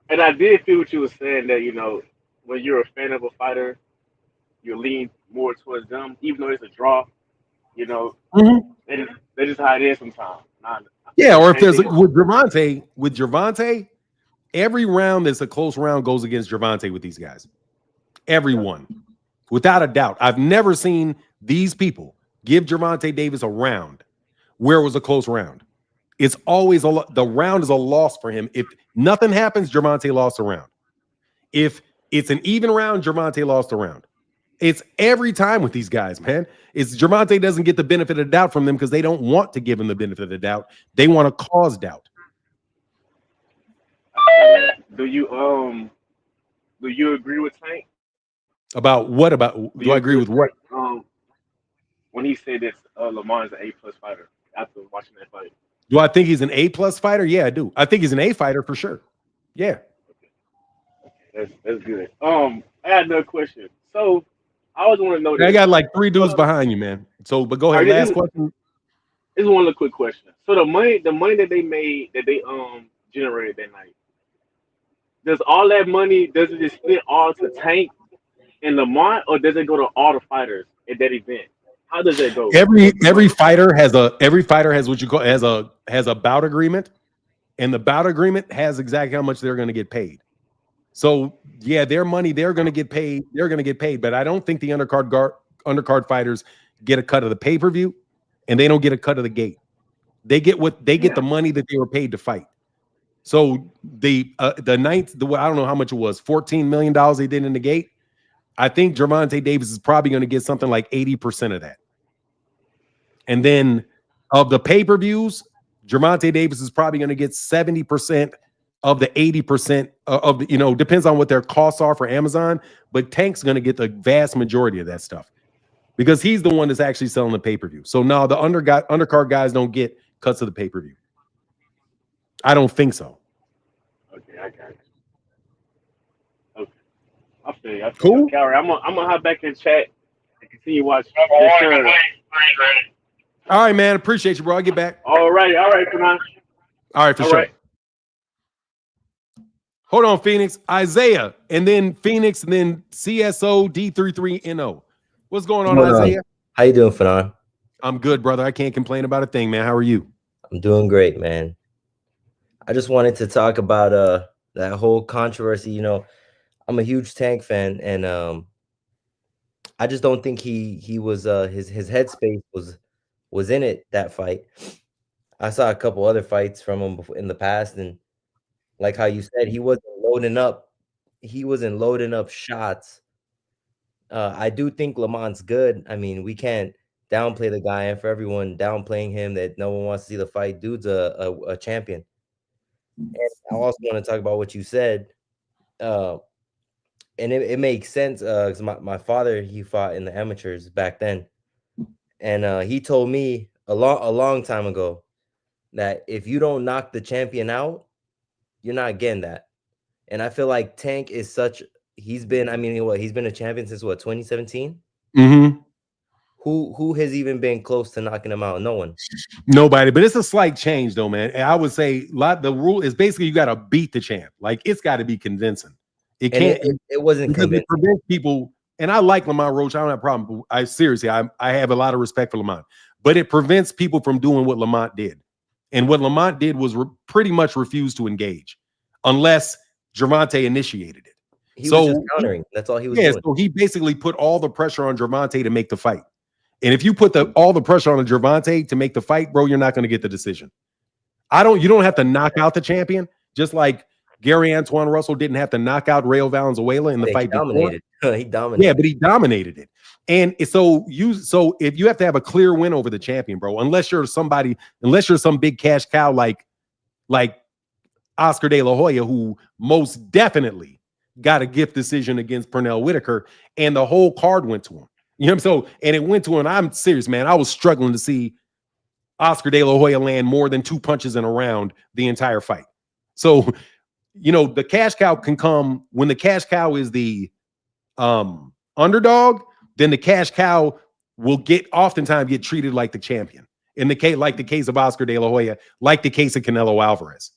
Speaker 10: and I did feel what you were saying that when you're a fan of a fighter, you lean more towards them, even though it's a draw. You know,
Speaker 1: Mhm.
Speaker 10: that's just how it is sometimes. Nah,
Speaker 1: Yeah, or if
Speaker 10: same
Speaker 1: there's
Speaker 10: thing.
Speaker 1: with Gervonta, every round that's a close round goes against Gervonta with these guys. Everyone, without a doubt. I've never seen these people give Gervonta Davis a round where it was a close round. It's always the round is a loss for him. If nothing happens, Gervonta lost a round. If it's an even round, Gervonta lost a round. It's every time with these guys, man. It's Gervonta doesn't get the benefit of the doubt from them because they don't want to give him the benefit of the doubt. They want to cause doubt.
Speaker 10: Do you agree with Tank?
Speaker 1: About what about
Speaker 10: Do
Speaker 1: do
Speaker 10: you
Speaker 1: I
Speaker 10: agree
Speaker 1: agree
Speaker 10: with
Speaker 1: with what?
Speaker 10: Tank? When he said that Lamont is an A+ fighter after watching that fight.
Speaker 1: Do I think he's an A+ fighter? Yeah, I do. I think he's an A fighter for sure. Yeah.
Speaker 10: That's good. I had another question. So I always want to know
Speaker 1: I
Speaker 10: this.
Speaker 1: got like three
Speaker 10: So,
Speaker 1: dudes behind you, man. So, but go
Speaker 10: all
Speaker 1: ahead.
Speaker 10: right,
Speaker 1: Last question.
Speaker 10: this is one little quick question. So the money that they made that they generated that night, does all that money does it just split all to Tank and Lamont, or does it go to all the fighters at that event? How does that go with the
Speaker 1: Every
Speaker 10: money?
Speaker 1: fighter has what you call has a bout agreement, and the bout agreement has exactly how much they're going to get paid. So yeah, their money they're going to get paid. They're going to get paid, but I don't think the undercard fighters get a cut of the pay-per-view, and they don't get a cut of the gate. They get the money that they were paid to fight. So the ninth, I don't know how much it was, $14 million they did in the gate. I think Gervonta Davis is probably going to get something like 80% of that. And then of the pay-per-views, Gervonta Davis is probably going to get 70% of the 80% of the, depends on what their costs are for Amazon, but Tank's going to get the vast majority of that stuff because he's the one that's actually selling the pay-per-view. So now the undercard guys don't get cuts of the pay-per-view. I don't think so.
Speaker 10: Okay, I got it. Okay, I feel you. I feel you.
Speaker 1: Cool.
Speaker 10: Okay, all right. I'm gonna hop back in chat and continue watching. Yes, sir.
Speaker 1: All right, man. Appreciate you, bro. I'll get back.
Speaker 10: All right, for now.
Speaker 1: All right, for
Speaker 10: All
Speaker 1: sure.
Speaker 10: right.
Speaker 1: Hold on, Phoenix. Isaiah, and then Phoenix, and then CSO D33NO. What's going on, Isaiah?
Speaker 11: How you doing, Fanon?
Speaker 1: I'm good, brother. I can't complain about a thing, man. How are you?
Speaker 11: I'm doing great, man. I just wanted to talk about that whole controversy. I'm a huge Tank fan, and I just don't think he was his headspace was in it that fight. I saw a couple other fights from him in the past, and like how you said, he wasn't loading up. He wasn't loading up shots. I do think Lamont's good. I mean, we can't downplay the guy, and for everyone downplaying him that no one wants to see the fight, dude's a champion. And I also want to talk about what you said. And it makes sense because my father, he fought in the amateurs back then. And he told me a long time ago that if you don't knock the champion out, you're not getting that. And I feel like Tank is he's been a champion since 2017?
Speaker 1: Mm-hmm.
Speaker 11: Who has even been close to knocking him out? No one.
Speaker 1: Nobody, but it's a slight change though, man. And I would say the rule is basically you got to beat the champ. Like it's got to be convincing. It can't.
Speaker 11: It wasn't
Speaker 1: because
Speaker 11: convincing.
Speaker 1: it prevents people. And I like Lamont Roach. I don't have a problem. I have a lot of respect for Lamont, but it prevents people from doing what Lamont did. And what Lamont did was pretty much refuse to engage, unless Gervonta initiated it.
Speaker 11: He was just countering. That's all he was doing.
Speaker 1: So he basically put all the pressure on Gervonta to make the fight. And if you put all the pressure on Gervonta to make the fight, bro, you're not going to get the decision. You don't have to knock out the champion, just like Gary Antoine Russell didn't have to knock out Rayo Valenzuela in the fight before.
Speaker 11: He dominated.
Speaker 1: Yeah, but he dominated it. And so if you have to have a clear win over the champion, bro, unless you're some big cash cow like Oscar De La Hoya, who most definitely got a gift decision against Pernell Whitaker, and the whole card went to him. You know what I'm saying? And it went to him. I'm serious, man. I was struggling to see Oscar De La Hoya land more than 2 punches in a round the entire fight. So you know, the cash cow can come when the cash cow is the underdog, then the cash cow will oftentimes get treated like the champion. In the case, like the case of Oscar De La Hoya, like the case of Canelo Alvarez.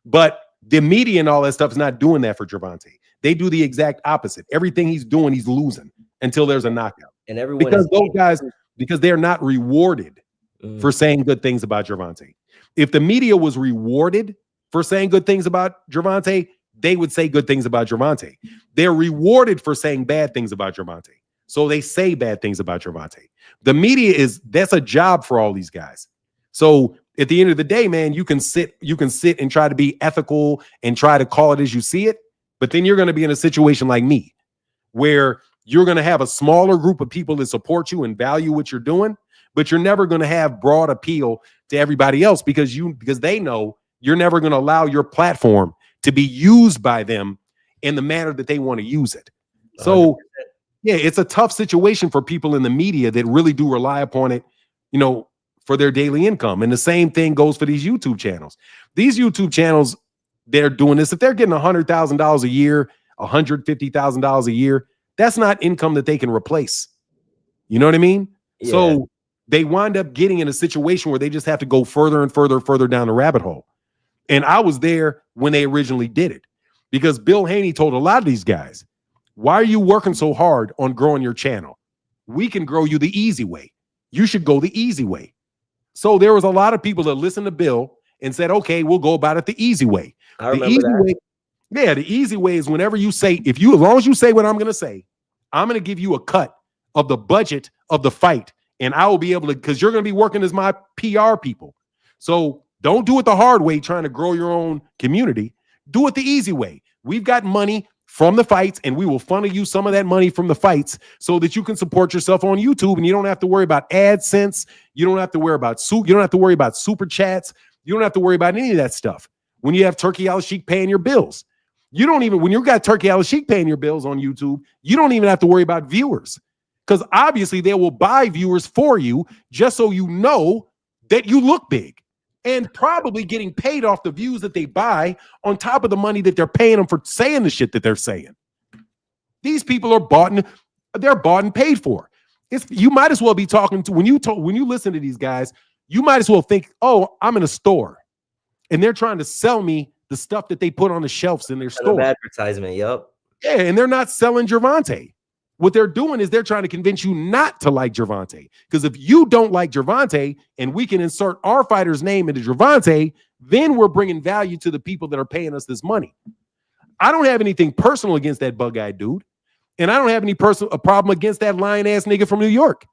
Speaker 1: But the media and all that stuff is not doing that for Gervonta. They do the exact opposite. Everything he's doing, he's losing until there's a knockout.
Speaker 11: And everyone
Speaker 1: because those guys, because they're not rewarded for saying good things about Gervonta. If the media was rewarded for saying good things about Gervonta, they would say good things about Gervonta. They're rewarded for saying bad things about Gervonta. So they say bad things about Gervonta. The media that's a job for all these guys. So at the end of the day, man, you can sit and try to be ethical and try to call it as you see it. But then you're going to be in a situation like me, where you're going to have a smaller group of people that support you and value what you're doing, but you're never going to have broad appeal to everybody else because they know you're never going to allow your platform to be used by them in the manner that they want to use it. So, 100%. Yeah, it's a tough situation for people in the media that really do rely upon it, you know, for their daily income. And the same thing goes for these YouTube channels. These YouTube channels, they're doing this. If they're getting $100,000 a year, $150,000 a year, that's not income that they can replace. You know what I mean? Yeah. So they wind up getting in a situation where they just have to go further and further down the rabbit hole. And I was there when they originally did it because Bill Haney told a lot of these guys, why are you working so hard on growing your channel? We can grow you the easy way. You should go the easy way. So there was a lot of people that listened to Bill and said, okay, we'll go about it the easy way.
Speaker 11: I remember that.
Speaker 1: Yeah, the easy way is whenever you say, as long as you say what I'm going to say, I'm going to give you a cut of the budget of the fight. And I will be able to, because you're going to be working as my PR people. So don't do it the hard way, trying to grow your own community. Do it the easy way. We've got money from the fights, and we will funnel you some of that money from the fights so that you can support yourself on YouTube, and you don't have to worry about AdSense. You don't have to worry about super chats. You don't have to worry about any of that stuff. When you have Turkey Al-Sheikh paying your bills, when you've got Turkey Al-Sheikh paying your bills on YouTube, you don't even have to worry about viewers, because obviously they will buy viewers for you just so you know that you look big. And probably getting paid off the views that they buy on top of the money that they're paying them for saying the shit that they're saying. These people are bought and paid for. You might as well be talking to when you listen to these guys, you might as well think, oh, I'm in a store and they're trying to sell me the stuff that they put on the shelves in their store.
Speaker 11: Advertisement, yep.
Speaker 1: Yeah, and they're not selling Gervonta. What they're doing is they're trying to convince you not to like Gervonta. Because if you don't like Gervonta and we can insert our fighter's name into Gervonta, then we're bringing value to the people that are paying us this money. I don't have anything personal against that bug-eyed dude. And I don't have any problem against that lying-ass nigga from New York.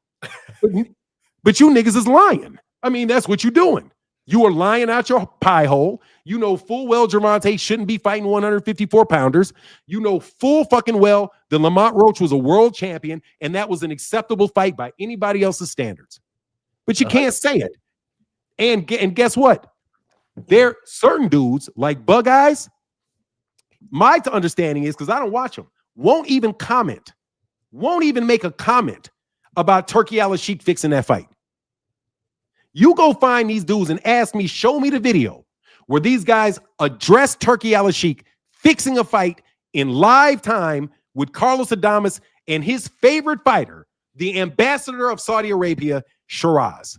Speaker 1: But you niggas is lying. I mean, that's what you're doing. You are lying out your pie hole. You know full well Gervonta shouldn't be fighting 154-pounders. You know full fucking well that Lamont Roach was a world champion, and that was an acceptable fight by anybody else's standards. But you can't say it. And guess what? There are certain dudes like Bug Eyes. My understanding is, because I don't watch them, won't even make a comment about Turkey Al-Sheikh fixing that fight. You go find these dudes and ask me, show me the video where these guys address Turkey Al-Sheikh fixing a fight in live time with Carlos Adames and his favorite fighter, the ambassador of Saudi Arabia, Shiraz.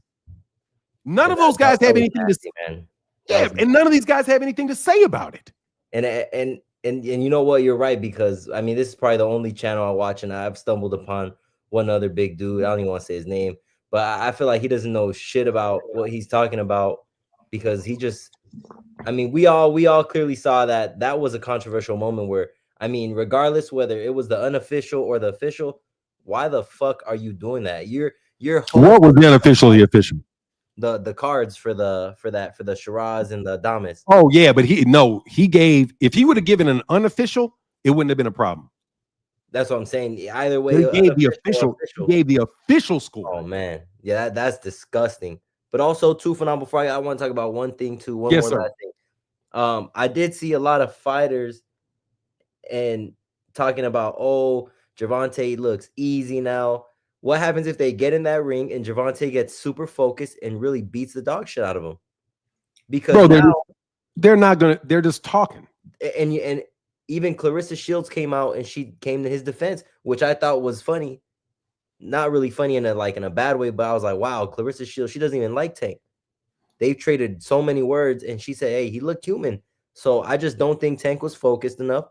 Speaker 1: None of those guys have anything to say. Yeah, and none of these guys have anything to say about it.
Speaker 11: And you know what? You're right, because I mean, this is probably the only channel I watch, and I've stumbled upon one other big dude. I don't even want to say his name. But I feel like he doesn't know shit about what he's talking about, because he just, I mean, we all clearly saw that was a controversial moment where, I mean, regardless whether it was the unofficial or the official, why the fuck are you doing that? You're
Speaker 1: what was the unofficial, the official?
Speaker 11: The cards for the Shiraz and the Adames.
Speaker 1: Oh yeah, but he gave, if he would have given an unofficial, it wouldn't have been a problem.
Speaker 11: That's what I'm saying. Either way,
Speaker 1: he gave the official score.
Speaker 11: Oh man, yeah, that's disgusting. But also, too, phenomenal. Before I want to talk about one thing too. One more last thing. I did see a lot of fighters and talking about, oh, Gervonta looks easy now. What happens if they get in that ring and Gervonta gets super focused and really beats the dog shit out of him? Because
Speaker 1: they're not gonna. They're just talking.
Speaker 11: and even Clarissa Shields came out and she came to his defense, which I thought was funny. Not really funny in a bad way, but I was like, wow, Clarissa Shields, she doesn't even like Tank. They've traded so many words, and she said, hey, he looked human. So I just don't think Tank was focused enough.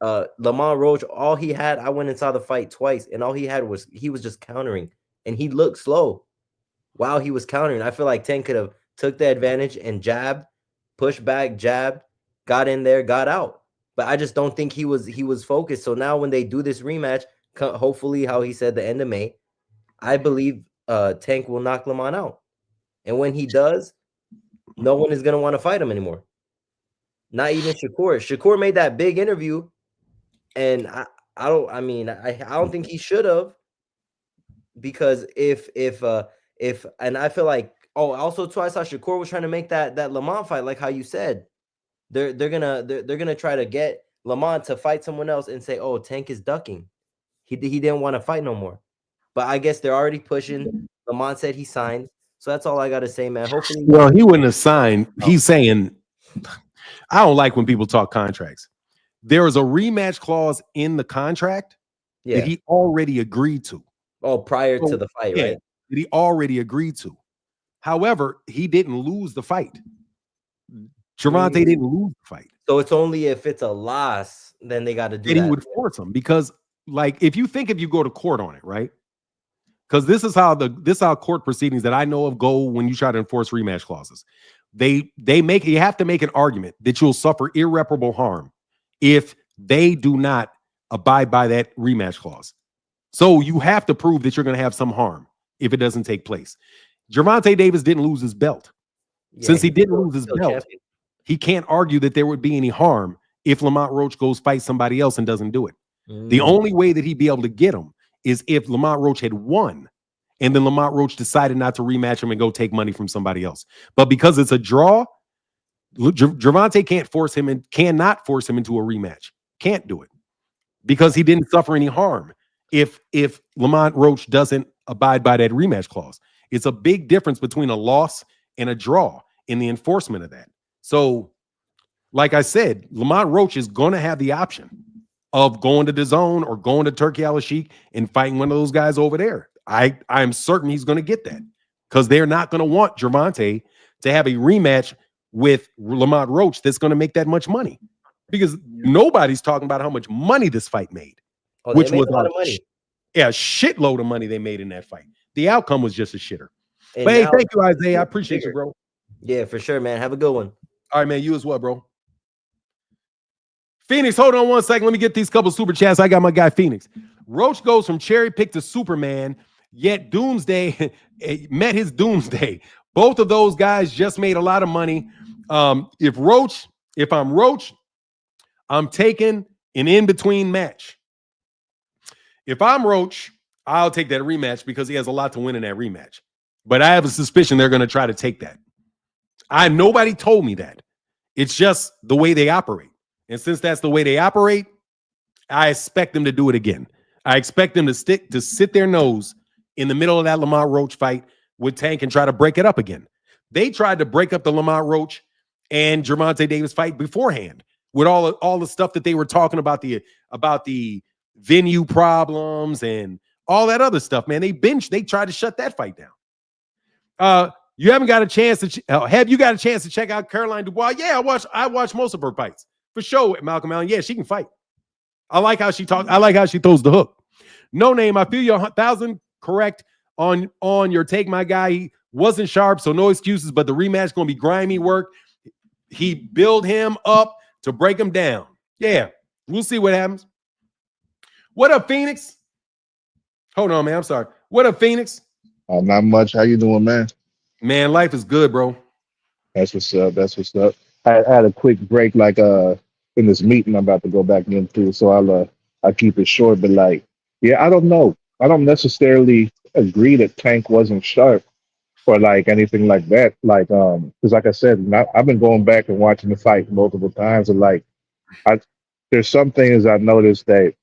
Speaker 11: Lamont Roach, all he had, I went and saw the fight twice, and all he had was he was just countering, and he looked slow while he was countering. I feel like Tank could have took the advantage and jabbed, pushed back, jabbed, got in there, got out. But I just don't think he was focused. So now when they do this rematch, hopefully, how he said, the end of May, I believe Tank will knock Lamont out. And when he does, no one is going to want to fight him anymore. Not even Shakur. Shakur made that big interview, and I don't think he should have, because if and I feel like, also too, I saw Shakur was trying to make that Lamont fight, like how you said. They're gonna try to get Lamont to fight someone else and say, oh, Tank is ducking. He didn't want to fight no more. But I guess they're already pushing. Lamont said he signed. So that's all I got to say, man. Hopefully.
Speaker 1: Well, he wouldn't have signed. He's saying, I don't like when people talk contracts. There is a rematch clause in the contract that he already agreed to.
Speaker 11: Oh, prior to the fight, right?
Speaker 1: That he already agreed to. However, he didn't lose the fight. Gervonta didn't lose the fight.
Speaker 11: So it's only if it's a loss, then they got to do that.
Speaker 1: He would force him, because, like, if you go to court on it, right? Because this is how court proceedings that I know of go when you try to enforce rematch clauses. You have to make an argument that you'll suffer irreparable harm if they do not abide by that rematch clause. So you have to prove that you're going to have some harm if it doesn't take place. Gervonta Davis didn't lose his belt. Since he didn't lose his belt, he can't argue that there would be any harm if Lamont Roach goes fight somebody else and doesn't do it. The only way that he'd be able to get him is if Lamont Roach had won, and then Lamont Roach decided not to rematch him and go take money from somebody else. But because it's a draw, Gervonta cannot force him into a rematch. Can't do it, because he didn't suffer any harm if Lamont Roach doesn't abide by that rematch clause. It's a big difference between a loss and a draw in the enforcement of that. So, like I said, Lamont Roach is going to have the option of going to DAZN or going to Turkey Al-Sheikh and fighting one of those guys over there. I'm certain he's going to get that, because they're not going to want Gervonta to have a rematch with Lamont Roach that's going to make that much money, because nobody's talking about how much money this fight made, which was a lot of money. A shitload of money they made in that fight. The outcome was just a shitter. But hey, thank you, Isaiah. I appreciate you, bro.
Speaker 11: Yeah, for sure, man. Have a good one.
Speaker 1: All right, man. You as well, bro. Phoenix, hold on one second. Let me get these couple super chats. I got my guy Phoenix. Roach goes from cherry pick to Superman, yet Doomsday met his doomsday. Both of those guys just made a lot of money. If I'm Roach, I'm taking an in-between match. If I'm Roach, I'll take that rematch because he has a lot to win in that rematch. But I have a suspicion they're going to try to take that. Nobody told me that. It's just the way they operate. And since that's the way they operate, I expect them to do it again. I expect them to sit their nose in the middle of that Lamont Roach fight with Tank and try to break it up again. They tried to break up the Lamont Roach and Gervonta Davis fight beforehand with all the stuff that they were talking about the venue problems and all that other stuff, man. They tried to shut that fight down. You haven't got a chance to have you got a chance to check out Caroline Dubois? Yeah, I watched most of her fights. For sure, Malcolm Allen. Yeah, she can fight. I like how she talks. I like how she throws the hook. No name. I feel you're 1,000 correct on your take, my guy. He wasn't sharp, so no excuses. But the rematch is going to be grimy work. He built him up to break him down. Yeah, we'll see what happens. What up, Phoenix? Hold on, man. I'm sorry. What up, Phoenix?
Speaker 12: Not much. How you doing, man?
Speaker 1: Man, life is good, bro.
Speaker 12: That's what's up. That's what's up. I had a quick break, like in this meeting I'm about to go back into, so I'll keep it short. But like, yeah, I don't know. I don't necessarily agree that Tank wasn't sharp or like anything like that. Like, because like I said, I've been going back and watching the fight multiple times, and like, there's some things I noticed that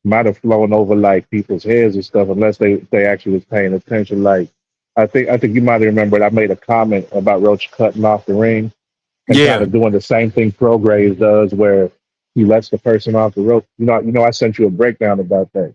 Speaker 12: might have flown over like people's heads and stuff, unless they actually was paying attention. Like, I think you might have remembered I made a comment about Roach cutting off the ring. and
Speaker 1: Yeah.
Speaker 12: kind of doing the same thing Prograis does, where he lets the person off the rope. I sent you a breakdown about that.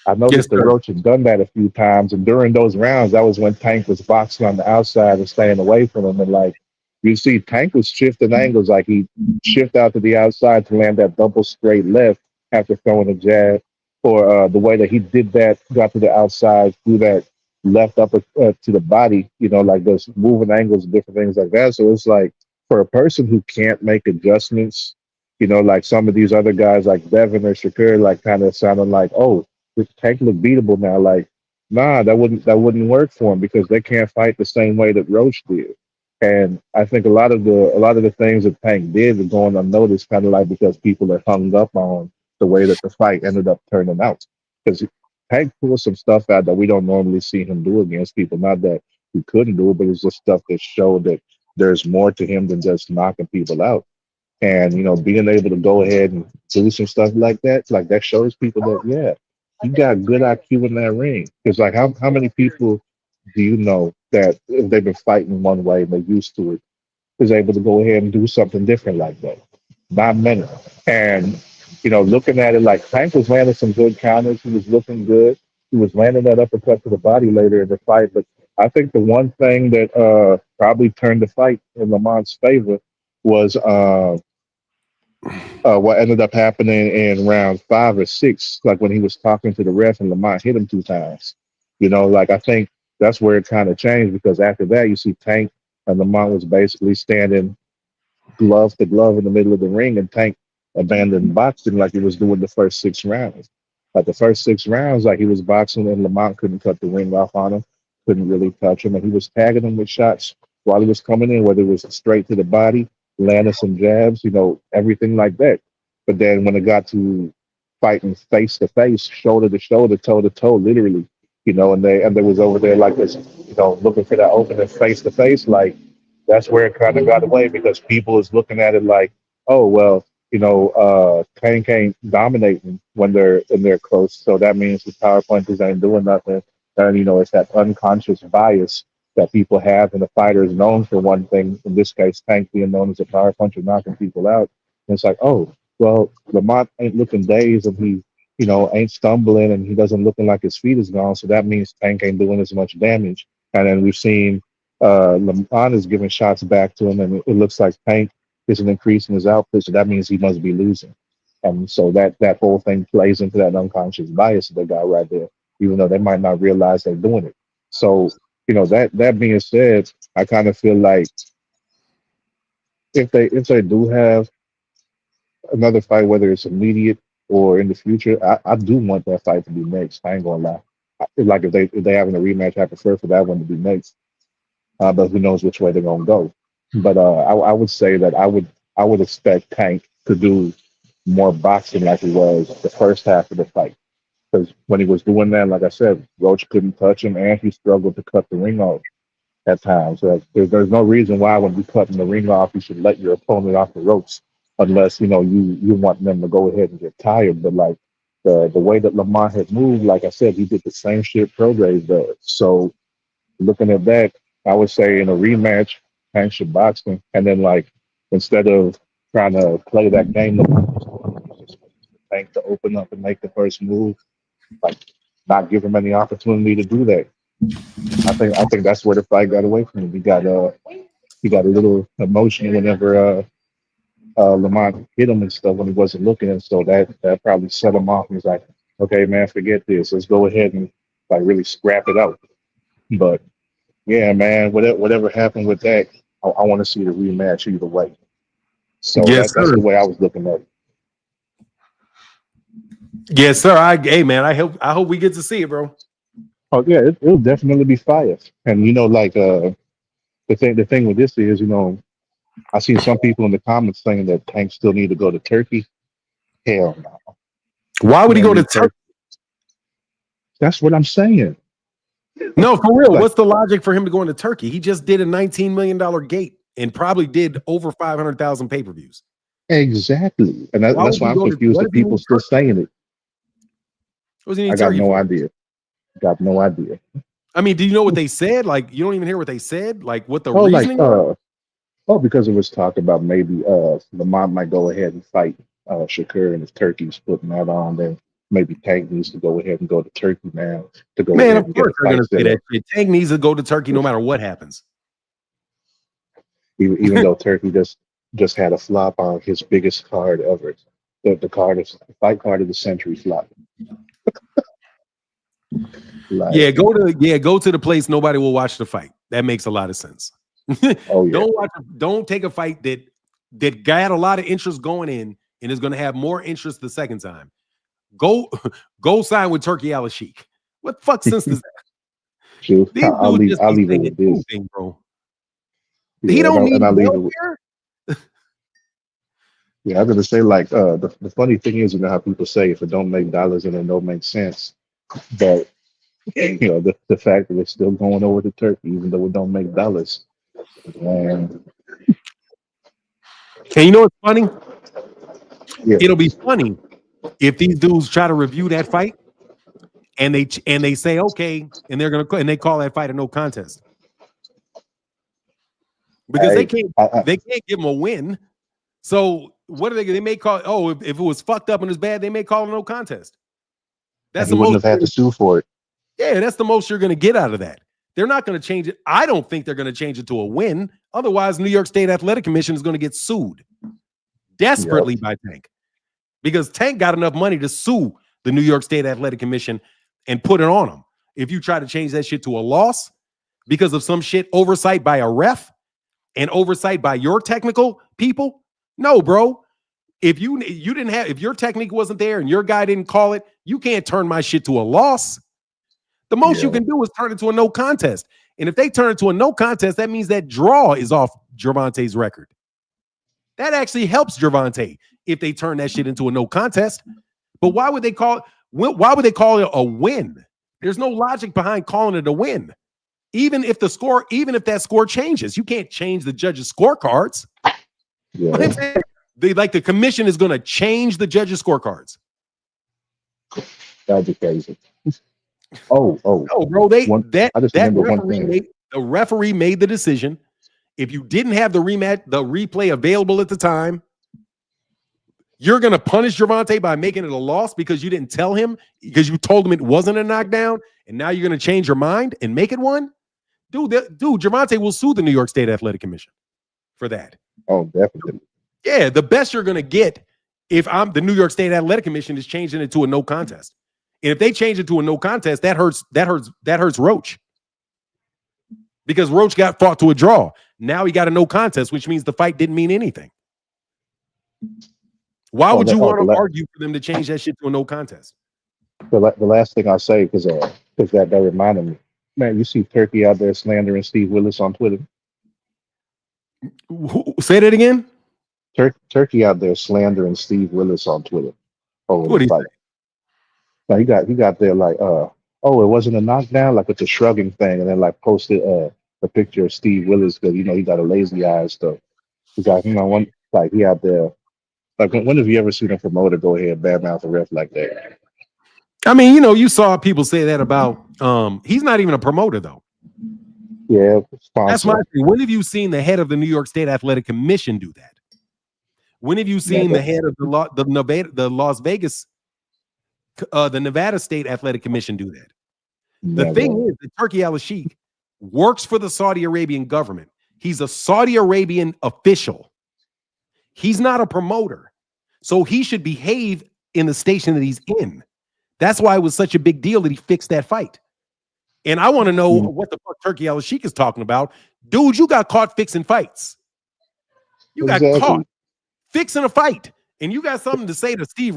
Speaker 12: I
Speaker 1: Yes,
Speaker 12: noticed that
Speaker 1: sir.
Speaker 12: Roach had done that a few times, and during those rounds, that was when Tank was boxing on the outside and staying away from him. And like you see, Tank was shifting angles, like he shift out to the outside to land that double straight left after throwing a jab, or the way that he did that, got to the outside, threw that left upper to the body, like those moving angles, different things like that. So it's like for a person who can't make adjustments, like some of these other guys like Devin or Shakur, like kind of sounding like, oh, this Tank look beatable now. Like, nah, that wouldn't work for him because they can't fight the same way that Roach did. And I think a lot of the things that Tank did are going unnoticed, kind of like because people are hung up on the way that the fight ended up turning out. Because Tank pulled some stuff out that we don't normally see him do against people. Not that he couldn't do it, but it's just stuff that showed that there's more to him than just knocking people out. And being able to go ahead and do some stuff like that shows people that you got good IQ in that ring. Because like how many people do you know that if they've been fighting one way and they're used to it is able to go ahead and do something different like that? Not many. And looking at it, like Tank was landing some good counters. He was looking good. He was landing that uppercut to the body later in the fight. But I think the one thing that probably turned the fight in Lamont's favor was what ended up happening in round 5 or 6, like when he was talking to the ref and Lamont hit him 2 times. Like I think that's where it kind of changed because after that, you see Tank and Lamont was basically standing glove to glove in the middle of the ring, and Tank abandoned boxing like he was doing the first 6 rounds. Like the first 6 rounds, like he was boxing and Lamont couldn't cut the ring off on him, couldn't really touch him, and he was tagging him with shots while he was coming in, whether it was straight to the body, landing some jabs, everything like that. But then when it got to fighting face to face, shoulder to shoulder, toe to toe, literally, and they was over there like this, looking for that opening face to face, like that's where it kind of got away because people is looking at it like, oh well, Tank ain't dominating when they're close, so that means the power punches ain't doing nothing. And it's that unconscious bias that people have, and the fighter is known for one thing. In this case, Tank being known as a power puncher, knocking people out. And it's like, oh well, Lamont ain't looking dazed, and he ain't stumbling, and he doesn't looking like his feet is gone. So that means Tank ain't doing as much damage. And then we've seen Lamont is giving shots back to him, and it looks like Tank is an increase in his output, so that means he must be losing. And so that whole thing plays into that unconscious bias that they got right there, even though they might not realize they're doing it. So, that being said, I kind of feel like if they do have another fight, whether it's immediate or in the future, I do want that fight to be next. I ain't gonna lie. Like if they having a rematch, I prefer for that one to be next. But who knows which way they're gonna go. But I would say that I would expect Tank to do more boxing like he was the first half of the fight. Because when he was doing that, like I said, Roach couldn't touch him and he struggled to cut the ring off at times. So there's no reason why when you cutting the ring off, you should let your opponent off the ropes unless you want them to go ahead and get tired. But like the way that Lamont had moved, like I said, he did the same shit Prograis does. So looking at that, I would say in a rematch, Tank should box him, and then like instead of trying to play that game, just Tank to open up and make the first move, like not give him any opportunity to do that. I think that's where the fight got away from him. He got a little emotional whenever Lamont hit him and stuff when he wasn't looking, and so that probably set him off. He was like, okay, man, forget this. Let's go ahead and like really scrap it out. But yeah, man, whatever happened with that, I want to see the rematch either way. So
Speaker 1: Yes,
Speaker 12: that's
Speaker 1: sir.
Speaker 12: the way I was looking at it.
Speaker 1: Yes, sir. Hey, man, I hope we get to see it, bro.
Speaker 12: Oh yeah, it'll definitely be fire. And like the thing with this is, I seen some people in the comments saying that Tank still need to go to Turkey. Hell no,
Speaker 1: Why would he
Speaker 12: can't
Speaker 1: go to
Speaker 12: leave
Speaker 1: Turkey?
Speaker 12: Turkey. That's what I'm saying.
Speaker 1: No, for real.
Speaker 12: Like
Speaker 1: What's the logic for him to go into Turkey? He just did a $19 million gate and probably did over 500,000 pay-per-views.
Speaker 12: exactly, and
Speaker 1: Why
Speaker 12: that's
Speaker 1: would
Speaker 12: why
Speaker 1: he
Speaker 12: I'm
Speaker 1: go to
Speaker 12: confused
Speaker 1: what
Speaker 12: that
Speaker 1: does he
Speaker 12: people
Speaker 1: need
Speaker 12: still
Speaker 1: Turkey?
Speaker 12: saying it.
Speaker 1: What does he
Speaker 12: I
Speaker 1: need
Speaker 12: got
Speaker 1: Turkey
Speaker 12: no
Speaker 1: for?
Speaker 12: idea. Got no idea.
Speaker 1: I mean, do you know what they said? Like, you don't even hear what they said? Like what the
Speaker 12: Oh, like
Speaker 1: reasoning was?
Speaker 12: Oh, because it was talk about maybe Lamont might go ahead and fight Shakur, and if Turkey's putting that on, then maybe Tank needs to go ahead and go to Turkey now to go
Speaker 1: Man,
Speaker 12: ahead
Speaker 1: of
Speaker 12: and get
Speaker 1: course
Speaker 12: a
Speaker 1: they're
Speaker 12: fight
Speaker 1: gonna say
Speaker 12: set
Speaker 1: that
Speaker 12: up.
Speaker 1: shit. Tank needs to go to Turkey no matter what happens.
Speaker 12: Even though Turkey just had a flop on his biggest card ever, the fight card of the century flop. Like,
Speaker 1: Go to the place nobody will watch the fight. That makes a lot of sense.
Speaker 12: oh yeah,
Speaker 1: Don't take a fight that got a lot of interest going in and is going to have more interest the second time. Go sign with Turkey Al-Sheikh. What the fuck sense does that?
Speaker 12: shoot,
Speaker 1: These dudes just
Speaker 12: I'll
Speaker 1: be
Speaker 12: leave it
Speaker 1: saying
Speaker 12: with this.
Speaker 1: anything, bro. He
Speaker 12: Yeah,
Speaker 1: don't need
Speaker 12: I'll leave it with.
Speaker 1: welfare.
Speaker 12: Yeah, I'm gonna say like the funny thing is, you know how people say if it don't make dollars and it don't make sense, but the fact that it's still going over to Turkey even though it don't make dollars, and
Speaker 1: And you know what's funny?
Speaker 12: yeah,
Speaker 1: It'll be funny if these dudes try to review that fight and they say okay, and they call that fight a no contest because
Speaker 12: I,
Speaker 1: they can't give them a win. So what are they? They may call. Oh, if it was fucked up and it's bad, they may call it a no contest.
Speaker 12: and
Speaker 1: That's
Speaker 12: he
Speaker 1: the
Speaker 12: wouldn't
Speaker 1: most.
Speaker 12: have had to sue for it.
Speaker 1: Yeah, that's the most you're going to get out of that. They're not going to change it. I don't think they're going to change it to a win. Otherwise, New York State Athletic Commission is going to get sued desperately
Speaker 12: Yep.
Speaker 1: by Tank because Tank got enough money to sue the New York State Athletic Commission and put it on them. If you try to change that shit to a loss because of some shit oversight by a ref and oversight by your technical people, no, bro. If you didn't have, if your technique wasn't there and your guy didn't call it, you can't turn my shit to a loss. The most you
Speaker 12: Yeah.
Speaker 1: can do is turn it to a no contest. And if they turn it to a no contest, that means that draw is off Gervonta's record. That actually helps Gervonta if they turn that shit into a no contest. But why would they call it a win? There's no logic behind calling it a win. Even if that score changes, you can't change the judges' scorecards.
Speaker 12: Yeah.
Speaker 1: What I'm saying, the commission is going to change the judges' scorecards.
Speaker 12: That'd be crazy. Oh,
Speaker 1: No, bro.
Speaker 12: I just remember one thing.
Speaker 1: The referee made the decision. If you didn't have the replay available at the time, you're going to punish Gervonta by making it a loss because you didn't tell him, because you told him it wasn't a knockdown, and now you're going to change your mind and make it one? Dude, Gervonta will sue the New York State Athletic Commission for that.
Speaker 12: Oh, definitely.
Speaker 1: Yeah, the best you're going to get if I'm the New York State Athletic Commission is changing it to a no contest. And if they change it to a no contest, that hurts Roach. Because Roach got fought to a draw. Now he got a no contest, which means the fight didn't mean anything. Why would you want to argue for them to change that shit to a no contest?
Speaker 12: The last thing I'll say, because that reminded me, man, you see Turkey out there slandering Steve Willis on Twitter.
Speaker 1: Say that again.
Speaker 12: Turkey out there slandering Steve Willis on Twitter.
Speaker 1: What do you say?
Speaker 12: Now he got there like, oh, it wasn't a knockdown, like it's a shrugging thing, and then like posted a picture of Steve Willis because he got a lazy eye and stuff. He's like, he out there. Like, when have you ever seen a promoter go ahead and badmouth a ref like that?
Speaker 1: I mean, you saw people say that about he's not even a promoter though.
Speaker 12: Yeah, sponsor.
Speaker 1: That's my thing. When have you seen the head of the New York State Athletic Commission do that? When have you seen the head of the Nevada State Athletic Commission do that? The thing is that Turkey Al-Sheikh works for the Saudi Arabian government. He's a Saudi Arabian official. He's not a promoter. So he should behave in the station that he's in. That's why it was such a big deal that he fixed that fight. And I want to know what the fuck Turkey Al-Sheikh is talking about. Dude, you got caught fixing fights. You got caught fixing a fight. And you got something to say to Steve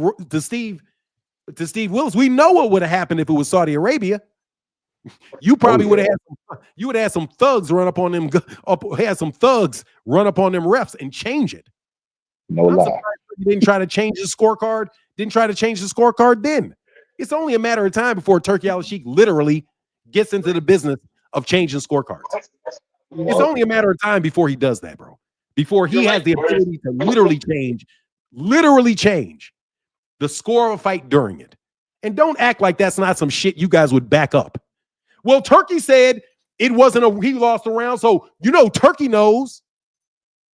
Speaker 1: Willis. We know what would have happened if it was Saudi Arabia. You probably would have had some thugs run up on them, had some thugs run up on them refs and change it.
Speaker 12: No lie.
Speaker 1: You didn't try to change the scorecard. Then. It's only a matter of time before Turkey Al-Sheikh literally gets into the business of changing scorecards. It's only a matter of time before he does that, bro. Before he has the ability to literally change the score of a fight during it. And don't act like that's not some shit you guys would back up. Well, Turkey said it wasn't he lost a round, so Turkey knows.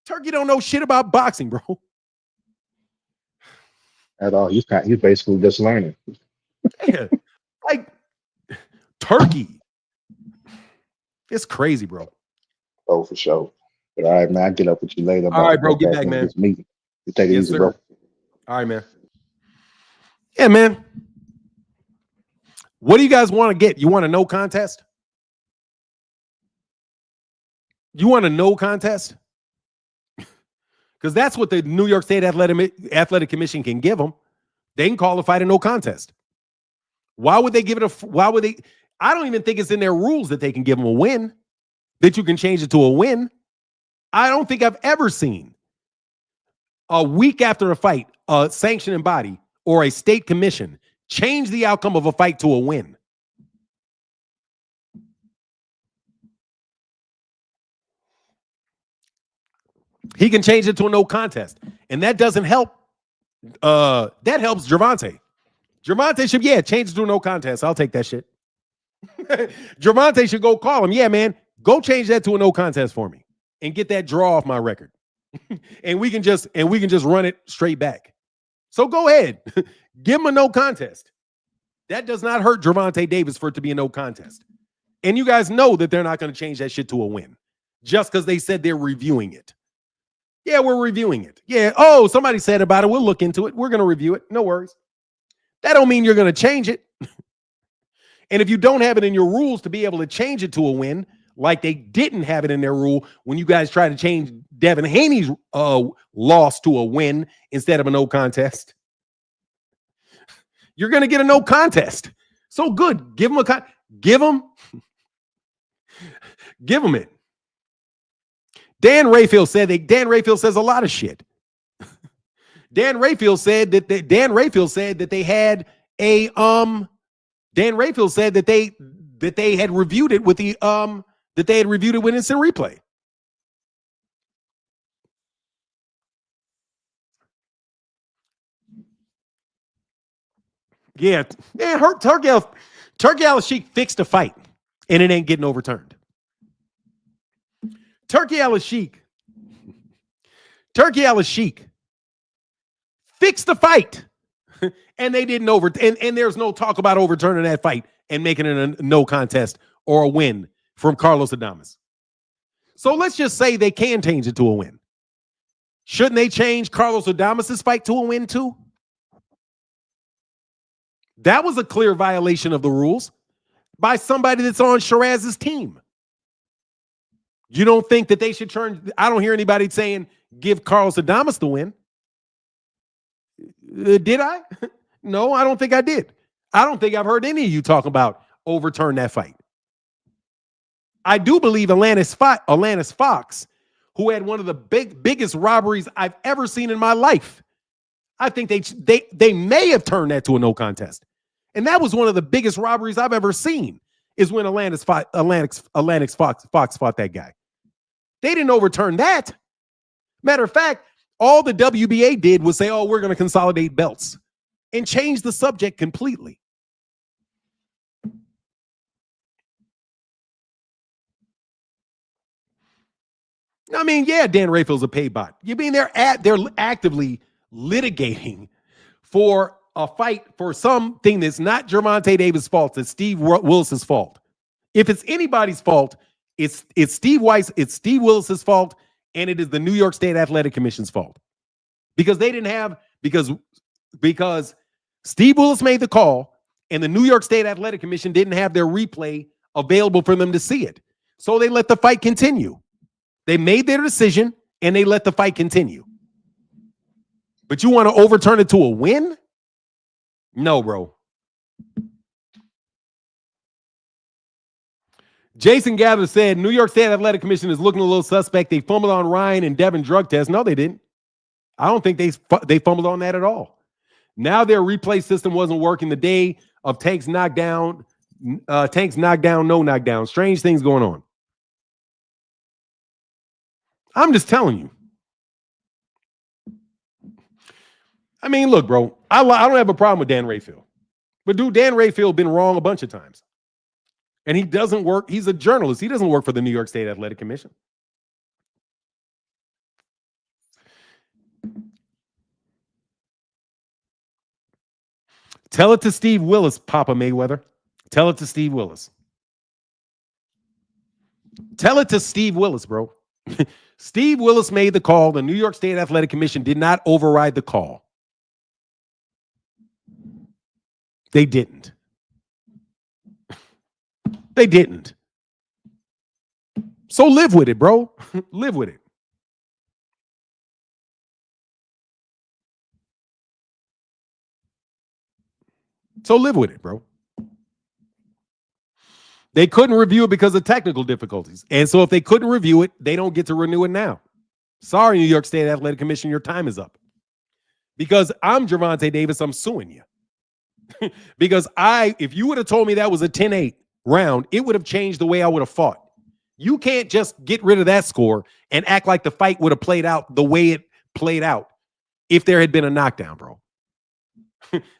Speaker 1: Turkey don't know shit about boxing, bro.
Speaker 12: At all. He's basically just learning.
Speaker 1: Yeah. Like Turkey. It's crazy, bro.
Speaker 12: Oh, for sure. But all right, man, I get up with you later. I'm
Speaker 1: All
Speaker 12: about
Speaker 1: right,
Speaker 12: to
Speaker 1: bro.
Speaker 12: go
Speaker 1: Get
Speaker 12: back
Speaker 1: back,
Speaker 12: into
Speaker 1: man.
Speaker 12: this meeting. You take it
Speaker 1: Yes,
Speaker 12: easy,
Speaker 1: sir.
Speaker 12: bro.
Speaker 1: All right, man. Yeah, man. What do you guys want to get? You want a no contest? You want a no contest? Because that's what the New York State Athletic Commission can give them. They can call a fight a no contest. Why would they give it why would they? I don't even think it's in their rules that they can give them a win, that you can change it to a win. I don't think I've ever seen a week after a fight, a sanctioning body or a state commission change the outcome of a fight to a win. He can change it to a no contest. And that doesn't help. That helps Gervonta. Gervonta should, change it to a no contest. I'll take that shit. Gervonta should go call him. Yeah, man, go change that to a no contest for me and get that draw off my record. and we can just run it straight back. So go ahead. Give him a no contest. That does not hurt Gervonta Davis for it to be a no contest. And you guys know that they're not going to change that shit to a win just because they said they're reviewing it. Yeah, we're reviewing it. Yeah. Oh, somebody said about it. We'll look into it. We're going to review it. No worries. That don't mean you're going to change it. And if you don't have it in your rules to be able to change it to a win, like they didn't have it in their rule when you guys tried to change Devin Haney's loss to a win instead of a no contest, you're going to get a no contest. So good. Give them give them it. Dan Rayfield says a lot of shit. Dan Rayfield said that they had a Dan Rayfield said that they had reviewed it with the that they had reviewed it with instant replay. Yeah, man, Turkey Al-Sheikh fixed a fight, and it ain't getting overturned. Turkey Al-Sheikh fixed the fight, and they didn't and there's no talk about overturning that fight and making it a no contest or a win from Carlos Adames. So let's just say they can change it to a win. Shouldn't they change Carlos Adames' fight to a win too? That was a clear violation of the rules by somebody that's on Shiraz's team. You don't think that they should turn? I don't hear anybody saying give Carlos Adames the win. Did I? No, I don't think I did. I don't think I've heard any of you talk about overturn that fight. I do believe Alanis Fox, who had one of the biggest robberies I've ever seen in my life, I think they may have turned that to a no contest. And that was one of the biggest robberies I've ever seen, is when Alanis Fox fought that guy. They didn't overturn that. Matter of fact, all the WBA did was say, oh, we're going to consolidate belts and change the subject completely. I mean, yeah, Dan Rayfield's a pay bot. You mean they're actively litigating for a fight for something that's not Gervonta Davis' fault, it's Steve Willis's fault. If it's anybody's fault, it's Steve Willis's fault, and it is the New York State Athletic Commission's fault. Because they didn't have, because Steve Willis made the call, and the New York State Athletic Commission didn't have their replay available for them to see it. So they let the fight continue. They made their decision, and they let the fight continue. But you want to overturn it to a win? No, bro. Jason Gather said, New York State Athletic Commission is looking a little suspect. They fumbled on Ryan and Devin drug tests. No, they didn't. I don't think they fumbled on that at all. Now their replay system wasn't working the day of Tank's knockdown, no knockdown. Strange things going on. I'm just telling you. I mean, look, bro, I don't have a problem with Dan Rayfield. But dude, Dan Rayfield been wrong a bunch of times. And he doesn't work. He's a journalist. He doesn't work for the New York State Athletic Commission. Tell it to Steve Willis, Papa Mayweather. Tell it to Steve Willis. Tell it to Steve Willis, bro. Steve Willis made the call. The New York State Athletic Commission did not override the call. They didn't. They didn't. So live with it, bro. Live with it. So live with it, bro. They couldn't review it because of technical difficulties. And so if they couldn't review it, they don't get to renew it now. Sorry, New York State Athletic Commission, your time is up. Because I'm Gervonta Davis, I'm suing you. Because if you would have told me that was a 10-8 round, it would have changed the way I would have fought. You can't just get rid of that score and act like the fight would have played out the way it played out if there had been a knockdown, bro.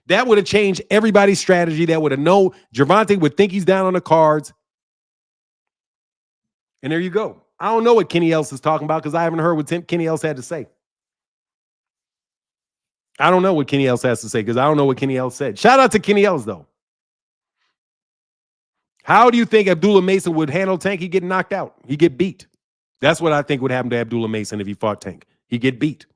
Speaker 1: That would have changed everybody's strategy. That would have known Gervonta would think he's down on the cards. And there you go. I don't know what Kenny Ellis is talking about because I haven't heard what Kenny Ellis had to say. I don't know what Kenny Ellis has to say because I don't know what Kenny Ellis said. Shout out to Kenny Ellis, though. How do you think Abdullah Mason would handle Tank? He'd get knocked out. He'd get beat. That's what I think would happen to Abdullah Mason if he fought Tank. He'd get beat.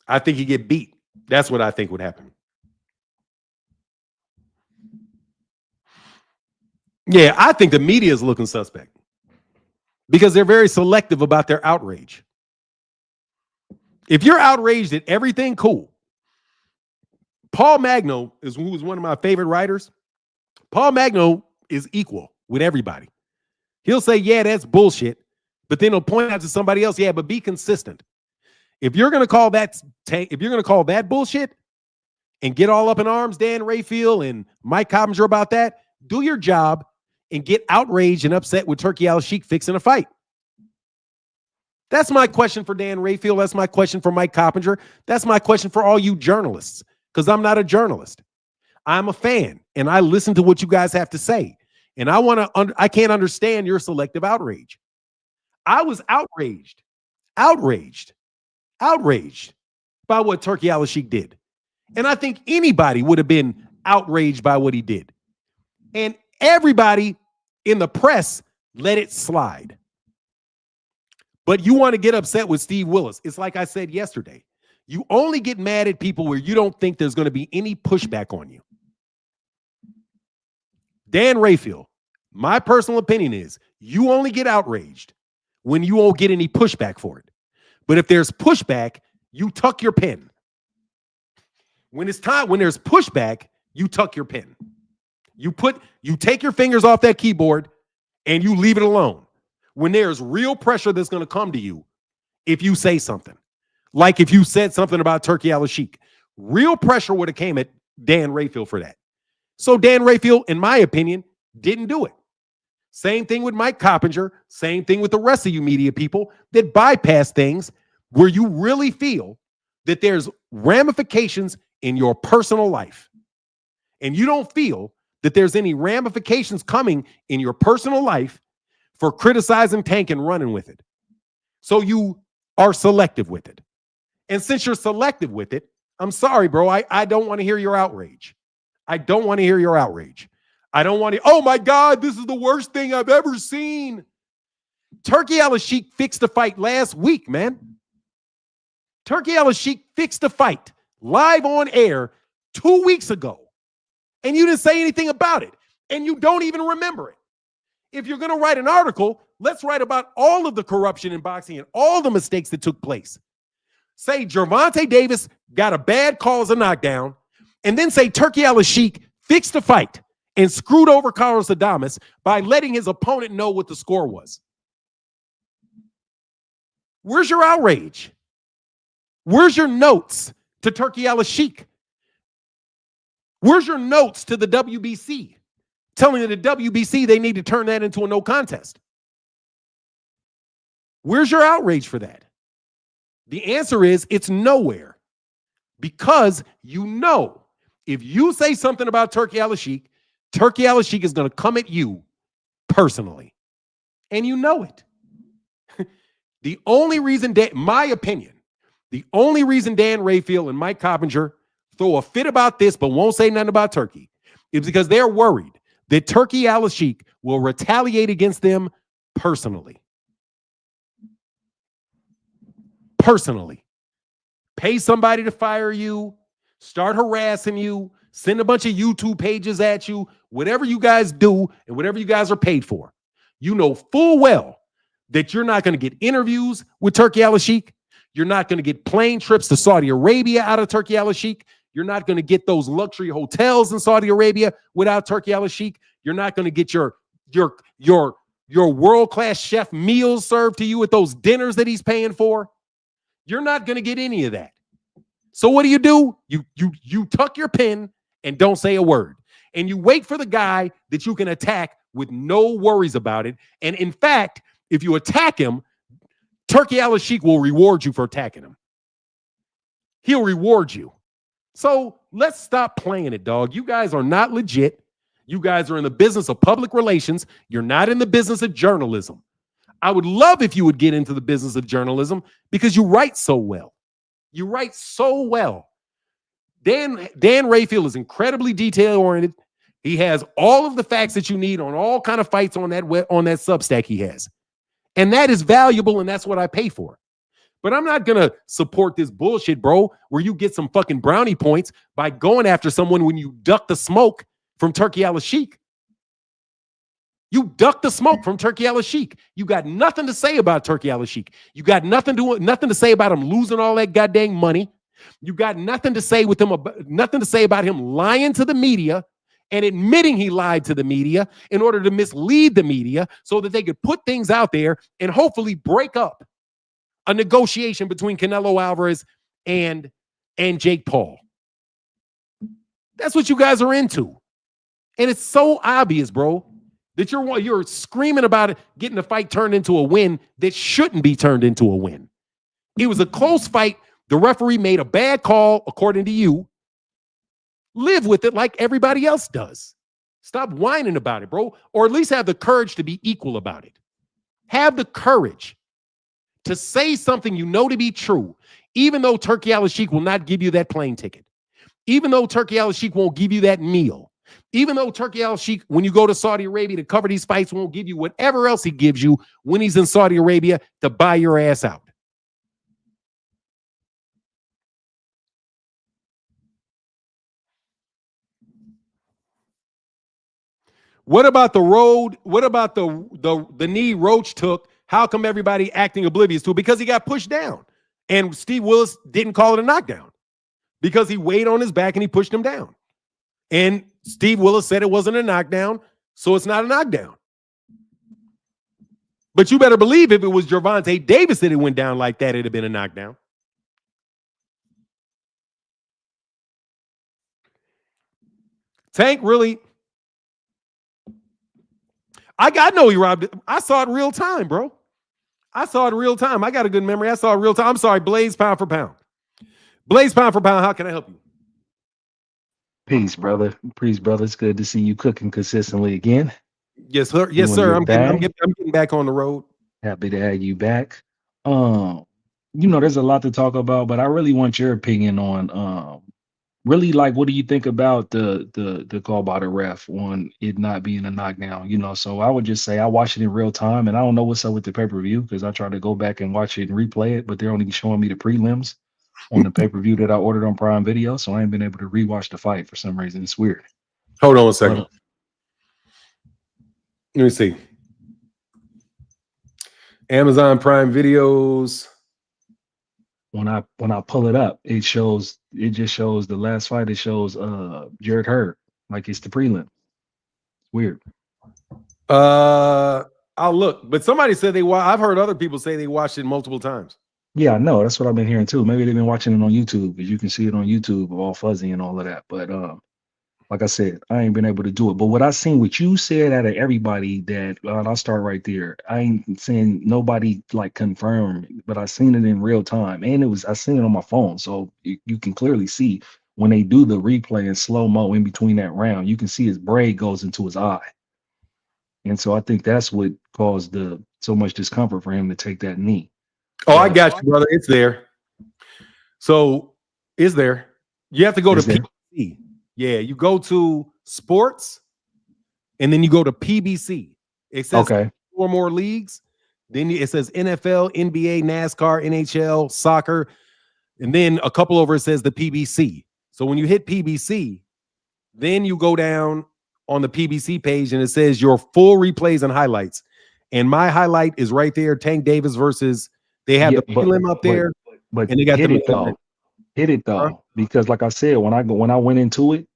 Speaker 1: I think he'd get beat. That's what I think would happen. Yeah, I think the media is looking suspect because they're very selective about their outrage. If you're outraged at everything, cool. Paul Magno who was one of my favorite writers. Paul Magno is equal with everybody. He'll say, yeah, that's bullshit. But then he'll point out to somebody else, yeah, but be consistent. If you're going to call that Tank, if you're going to call that bullshit and get all up in arms, Dan Rayfield and Mike Coppinger about that, do your job and get outraged and upset with Turki Al-Sheikh fixing a fight. That's my question for Dan Rayfield. That's my question for Mike Coppinger. That's my question for all you journalists, because I'm not a journalist. I'm a fan, and I listen to what you guys have to say. And I can't understand your selective outrage. I was outraged by what Turki Al-Sheikh did. And I think anybody would have been outraged by what he did. And everybody in the press let it slide. But you want to get upset with Steve Willis. It's like I said yesterday. You only get mad at people where you don't think there's going to be any pushback on you. Dan Rayfield, my personal opinion is you only get outraged when you won't get any pushback for it. But if there's pushback, you tuck your pen. When there's pushback, you tuck your pen. You take your fingers off that keyboard and you leave it alone. When there's real pressure that's going to come to you if you say something. Like if you said something about Turki Al-Sheikh, real pressure would have came at Dan Rayfield for that. So Dan Rayfield, in my opinion, didn't do it. Same thing with Mike Coppinger. Same thing with the rest of you media people that bypass things where you really feel that there's ramifications in your personal life. And you don't feel that there's any ramifications coming in your personal life for criticizing Tank and running with it. So you are selective with it. And since you're selective with it, I'm sorry, bro. I don't want to hear your outrage. I don't want to hear your outrage. I don't want to, oh my God, this is the worst thing I've ever seen. Turki Al-Sheikh fixed the fight last week, man. Turki Al-Sheikh fixed the fight live on air 2 weeks ago. And you didn't say anything about it. And you don't even remember it. If you're going to write an article, let's write about all of the corruption in boxing and all the mistakes that took place. Say Gervonta Davis got a bad call as a knockdown, and then say Turki Al-Sheikh fixed the fight and screwed over Carlos Adames by letting his opponent know what the score was. Where's your outrage? Where's your notes to Turki Al-Sheikh? Where's your notes to the WBC? Telling the WBC they need to turn that into a no contest. Where's your outrage for that? The answer is it's nowhere. Because you know, if you say something about Turki Al-Sheikh is going to come at you personally. And you know it. The only reason, my opinion, The only reason Dan Rayfield and Mike Coppinger throw a fit about this but won't say nothing about Turkey is because they're worried that Turkey Al-Sheikh will retaliate against them personally. Personally. Pay somebody to fire you, start harassing you, send a bunch of YouTube pages at you, whatever you guys do and whatever you guys are paid for. You know full well that you're not going to get interviews with Turkey Al-Sheikh. You're not going to get plane trips to Saudi Arabia out of Turkey Al-Sheikh. You're not going to get those luxury hotels in Saudi Arabia without Turkey Al-Sheikh. You're not going to get your world-class chef meals served to you at those dinners that he's paying for. You're not going to get any of that. So what do? You tuck your pen and don't say a word. And you wait for the guy that you can attack with no worries about it. And in fact, if you attack him, Turkey Al-Sheikh will reward you for attacking him. He'll reward you. So let's stop playing it, dog. You guys are not legit. You guys are in the business of public relations. You're not in the business of journalism. I would love if you would get into the business of journalism because you write so well. You write so well. Dan Rayfield is incredibly detail-oriented. He has all of the facts that you need on all kind of fights on that Substack he has. And that is valuable, and that's what I pay for. But I'm not going to support this bullshit, bro, where you get some fucking brownie points by going after someone when you duck the smoke from Turkey Al-Sheikh. You duck the smoke from Turkey Al-Sheikh. You got nothing to say about Turkey Al-Sheikh. You got nothing to say about him losing all that goddamn money. You got nothing to say about him lying to the media and admitting he lied to the media in order to mislead the media so that they could put things out there and hopefully break up a negotiation between Canelo Alvarez and Jake Paul. That's what you guys are into. And it's so obvious, bro, that you're screaming about it, getting the fight turned into a win that shouldn't be turned into a win. It was a close fight. The referee made a bad call, according to you. Live with it like everybody else does. Stop whining about it, bro. Or at least have the courage to be equal about it. Have the courage to say something you know to be true, even though Turkey Al-Sheikh will not give you that plane ticket. Even though Turkey Al-Sheikh won't give you that meal. Even though Turkey Al-Sheikh, when you go to Saudi Arabia to cover these fights, won't give you whatever else he gives you when he's in Saudi Arabia to buy your ass out. What about the road? What about the knee Roach took? How come everybody acting oblivious to it? Because he got pushed down. And Steve Willis didn't call it a knockdown because he weighed on his back and he pushed him down. And Steve Willis said it wasn't a knockdown, so it's not a knockdown. But you better believe if it was Gervonta Davis that it went down like that, it'd have been a knockdown. Tank really... I know he robbed it. I saw it real time, bro. I saw it real time. I got a good memory. I saw it real time. I'm sorry, Blaze pound for pound. Blaze pound for pound, how can I help you?
Speaker 13: Peace, brother. Peace, brother. It's good to see you cooking consistently again.
Speaker 1: Yes, sir. Yes, sir. I'm getting back on the road.
Speaker 13: Happy to have you back. There's a lot to talk about, but I really want your opinion on really, like, what do you think about the call by the ref on it not being a knockdown? So I would just say I watched it in real time, and I don't know what's up with the pay-per-view because I tried to go back and watch it and replay it, but they're only showing me the prelims on the pay-per-view that I ordered on Prime Video, so I ain't been able to rewatch the fight for some reason. It's weird.
Speaker 1: Hold on a second. Let me see. Amazon Prime Videos.
Speaker 13: When I pull it up, it just shows the last fight. It shows Jared Hurd like it's the prelim. Weird.
Speaker 1: I'll look, but somebody said I've heard other people say they watched it multiple times.
Speaker 13: Yeah, I know. That's what I've been hearing too. Maybe they've been watching it on YouTube because you can see it on YouTube, all fuzzy and all of that. But like I said, I ain't been able to do it. But what I seen, what you said out of everybody, that I'll start right there. I ain't saying nobody like confirmed, but I seen it in real time, and I seen it on my phone, so you can clearly see when they do the replay in slow mo in between that round. You can see his braid goes into his eye, and so I think that's what caused so much discomfort for him to take that knee.
Speaker 1: Oh, I got you, brother. It's there. So is there? You have to go
Speaker 13: Is
Speaker 1: to
Speaker 13: there?
Speaker 1: PBC. Yeah, you go to sports, and then you go to PBC. It says
Speaker 13: Okay.
Speaker 1: 4 more leagues. Then it says NFL, NBA, NASCAR, NHL, soccer, and then a couple over it says the PBC. So when you hit PBC, then you go down on the PBC page and it says your full replays and highlights. And my highlight is right there. Tank Davis versus they have
Speaker 13: Yeah,
Speaker 1: the prelim up there,
Speaker 13: but
Speaker 1: and they got
Speaker 13: hit
Speaker 1: the
Speaker 13: it though. Hit it
Speaker 1: Huh?
Speaker 13: though, because like I said, when I go into it,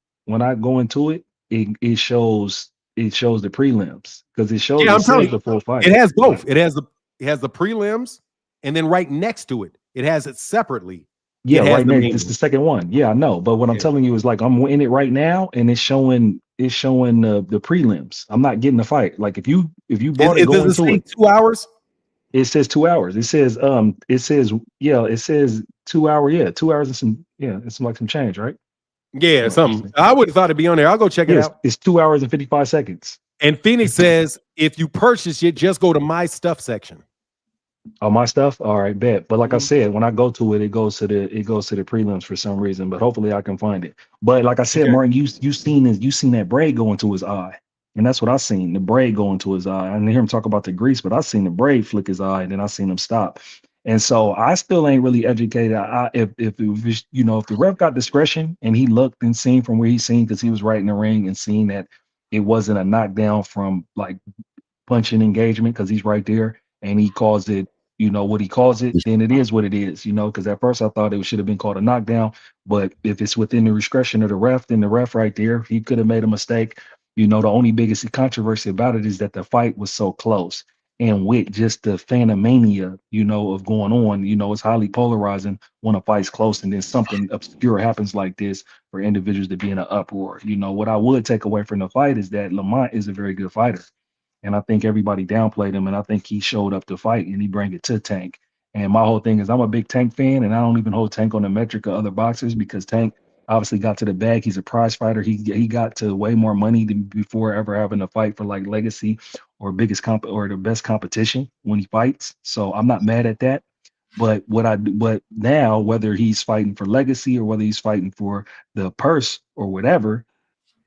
Speaker 13: it shows the prelims because
Speaker 1: Yeah, I'm telling
Speaker 13: says
Speaker 1: you,
Speaker 13: the full fight.
Speaker 1: it has both. It has the prelims, and then right next to it, it has it separately.
Speaker 13: Yeah,
Speaker 1: It has
Speaker 13: right
Speaker 1: the
Speaker 13: next.
Speaker 1: main
Speaker 13: It's the
Speaker 1: one.
Speaker 13: second one. Yeah, I know. But what I'm
Speaker 1: Yeah.
Speaker 13: telling you is like I'm in it right now, and it's showing the prelims. I'm not getting the fight. Like if you bought it, go
Speaker 1: Does it
Speaker 13: into
Speaker 1: say
Speaker 13: it.
Speaker 1: 2 hours?
Speaker 13: It says 2 hours. It says 2 hour. Yeah, 2 hours and some. Yeah, it's like some change, right?
Speaker 1: Yeah,
Speaker 13: Hold on, let's
Speaker 1: something.
Speaker 13: see.
Speaker 1: I would have thought it'd be on there. I'll go check it
Speaker 13: Yes,
Speaker 1: out.
Speaker 13: it's 2 hours and 55 seconds.
Speaker 1: And Phoenix says if you purchase it, just go to my stuff section.
Speaker 13: Oh, my stuff. All right, bet. But like I
Speaker 1: Mhm.
Speaker 13: said, when I go to it, it goes to the prelims for some reason. But hopefully, I can find it. But like I said,
Speaker 1: Okay.
Speaker 13: Martin, you seen that braid go into his eye, and that's what I seen. The braid go into his eye. I didn't hear him talk about the grease, but I seen the braid flick his eye, and then I seen him stop. And so I still ain't really educated. If it was, if the ref got discretion and he looked and seen from where he seen because he was right in the ring and seen that it wasn't a knockdown from like punching engagement because he's right there and he calls it, what he calls it, then it is what it is, because at first I thought it should have been called a knockdown. But if it's within the discretion of the ref, then the ref right there, he could have made a mistake. The only biggest controversy about it is that the fight was so close. And with just the phanomania, of going on, it's highly polarizing when a fight's close and then something obscure happens like this for individuals to be in an uproar. What I would take away from the fight is that Lamont is a very good fighter. And I think everybody downplayed him, and I think he showed up to fight and he bring it to Tank. And my whole thing is I'm a big Tank fan, and I don't even hold Tank on the metric of other boxers because Tank obviously got to the bag. He's a prize fighter. He got to way more money than before ever having to fight for like legacy or or the best competition when he fights. So I'm not mad at that. But but now whether he's fighting for legacy or whether he's fighting for the purse or whatever,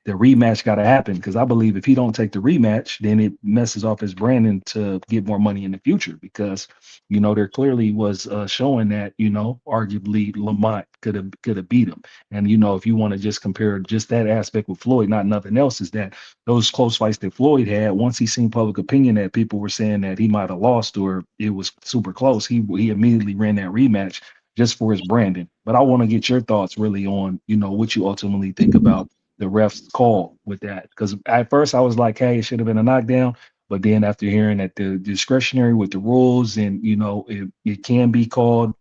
Speaker 13: the rematch got to happen because I believe if he don't take the rematch, then it messes off his branding to get more money in the future. Because there clearly was showing that arguably Lamont could have beat him. And if you want to just compare just that aspect with Floyd, not nothing else, is that those close fights that Floyd had, once he seen public opinion that people were saying that he might have lost or it was super close, he immediately ran that rematch just for his branding. But I want to get your thoughts really on what you ultimately think about the ref's call with that, because at first I was like, hey, it should have been a knockdown, but then after hearing that the discretionary with the rules and it can be called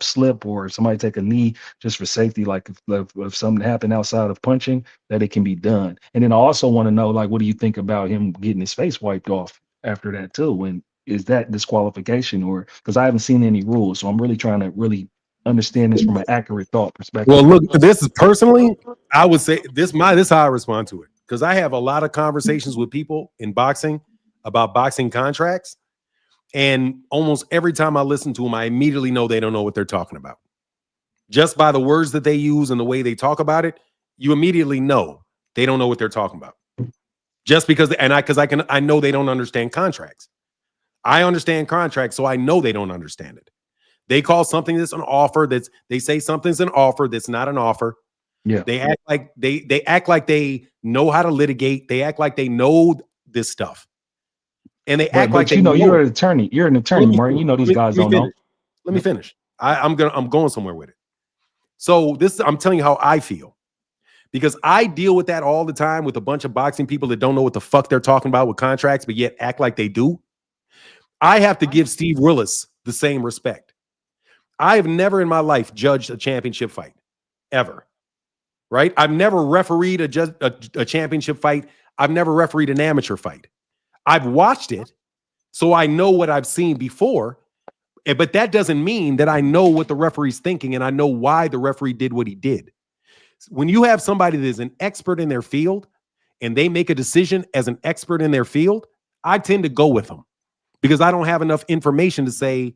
Speaker 13: slip or somebody take a knee just for safety, like if something happened outside of punching, that it can be done. And then I also want to know, like, what do you think about him getting his face wiped off after that too? And is that disqualification, or because I haven't seen any rules, so I'm really trying to understand this from an accurate thought
Speaker 1: Well,
Speaker 13: perspective.
Speaker 1: look, this is personally, I would say this is how I respond to it. Because I have a lot of conversations with people in boxing about boxing contracts. And almost every time I listen to them, I immediately know they don't know what they're talking about. Just by the words that they use and the way they talk about it, you immediately know they don't know what they're talking about. Just because, I know they don't understand contracts. I understand contracts, so I know they don't understand it. They call something that's an offer. They say something's an offer that's not an offer.
Speaker 13: Yeah.
Speaker 1: They act like they act like they know how to litigate. They act like they know this stuff, and they act like
Speaker 13: But
Speaker 1: they know.
Speaker 13: you're an attorney. You're an attorney, Martin. You know these guys don't know.
Speaker 1: Let me finish. I'm going somewhere with it. So I'm telling you how I feel, because I deal with that all the time with a bunch of boxing people that don't know what the fuck they're talking about with contracts, but yet act like they do. I have to give Steve Willis the same respect. I have never in my life judged a championship fight, ever. Right? I've never refereed a championship fight. I've never refereed an amateur fight. I've watched it, so I know what I've seen before. But that doesn't mean that I know what the referee's thinking and I know why the referee did what he did. When you have somebody that is an expert in their field and they make a decision as an expert in their field, I tend to go with them because I don't have enough information to say,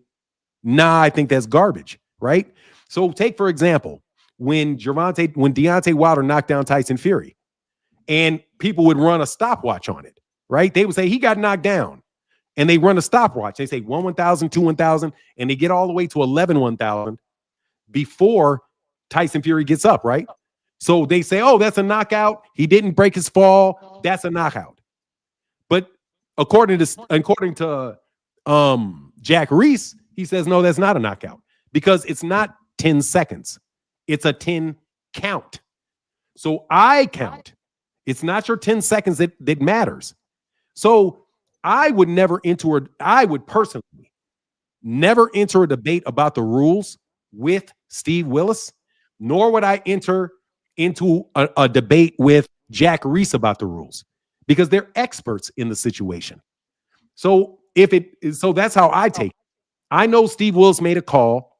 Speaker 1: nah, I think that's garbage, right? So take, for example, when Deontay Wilder knocked down Tyson Fury, and people would run a stopwatch on it, right? They would say he got knocked down, and they run a stopwatch. They say 1,000, 2,000, and they get all the way to 1,000 before Tyson Fury gets up, right? So they say, oh, that's a knockout. He didn't break his fall. That's a knockout. But according to Jack Reese, he says, no, that's not a knockout because it's not 10 seconds. It's a 10 count. So I count. It's not your 10 seconds that matters. So I would personally never enter a debate about the rules with Steve Willis, nor would I enter into a debate with Jack Reese about the rules because they're experts in the situation. So that's how I take it. I know Steve Willis made a call.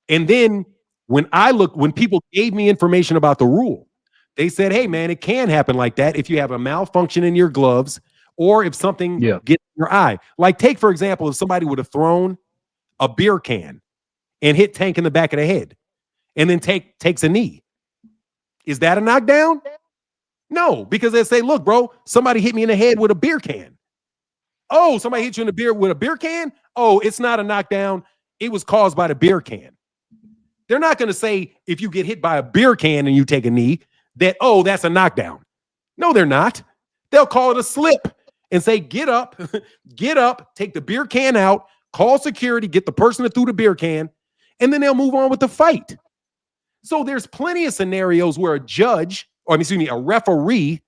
Speaker 1: And then when people gave me information about the rule, they said, hey, man, it can happen like that if you have a malfunction in your gloves or if something gets in your eye. Like, take, for example, if somebody would have thrown a beer can and hit Tank in the back of the head and then takes a knee. Is that a knockdown? No, because they say, look, bro, somebody hit me in the head with a beer can. Oh, somebody hit you in the beer with a beer can? Oh, it's not a knockdown. It was caused by the beer can. They're not going to say if you get hit by a beer can and you take a knee that, oh, that's a knockdown. No, they're not. They'll call it a slip and say, get up, take the beer can out, call security, get the person that threw the beer can, and then they'll move on with the fight. So there's plenty of scenarios where a referee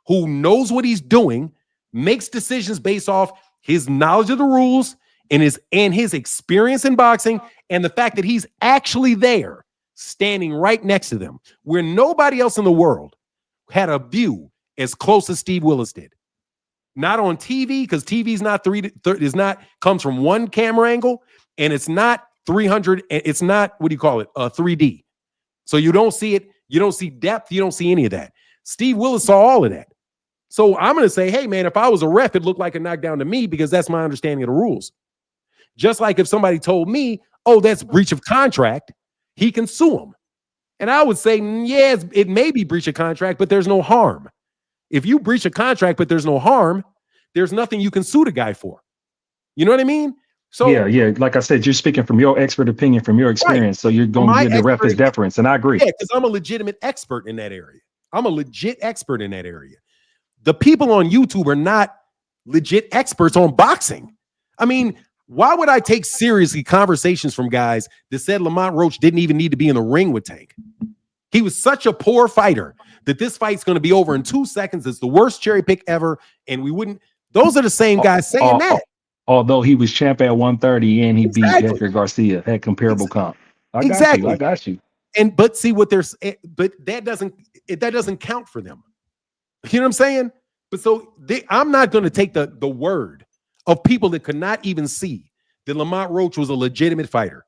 Speaker 1: who knows what he's doing makes decisions based off his knowledge of the rules and his experience in boxing and the fact that he's actually there standing right next to them where nobody else in the world had a view as close as Steve Willis did. Not on TV, because TV's comes from one camera angle and it's not 300. It's not, 3D. So you don't see it. You don't see depth. You don't see any of that. Steve Willis saw all of that. So I'm going to say, hey, man, if I was a ref, it looked like a knockdown to me because that's my understanding of the rules. Just like if somebody told me, oh, that's breach of contract, he can sue him. And I would say, yes, it may be breach of contract, but there's no harm. If you breach a contract, but there's no harm, there's nothing you can sue the guy for. You know what I mean? So
Speaker 13: yeah. Like I said, you're speaking from your expert opinion, from your experience. Right. So you're going to give the ref his deference. And I agree.
Speaker 1: Yeah, because I'm a legitimate expert in that area. I'm a legit expert in that area. The people on YouTube are not legit experts on boxing. I mean, why would I take seriously conversations from guys that said Lamont Roach didn't even need to be in the ring with Tank? He was such a poor fighter that this fight's going to be over in 2 seconds. It's the worst cherry pick ever. And we wouldn't. Those are the same guys saying that.
Speaker 13: Although he was champ at 130 and he beat Edgar Garcia, had comparable comp. I got you.
Speaker 1: But see what there's, but that doesn't count for them. You know what I'm saying? But so I'm not going to take the word of people that could not even see that Lamont Roach was a legitimate fighter.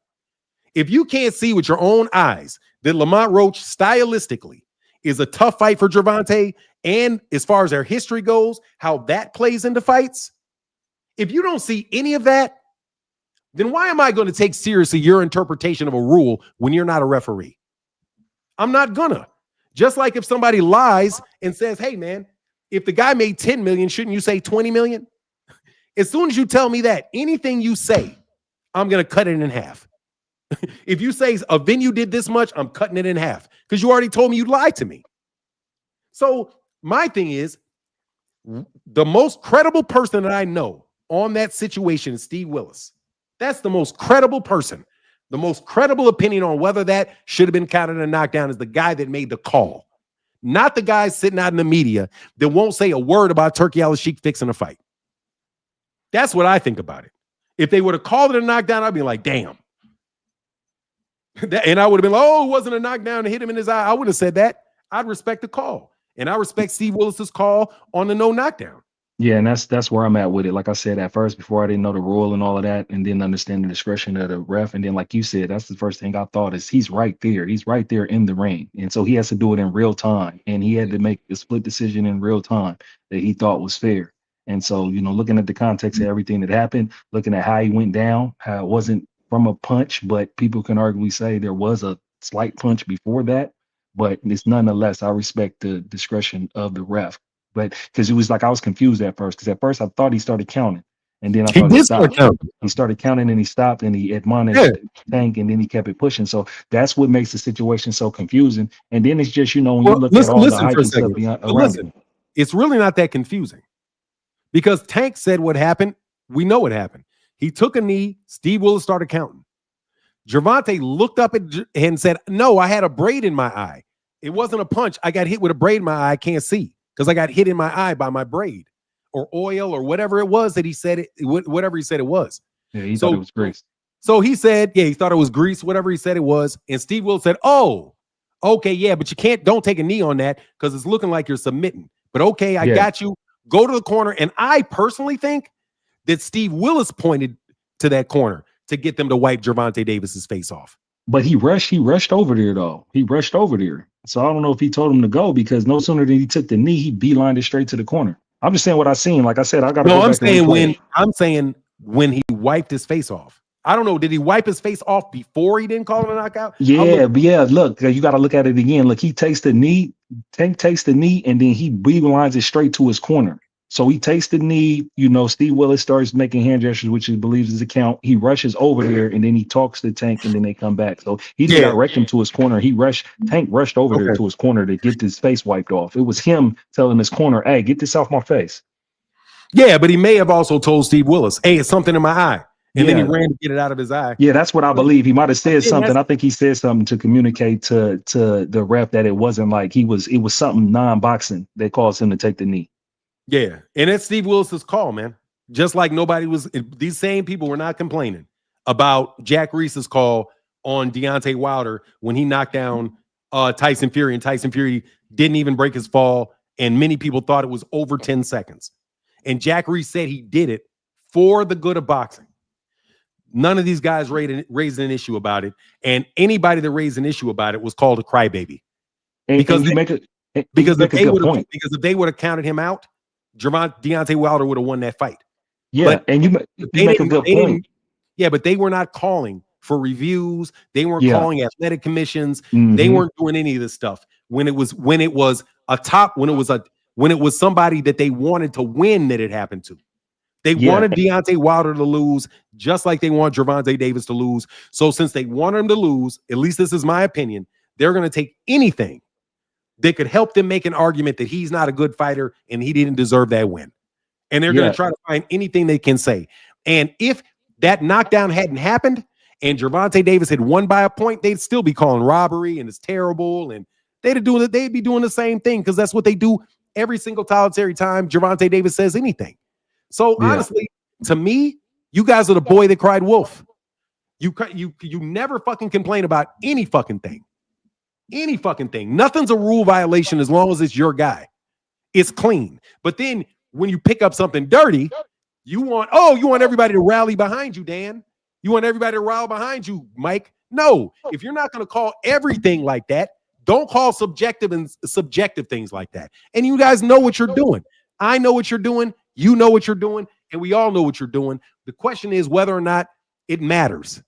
Speaker 1: If you can't see with your own eyes that Lamont Roach stylistically is a tough fight for Gervonta, and as far as their history goes, how that plays into fights, if you don't see any of that, then why am I going to take seriously your interpretation of a rule when you're not a referee? I'm not gonna. Just like if somebody lies and says, hey, man, if the guy made 10 million, shouldn't you say 20 million? As soon as you tell me that, anything you say, I'm going to cut it in half. If you say a venue did this much, I'm cutting it in half because you already told me you lied to me. So my thing is, the most credible person that I know on that situation is Steve Willis. That's the most credible person. The most credible opinion on whether that should have been counted a knockdown is the guy that made the call, not the guy sitting out in the media that won't say a word about Turki Al-Sheikh fixing a fight. That's what I think about it. If they would have called it a knockdown, I'd be like, damn. And I would have been like, oh, it wasn't a knockdown to hit him in his eye. I wouldn't have said that. I'd respect the call. And I respect Steve Willis's call on the no knockdown.
Speaker 13: Yeah, and that's where I'm at with it. Like I said at first, before I didn't know the rule and all of that, and didn't understand the discretion of the ref. And then, like you said, that's the first thing I thought is he's right there. He's right there in the ring. And so he has to do it in real time. And he had to make a split decision in real time that he thought was fair. And so, looking at the context of everything that happened, looking at how he went down, how it wasn't from a punch, but people can arguably say there was a slight punch before that. But it's nonetheless, I respect the discretion of the ref. But because it was like I was confused at first, because at first I thought he started counting, and then I
Speaker 1: He
Speaker 13: thought he
Speaker 1: did start
Speaker 13: stopped.
Speaker 1: counting.
Speaker 13: He started counting and he stopped and he
Speaker 1: Yeah.
Speaker 13: admonished Tank, and then he kept it pushing. So that's what makes the situation so confusing. And then it's just, when you
Speaker 1: Well,
Speaker 13: look at all the
Speaker 1: listen
Speaker 13: hype
Speaker 1: for a
Speaker 13: and stuff
Speaker 1: second.
Speaker 13: beyond
Speaker 1: But
Speaker 13: around it.
Speaker 1: listen, it's really not that confusing because Tank said what happened. We know what happened. He took a knee. Steve Willis started counting. Gervonta looked up and said, "No, I had a braid in my eye. It wasn't a punch. I got hit with a braid in my eye. I can't see because I got hit in my eye by my braid or oil or whatever it was that he said whatever he said it was."
Speaker 13: Yeah, he thought it was grease.
Speaker 1: So he said, yeah, he thought it was grease, whatever he said it was. And Steve Willis said, "Oh, okay, yeah, but don't take a knee on that because it's looking like you're submitting. But okay, I got you. Go to the corner." And I personally think that Steve Willis pointed to that corner to get them to wipe Gervonta Davis's face off.
Speaker 13: But he rushed over there though. He rushed over there. So I don't know if he told him to go, because no sooner than he took the knee, he beelined it straight to the corner. I'm just saying what I seen. Like I said, I gotta go back and replay it.
Speaker 1: I'm saying when he wiped his face off. I don't know. Did he wipe his face off before he didn't call it a knockout?
Speaker 13: Yeah, look, you got to look at it again. Look, he takes the knee, Tank takes the knee, and then he beelines it straight to his corner. So he takes the knee, Steve Willis starts making hand gestures, which he believes is a count. He rushes over there, and then he talks to Tank, and then they come back. So he didn't direct him to his corner. Tank rushed over there to his corner to get his face wiped off. It was him telling his corner, "Hey, get this off my face."
Speaker 1: Yeah, but he may have also told Steve Willis, "Hey, it's something in my eye." And then he ran to get it out of his eye.
Speaker 13: Yeah, that's what I believe. He might have said something. I think he said something to communicate to the ref that it wasn't like it was something non-boxing that caused him to take the knee.
Speaker 1: Yeah, and it's Steve Willis's call, man. Just like these same people were not complaining about Jack Reese's call on Deontay Wilder when he knocked down Tyson Fury, and Tyson Fury didn't even break his fall, and many people thought it was over 10 seconds. And Jack Reese said he did it for the good of boxing. None of these guys raised an issue about it, and anybody that raised an issue about it was called a crybaby. Because if they would have counted him out, Deontay Wilder would have won that fight.
Speaker 13: Yeah, and you make a good point.
Speaker 1: Yeah, but they were not calling for reviews. They weren't calling athletic commissions.
Speaker 13: Mm-hmm.
Speaker 1: They weren't doing any of this stuff. When it was somebody that they wanted to win that it happened to. They wanted Deontay Wilder to lose, just like they want Gervonta Davis to lose. So since they want him to lose, at least this is my opinion, they're going to take anything that could help them make an argument that he's not a good fighter and he didn't deserve that win. And they're going to try to find anything they can say. And if that knockdown hadn't happened and Gervonta Davis had won by a point, they'd still be calling robbery and it's terrible. And they'd be doing the same thing because that's what they do every single solitary time Gervonta Davis says anything. So honestly, to me, you guys are the boy that cried wolf. You never fucking complain about any fucking thing. Any fucking thing. Nothing's a rule violation as long as it's your guy. It's clean. But then when you pick up something dirty, you want everybody to rally behind you, Dan. You want everybody to rally behind you, Mike. No, if you're not going to call everything like that, don't call subjective things like that. And you guys know what you're doing. I know what you're doing. You know what you're doing, and we all know what you're doing. The question is whether or not it matters.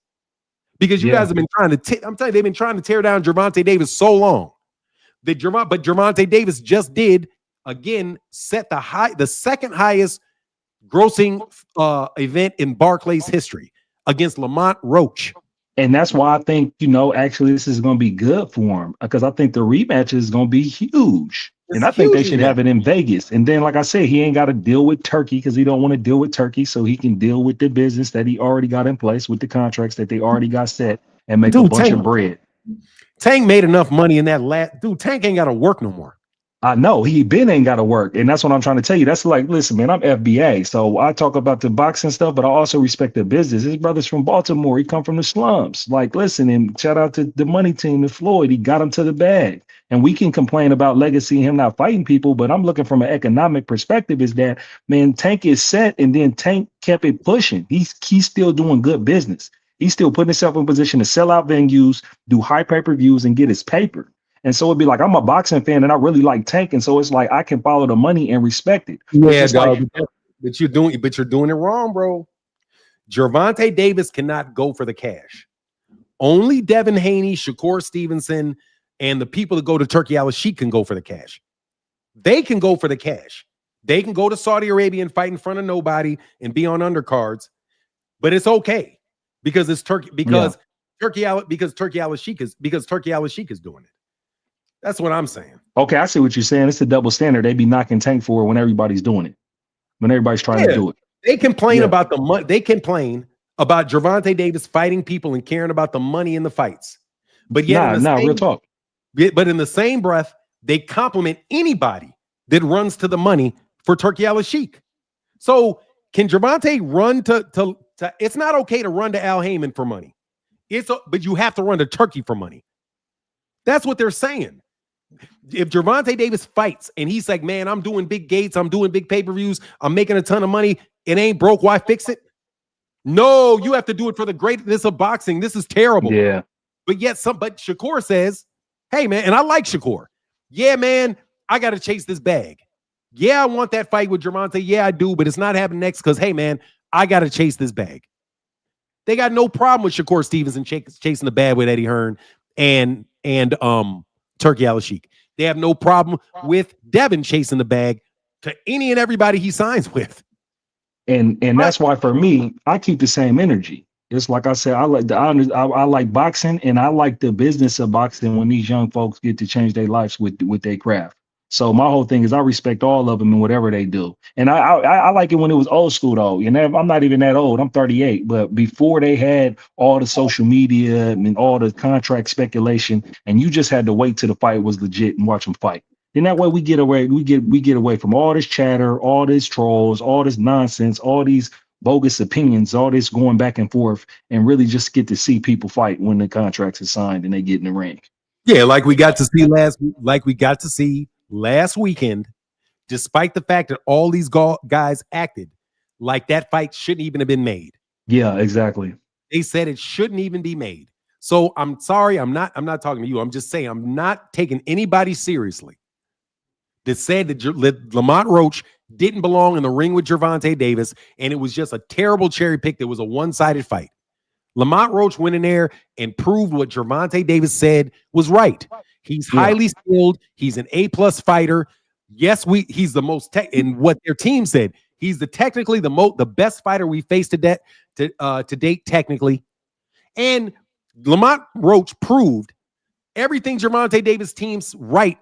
Speaker 1: Because you guys have been trying to I'm telling you, they've been trying to tear down Gervonta Davis so long. But Gervonta Davis just did, again, set the second highest grossing event in Barclays history against Lamont Roach.
Speaker 13: And that's why I think, actually this is going to be good for him, because I think the rematch is going to be huge. And I think they should have it in Vegas. And then, like I said, he ain't got to deal with Turkey because he don't want to deal with Turkey. So he can deal with the business that he already got in place with the contracts that they already got set and make a bunch of bread.
Speaker 1: Tank made enough money in that Tank ain't got to work no more.
Speaker 13: I know he ain't got to work. And that's what I'm trying to tell you. That's like, listen, man, I'm FBA. So I talk about the boxing stuff, but I also respect the business. His brother's from Baltimore. He come from the slums. Like, listen, and shout out to the money team, to Floyd. He got him to the bag. And we can complain about legacy and him not fighting people, but I'm looking from an economic perspective is that, man, Tank is set, and then Tank kept it pushing. He's still doing good business. He's still putting himself in position to sell out venues, do high pay-per-views, and get his paper. And so it'd be like, I'm a boxing fan and I really like Tank. And so it's like, I can follow the money and respect it.
Speaker 1: Yeah, dog, but you're doing it wrong, bro. Gervonta Davis cannot go for the cash. Only Devin Haney, Shakur Stevenson, and the people that go to Turkey Al-Sheikh can go for the cash. They can go for the cash. They can go to Saudi Arabia and fight in front of nobody and be on undercards, but it's okay because it's Turkey because Turkey Al-Sheikh is doing it. That's what I'm saying.
Speaker 13: Okay, I see what you're saying. It's a double standard. They be knocking Tank for it when everybody's doing it. When everybody's trying to do it.
Speaker 1: They complain about the money. They complain about Gervonta Davis fighting people and caring about the money in the fights. But yet
Speaker 13: real talk.
Speaker 1: But in the same breath, they compliment anybody that runs to the money for Turkey Al-Sheikh. So can Gervonta run to it's not okay to run to Al Heyman for money. But you have to run to Turkey for money. That's what they're saying. If Gervonta Davis fights and he's like, man, I'm doing big gates, I'm doing big pay-per-views, I'm making a ton of money, it ain't broke, why fix it? No, you have to do it for the greatness of boxing. This is terrible.
Speaker 13: Yeah.
Speaker 1: But Shakur says, hey, man, and I like Shakur. Yeah, man, I got to chase this bag. Yeah, I want that fight with Gervonta. Yeah, I do, but it's not happening next because, hey, man, I got to chase this bag. They got no problem with Shakur Stevenson chasing the bag with Eddie Hearn and Turkey Al-Sheikh. They have no problem with Devin chasing the bag to any and everybody he signs with.
Speaker 13: And that's why for me, I keep the same energy. It's like I said, I like boxing, and I like the business of boxing when these young folks get to change their lives with their craft. So my whole thing is I respect all of them and whatever they do. And I like it when it was old school though. You know, I'm not even that old. I'm 38. But before they had all the social media and all the contract speculation, and you just had to wait till the fight was legit and watch them fight. Then that way we get away from all this chatter, all this trolls, all this nonsense, all these bogus opinions, all this going back and forth, and really just get to see people fight when the contracts are signed and they get in the ring.
Speaker 1: Yeah, like we got to see last weekend, despite the fact that all these guys acted like that fight shouldn't even have been made.
Speaker 13: Yeah, exactly.
Speaker 1: They said it shouldn't even be made. So I'm sorry, I'm not talking to you. I'm just saying I'm not taking anybody seriously that said that Lamont Roach didn't belong in the ring with Gervonta Davis, and it was just a terrible cherry pick that was a one-sided fight. Lamont Roach went in there and proved what Gervonta Davis said was right. He's highly skilled. He's an A+ fighter. Yes, he's the most in what their team said. He's technically the best fighter we faced to date technically. And Lamont Roach proved everything Gervonta Davis team's right.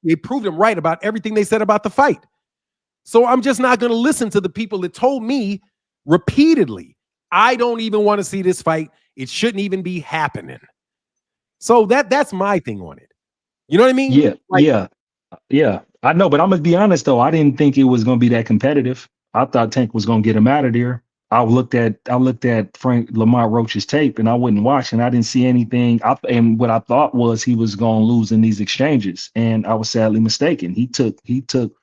Speaker 1: They proved him right about everything they said about the fight. So I'm just not going to listen to the people that told me repeatedly, I don't even want to see this fight. It shouldn't even be happening. So that's my thing on it. You know what I mean?
Speaker 13: Yeah. I know, but I'm gonna be honest though. I didn't think it was gonna be that competitive. I thought Tank was gonna get him out of there. I looked at Lamont Roach's tape and I wouldn't watch, and I didn't see anything. And what I thought was he was gonna lose in these exchanges, and I was sadly mistaken. He took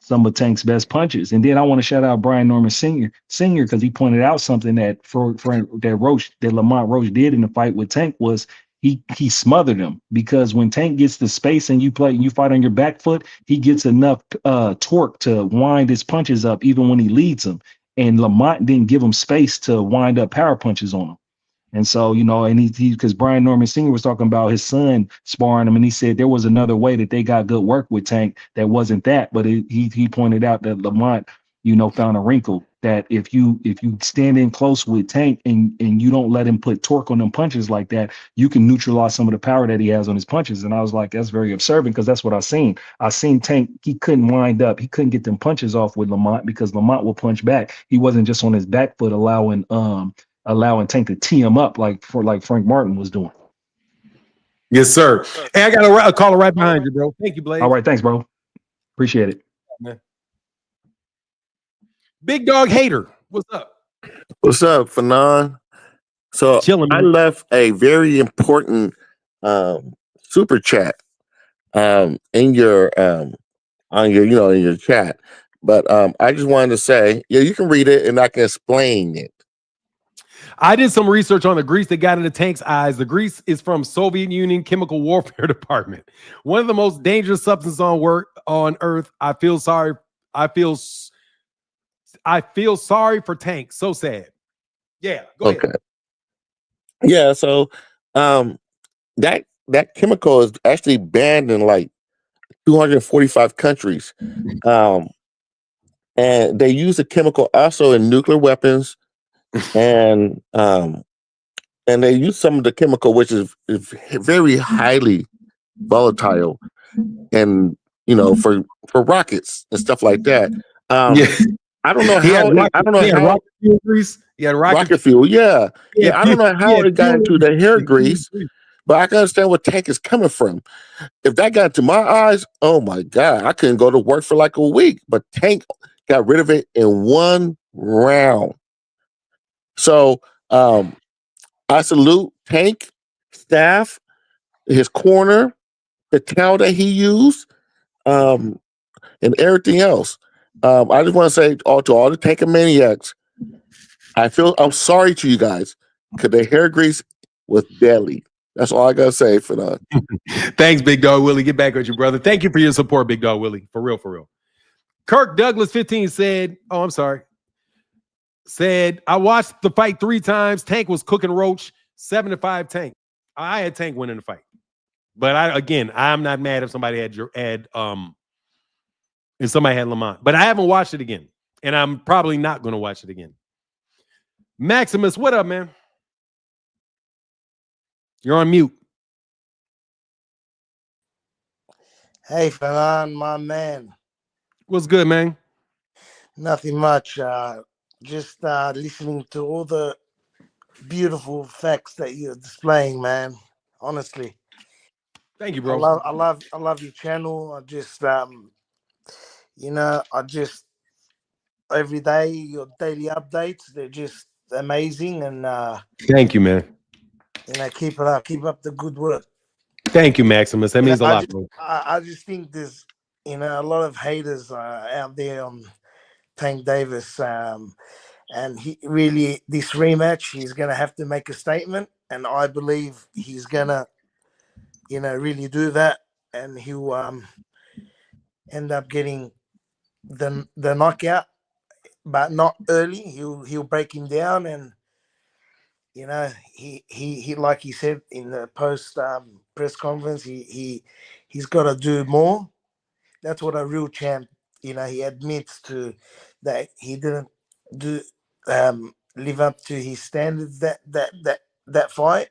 Speaker 13: some of Tank's best punches. And then I want to shout out Brian Norman Sr. because he pointed out something that that Lamont Roach did in the fight with Tank was he smothered him, because when Tank gets the space and you fight on your back foot, he gets enough torque to wind his punches up even when he leads him. And Lamont didn't give him space to wind up power punches on him. And so, and he because Brian Norman Sr. was talking about his son sparring him, and he said there was another way that they got good work with Tank that wasn't that. But he pointed out that Lamont, found a wrinkle, that if you stand in close with Tank and you don't let him put torque on them punches like that, you can neutralize some of the power that he has on his punches. And I was like, that's very observant, because that's what I seen. I seen Tank, he couldn't wind up, he couldn't get them punches off with Lamont because Lamont will punch back. He wasn't just on his back foot allowing Tank to tee him up like Frank Martin was doing.
Speaker 1: Yes, sir. Hey, I got a caller right behind you, bro. Thank you, Blaze.
Speaker 13: All right, thanks, bro. Appreciate it.
Speaker 1: Man. Big Dog Hater, what's up?
Speaker 14: What's up, Fanon? So
Speaker 1: Chilling,
Speaker 14: I left a very important super chat in your on your in your chat, but I just wanted to say, you can read it and I can explain it.
Speaker 1: I did some research on the grease that got into Tank's eyes. The grease is from Soviet Union Chemical Warfare Department. One of the most dangerous substances on Earth. I feel sorry for Tank. So sad. Yeah, go ahead.
Speaker 14: Okay. Yeah, so um that chemical is actually banned in like 245 countries. Um and they use the chemical also in nuclear weapons and and they use some of the chemical which is very highly volatile and for rockets and stuff like that.
Speaker 1: Yeah,
Speaker 14: Um I don't know
Speaker 1: he had
Speaker 14: how I
Speaker 1: rocket.
Speaker 14: don't know
Speaker 1: He had
Speaker 14: how
Speaker 1: rocket fuel grease. He had rocket.
Speaker 14: rocket fuel, yeah.
Speaker 1: He had
Speaker 14: Yeah, I
Speaker 1: fuel.
Speaker 14: don't know
Speaker 1: He
Speaker 14: how
Speaker 1: had
Speaker 14: it got
Speaker 1: fuel
Speaker 14: into
Speaker 1: in
Speaker 14: the hair
Speaker 1: his
Speaker 14: grease, but I can understand where tank is coming from. If that got into my eyes, oh my God, I couldn't go to work for like a week. But Tank got rid of it in one round. So I salute Tank, staff, his corner, the towel that he used, um, and everything else. I just want to say to all the Tank maniacs, I'm sorry to you guys because the hair grease was deadly. That's all I gotta say for that.
Speaker 1: Thanks, Big Dog Willie. Get back with you, brother. Thank you for your support, Big Dog Willie. For real, for real. Kirk Douglas 15 said, oh, I'm sorry. Said, I watched the fight 3 times. Tank was cooking Roach, 7-5 Tank. I had Tank winning the fight. But I'm not mad if somebody had if somebody had Lamont. But I haven't watched it again. And I'm probably not going to watch it again. Maximus, what up, man? You're on mute.
Speaker 15: Hey, Fernan, my man.
Speaker 1: What's good, man?
Speaker 15: Nothing much. Just listening to all the beautiful facts that you're displaying, man. Honestly,
Speaker 1: Thank you, bro.
Speaker 15: I love your channel. I just every day your daily updates. They're just amazing, and
Speaker 1: Thank you, man.
Speaker 15: keep it up. Keep up the good work.
Speaker 1: Thank you, Maximus. That means a lot, bro.
Speaker 15: I just think there's a lot of haters out there on Tank Davis. And he really, this rematch, he's going to have to make a statement. And I believe he's going to, really do that. And he'll end up getting the knockout, but not early. He'll break him down. And, he like he said in the post press conference, he's got to do more. That's what a real champ, he admits to that he didn't do live up to his standards that fight,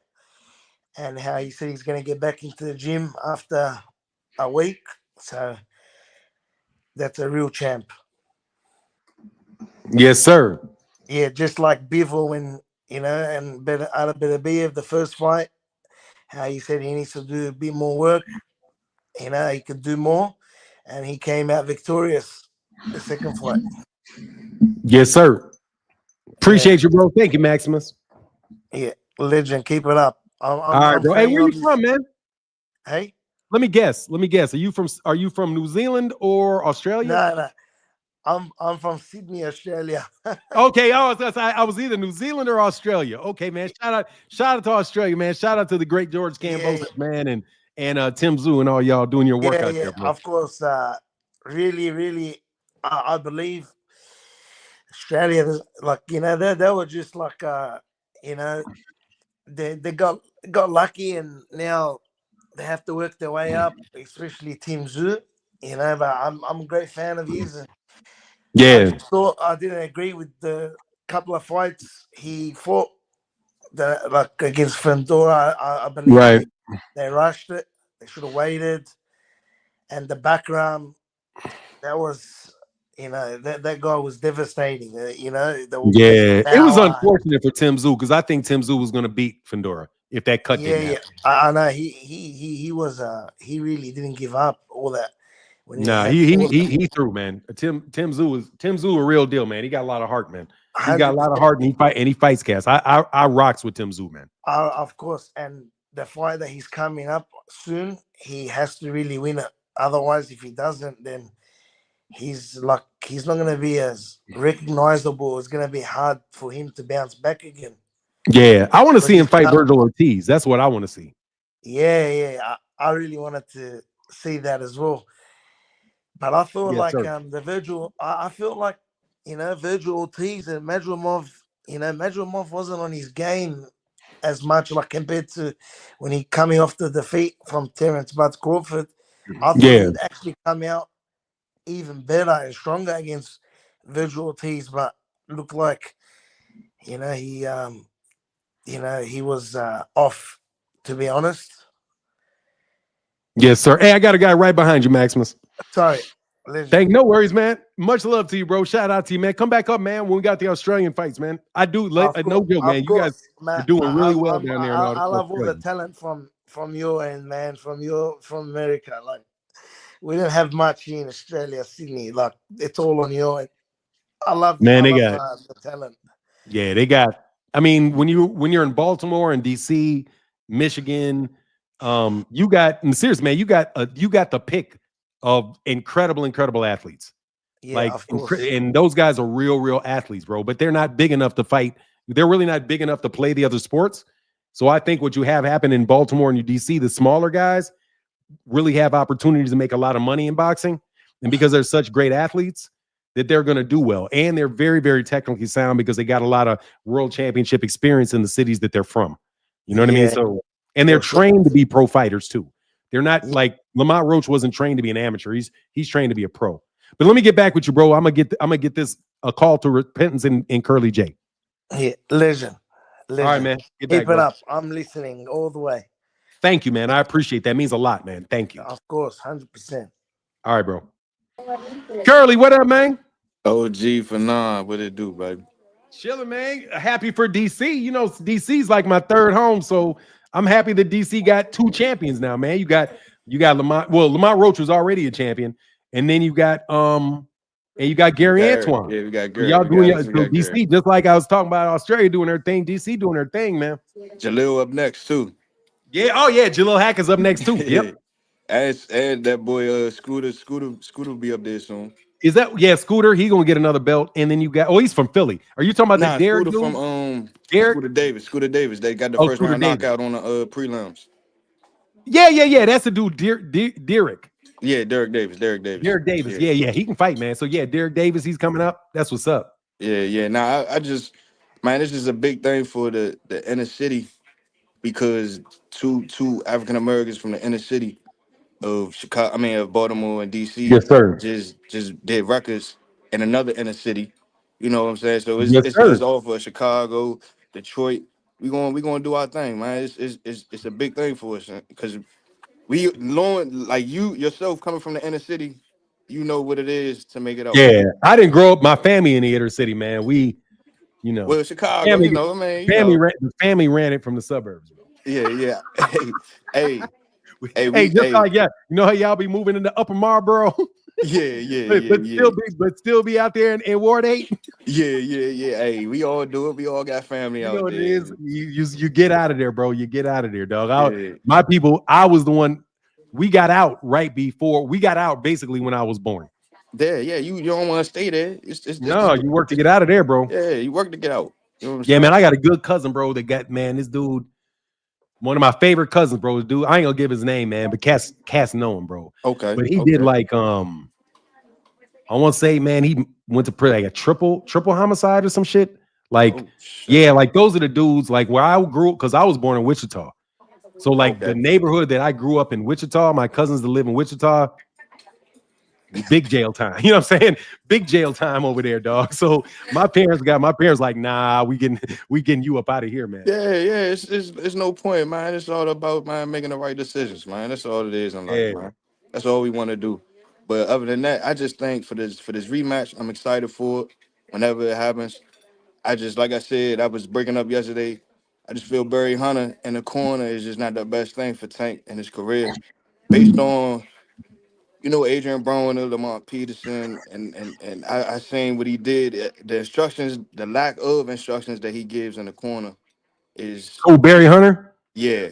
Speaker 15: and how he said he's going to get back into the gym after a week. So that's a real champ.
Speaker 1: Yes, sir.
Speaker 15: Yeah, just like Bivol when and better be of the first fight, how he said he needs to do a bit more work. He could do more, and he came out victorious the second fight.
Speaker 1: Yes, sir. Appreciate you, bro. Thank you, Maximus.
Speaker 15: Yeah, legend. Keep it up.
Speaker 1: All right, bro. Hey, where you from, man?
Speaker 15: Hey,
Speaker 1: let me guess. Are you from New Zealand or Australia?
Speaker 15: No. I'm from Sydney, Australia.
Speaker 1: Okay, I was either New Zealand or Australia. Okay, man. Shout out to Australia, man. Shout out to the great George Cambosis, man, and Tim Zoo and all y'all doing your work out there, bro.
Speaker 15: Of course. Really, I believe Australia, like they were just like they got lucky, and now they have to work their way up, especially Tim Zoo. But I'm a great fan of his. And
Speaker 1: yeah,
Speaker 15: I just thought I didn't agree with the couple of fights he fought, like against Fandora. I believe
Speaker 1: right.
Speaker 15: they rushed it. They should have waited. And the background, that was, that guy was devastating.
Speaker 1: Yeah, it was unfortunate for Tim Zoo because I think Tim Zoo was going to beat Fandora if that cut didn't happen.
Speaker 15: I know he was he really didn't give up all that.
Speaker 1: He threw, man. Tim Zoo a real deal, man. He got a lot of heart, man. He got a lot of heart, and he fights cats. I rocks with Tim Zoo, man.
Speaker 15: Of course, and the fight that he's coming up soon, he has to really win it. Otherwise, if he doesn't, then he's not going to be as recognizable. It's going to be hard for him to bounce back again.
Speaker 1: Yeah, I want to see him fight Virgil Ortiz. That's what I want to see.
Speaker 15: Yeah. I really wanted to see that as well. But I thought the Virgil, I feel like, Virgil Ortiz and Madrimov, Medvedev wasn't on his game as much, like compared to when he coming off the defeat from Terence Bud Crawford. I thought
Speaker 1: Yeah.
Speaker 15: he'd actually come out even better and stronger against Virgil Ortiz, but looked like he he was off, to be honest.
Speaker 1: Yes, sir. Hey, I got a guy right behind you, Maximus.
Speaker 15: Sorry, legend.
Speaker 1: No worries, man. Much love to you, bro. Shout out to you, man. Come back up, man, when we got the Australian fights, man. I do no joke, man.
Speaker 15: Of
Speaker 1: You guys
Speaker 15: course,
Speaker 1: are
Speaker 15: man.
Speaker 1: doing really well down there in
Speaker 15: I love all the
Speaker 1: Australia.
Speaker 15: talent from your end, man. From America. Like, we didn't have much here in Australia, Sydney. Like, it's all on your end. I love
Speaker 1: Man, they got
Speaker 15: the talent.
Speaker 1: yeah, they got. I mean, when you're in Baltimore and DC, Michigan, you got serious, man. You got the pick of incredible athletes.
Speaker 15: Yeah,
Speaker 1: Like,
Speaker 15: of course.
Speaker 1: and those guys are real athletes, bro. But they're not big enough to fight. They're really not big enough to play the other sports. So I think what you have happen in Baltimore and DC, the smaller guys really have opportunities to make a lot of money in boxing, and because they're such great athletes, that they're going to do well, and they're very technically sound because they got a lot of world championship experience in the cities that they're from. You know what I mean?
Speaker 15: Yeah,
Speaker 1: So, and they're
Speaker 15: for sure.
Speaker 1: trained to be pro fighters too. They're not like Lamont Roach wasn't trained to be an amateur. He's trained to be a pro. But let me get back with you, bro. I'm gonna get this a call to repentance in Curly J.
Speaker 15: Yeah, legend.
Speaker 1: All right, man. Get back,
Speaker 15: Keep it
Speaker 1: bro.
Speaker 15: up. I'm listening all the way.
Speaker 1: Thank you, man. I appreciate that. It means a lot, man. Thank you.
Speaker 15: Of course, 100%.
Speaker 1: All right, bro. Curly, what up, man?
Speaker 16: OG for nine. What it do, baby?
Speaker 1: Chilling, man. Happy for DC. You know, DC's like my third home, so I'm happy that DC got two champions now, man. You got Lamont. Well, Lamont Roach was already a champion, and then you got Gary Antoine.
Speaker 16: Yeah, we got
Speaker 1: So
Speaker 16: Gary.
Speaker 1: y'all doing
Speaker 16: We
Speaker 1: so
Speaker 16: got
Speaker 1: DC,
Speaker 16: Gary.
Speaker 1: just like I was talking about Australia doing their thing. DC doing their thing, man.
Speaker 16: Jalil up next too.
Speaker 1: Yeah. Oh yeah, Jalil Hacker's up next too. Yep.
Speaker 16: And that boy Scooter will be up there soon.
Speaker 1: Is that Scooter? He gonna get another belt, and then you got he's from Philly. Are you talking about
Speaker 16: Nah,
Speaker 1: the Derek
Speaker 16: Scooter
Speaker 1: dude?
Speaker 16: from
Speaker 1: Derek?
Speaker 16: Scooter Davis. They got the first
Speaker 1: Scooter
Speaker 16: round
Speaker 1: Davis.
Speaker 16: knockout on the prelims.
Speaker 1: Yeah. That's the dude, Derek.
Speaker 16: Yeah, Derek Davis.
Speaker 1: Derek Davis. Yeah. He can fight, man. So yeah, Derek Davis, he's coming up. That's what's up.
Speaker 16: Yeah. Now I just, man, this is a big thing for the inner city because two African Americans from the inner city of Chicago, of Baltimore and DC,
Speaker 1: Yes, sir.
Speaker 16: just did records in another inner city. You know what I'm saying? So
Speaker 1: Yes,
Speaker 16: it's
Speaker 1: sir.
Speaker 16: all for Chicago, Detroit. We gonna do our thing, man. It's a big thing for us because we learn, like you yourself coming from the inner city, you know what it is to make it out.
Speaker 1: Yeah, I didn't grow up. My family in the inner city, man. We,
Speaker 16: Well, Chicago,
Speaker 1: family, the family ran it from the suburbs, bro.
Speaker 16: Yeah. Hey,
Speaker 1: just like you know how y'all be moving into Upper Marlboro. but still be out there in Ward 8.
Speaker 16: Yeah. Hey, we all do it. We all got family out
Speaker 1: know what
Speaker 16: there.
Speaker 1: it is. You get out of there, bro. You get out of there, dog. My people, I was the one. We got out basically when I was born.
Speaker 16: Yeah. You don't want to stay there.
Speaker 1: You work to get out of there, bro.
Speaker 16: Yeah, you work to get out. You know what I'm
Speaker 1: saying? Man, I got a good cousin, bro. That got this dude. One of my favorite cousins, bro. Dude, I ain't gonna give his name, man, but Cass know him, bro.
Speaker 16: Okay.
Speaker 1: But he did like I want to say, man, he went to like a triple homicide or some shit. Like, like those are the dudes like where I grew up because I was born in Wichita. So like the neighborhood that I grew up in Wichita, my cousins that live in Wichita, big jail time. You know what I'm saying? Big jail time over there, dog. So my parents like, nah, we getting you up out of here, man.
Speaker 16: Yeah. It's no point, man. It's all about, man, making the right decisions, man. That's all it is in life, man. That's all we want to do. But other than that, I just think for this rematch, I'm excited for it. Whenever it happens, like I said, I was breaking up yesterday. I just feel Barry Hunter in the corner is just not the best thing for Tank in his career, based on Adrian Broner, Lamont Peterson, and I seen what he did. The instructions, the lack of instructions that he gives in the corner is.
Speaker 1: Oh, Barry Hunter.
Speaker 16: Yeah.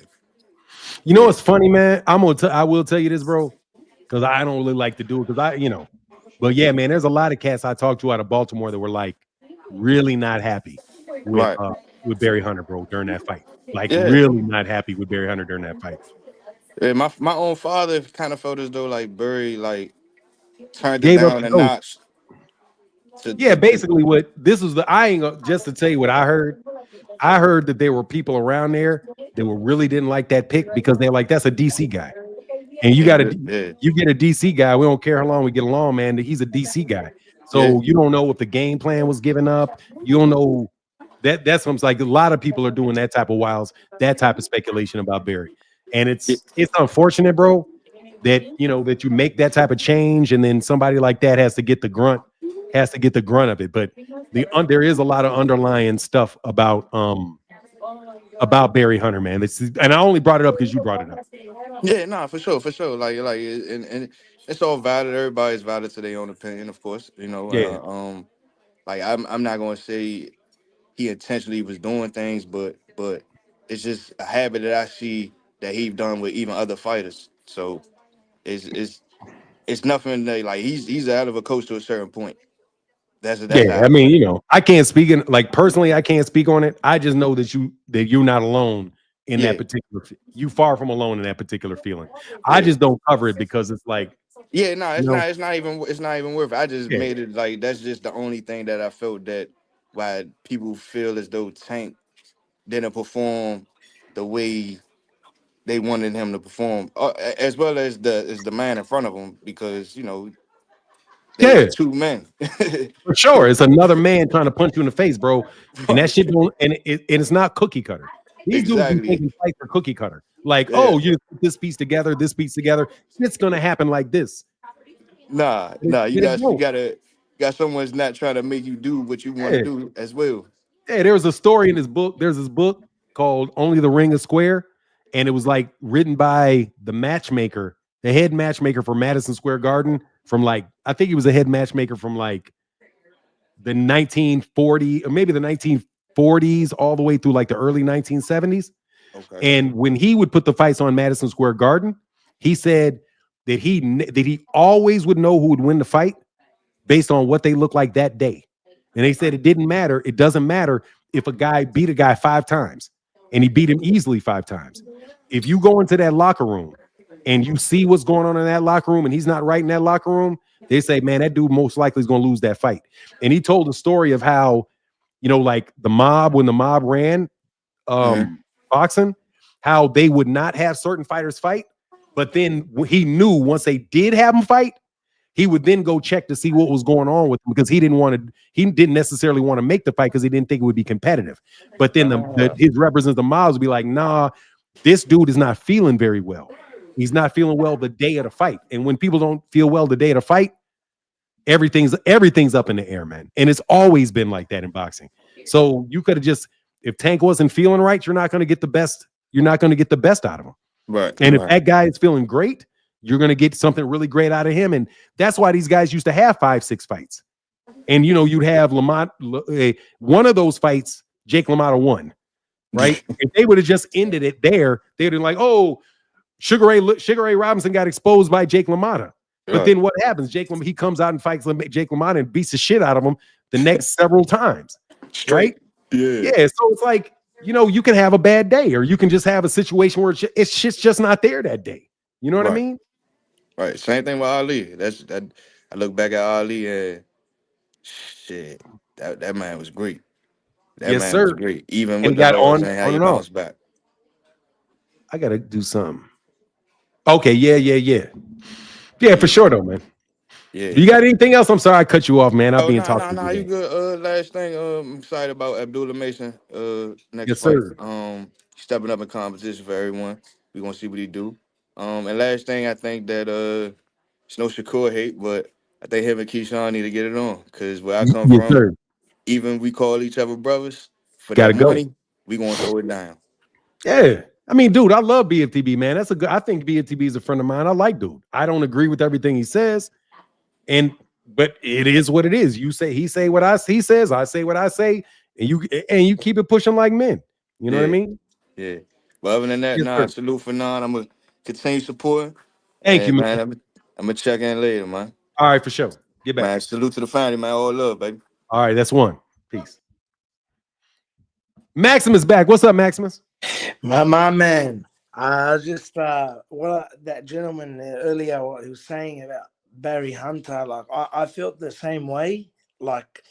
Speaker 1: You know what's funny, man? I will tell you this, bro, because I don't really like to do it because but yeah, man, there's a lot of cats I talked to out of Baltimore that were like really not happy with Barry Hunter, bro, during that fight. Like really not happy with Barry Hunter during that fight.
Speaker 16: Yeah, my own father kind of felt as though like Barry like turned it down a notch.
Speaker 1: Yeah, basically what this is just to tell you what I heard. I heard that there were people around there that really didn't like that pick because they're like, that's a DC guy. And you get a DC guy. We don't care how long we get along, man. He's a DC guy. So you don't know if the game plan was given up. You don't know that's what I'm like. A lot of people are doing that type of that type of speculation about Barry. And it's unfortunate, bro, that that you make that type of change and then somebody like that has to get the grunt of it. But there is a lot of underlying stuff about Barry Hunter, man. And I only brought it up because you brought it up.
Speaker 16: Yeah, nah, for sure. And it's all valid. Everybody's valid to their own opinion, of course.
Speaker 1: Yeah.
Speaker 16: Like I'm not gonna say he intentionally was doing things, but it's just a habit that I see that he's done with even other fighters. So it's nothing that, like, he's out of a coach to a certain point. That's
Speaker 1: Yeah,
Speaker 16: how
Speaker 1: I
Speaker 16: I look at
Speaker 1: mean, I can't speak personally, I can't speak on it. I just know that you're not alone in that particular. You far from alone in that particular feeling. I just don't cover it because it's like,
Speaker 16: yeah, no, it's not even worth it. I just made it like that's just the only thing that I felt that why people feel as though Tank didn't perform the way they wanted him to perform, as well as the man in front of him, because they was
Speaker 1: yeah,
Speaker 16: two men.
Speaker 1: for sure. It's another man trying to punch you in the face, bro. And that shit don't, and it's not cookie cutter. These dudes be
Speaker 16: Exactly.
Speaker 1: taking fights for cookie cutter. Like,
Speaker 16: Yeah.
Speaker 1: oh, you put this piece together. It's gonna happen like this.
Speaker 16: Nah, you got someone's not trying to make you do what you want to
Speaker 1: Yeah.
Speaker 16: do as well.
Speaker 1: Yeah, there was a story in this book. There's this book called Only the Ring is Square, and it was like written by the head matchmaker for Madison Square Garden from I think he was a head matchmaker from the 1940 or maybe the 1940s all the way through the early 1970s.
Speaker 16: Okay.
Speaker 1: And when he would put the fights on Madison Square Garden, he said that he always would know who would win the fight based on what they looked like that day. And they said it didn't matter. It doesn't matter if a guy beat a guy 5 times and he beat him easily 5 times. If you go into that locker room and you see what's going on in that locker room and he's not right in that locker room, they say, man, that dude most likely is going to lose that fight. And he told the story of how, like the mob, when the mob ran boxing, how they would not have certain fighters fight. But then he knew once they did have them fight, he would then go check to see what was going on with him because he didn't necessarily want to make the fight because he didn't think it would be competitive. But then his representative mobs would be like, nah, this dude is not feeling very well. He's not feeling well the day of the fight. And when people don't feel well the day of the fight, everything's up in the air, man. And it's always been like that in boxing. So you could have if Tank wasn't feeling right, you're not going to get the best. You're not going to get the best out of him.
Speaker 16: Right.
Speaker 1: And if that guy is feeling great, you're going to get something really great out of him. And that's why these guys used to have 5-6 fights. And, you'd have Lamont, one of those fights, Jake LaMotta won, right? If they would have just ended it there, they'd have been like, oh, Sugar Ray Robinson got exposed by Jake LaMotta. But then what happens? He comes out and fights Jake LaMotta and beats the shit out of him the next several times, right?
Speaker 16: Yeah.
Speaker 1: Yeah, so it's like, you can have a bad day or you can just have a situation where it's just not there that day. You know what I mean?
Speaker 16: Right. Same thing with Ali. I look back at Ali and shit, that man was great. That
Speaker 1: Yes,
Speaker 16: man
Speaker 1: sir.
Speaker 16: was great. Even
Speaker 1: And
Speaker 16: with
Speaker 1: he
Speaker 16: the
Speaker 1: got
Speaker 16: loss
Speaker 1: on
Speaker 16: and how he
Speaker 1: and off.
Speaker 16: bounced back.
Speaker 1: I gotta do something. Okay, yeah, for sure though, man.
Speaker 16: Yeah.
Speaker 1: You got anything else? I'm sorry I cut you off, man. I'll
Speaker 16: Oh,
Speaker 1: be in
Speaker 16: no,
Speaker 1: talk.
Speaker 16: you good. Last thing, I'm excited about Abdullah Mason. Next
Speaker 1: Yes,
Speaker 16: fight.
Speaker 1: sir.
Speaker 16: Stepping up in competition for everyone. We're gonna see what he do. And last thing, I think that it's no Shakur hate, but I think him and Keyshawn need to get it on. Cause where I come
Speaker 1: Yes,
Speaker 16: from,
Speaker 1: sir.
Speaker 16: even we call each other brothers, for that
Speaker 1: Gotta go.
Speaker 16: money, we gonna throw it down.
Speaker 1: Yeah. I mean, dude, I love BFTB, man. I think BFTB is a friend of mine. I like dude. I don't agree with everything he says. But it is what it is. He say what he says, I say what I say, and you keep it pushing like men. You know what I mean?
Speaker 16: Yeah. But other than that,
Speaker 1: Yes, sir.
Speaker 16: salute for none. I'm gonna continue supporting.
Speaker 1: Thank you,
Speaker 16: And
Speaker 1: man.
Speaker 16: man, I'm gonna check in later, man.
Speaker 1: All right, for sure. Get back.
Speaker 16: Man, salute to the family, man. All love, baby.
Speaker 1: All right, that's one. Peace. Maximus back. What's up, Maximus?
Speaker 15: My man. I just that gentleman earlier what he was saying about Barry Hunter, like I felt the same way. like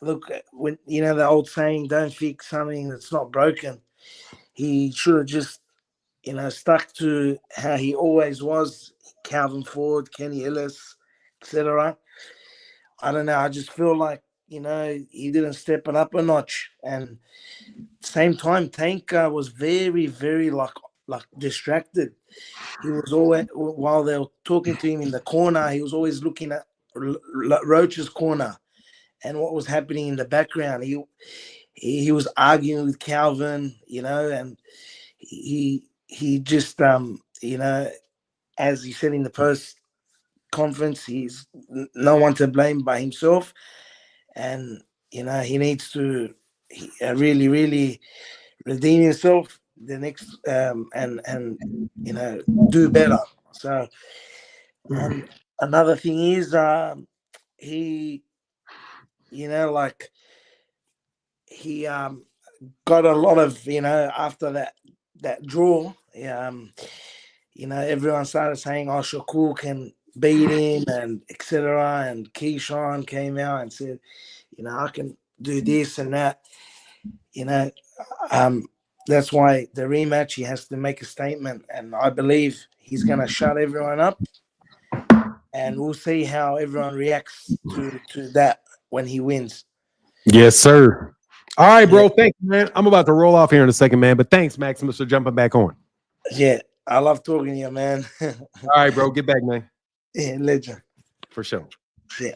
Speaker 15: look, when you know the old saying, "Don't fix something that's not broken." He should have just stuck to how he always was. Calvin Ford, Kenny Ellis, etc. I don't know. I just feel like he didn't step it up a notch. And same time, Tank was very, very like distracted. He was always, while they were talking to him in the corner, he was always looking at Roach's corner and what was happening in the background. He was arguing with Calvin, and he just as he said in the post conference, he's no one to blame by himself, and he needs to really, really redeem himself the next and do better. So, and another thing is he like he got a lot of after that draw, everyone started saying, "Oh, Shakur can beat him," and etc. And Keyshawn came out and said, "I can do this and that." That's why the rematch, he has to make a statement, and I believe he's going to shut everyone up, and we'll see how everyone reacts to that when he wins.
Speaker 1: Yes, sir. All right, bro.
Speaker 15: Yeah,
Speaker 1: Thank you, man. I'm about to roll off here in a second, man. But thanks, Maximus, for jumping back on.
Speaker 15: yeah. I love talking to you, man.
Speaker 1: All right, bro. Get back, man.
Speaker 15: Yeah, legend.
Speaker 1: For sure.
Speaker 15: Yeah.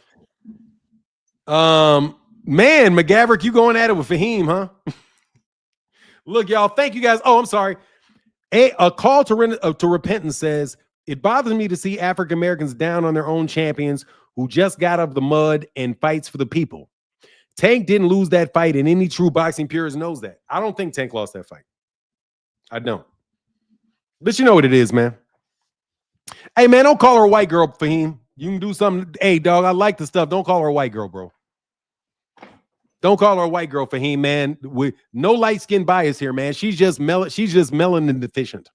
Speaker 1: Man, McGaverick, you going at it with Fahim, huh? Look, y'all. Thank you guys. Oh, I'm sorry. A call to repentance says, it bothers me to see African Americans down on their own champions who just got out of the mud and fights for the people. Tank didn't lose that fight, and any true boxing purist knows that. I don't think Tank lost that fight. I don't. But you know what it is, man. Hey, man, don't call her a white girl, Fahim. You can do something. Hey, dog, I like the stuff. Don't call her a white girl, bro. Don't call her a white girl, Fahim, man. With no light skin bias here, man. She's just melanin deficient.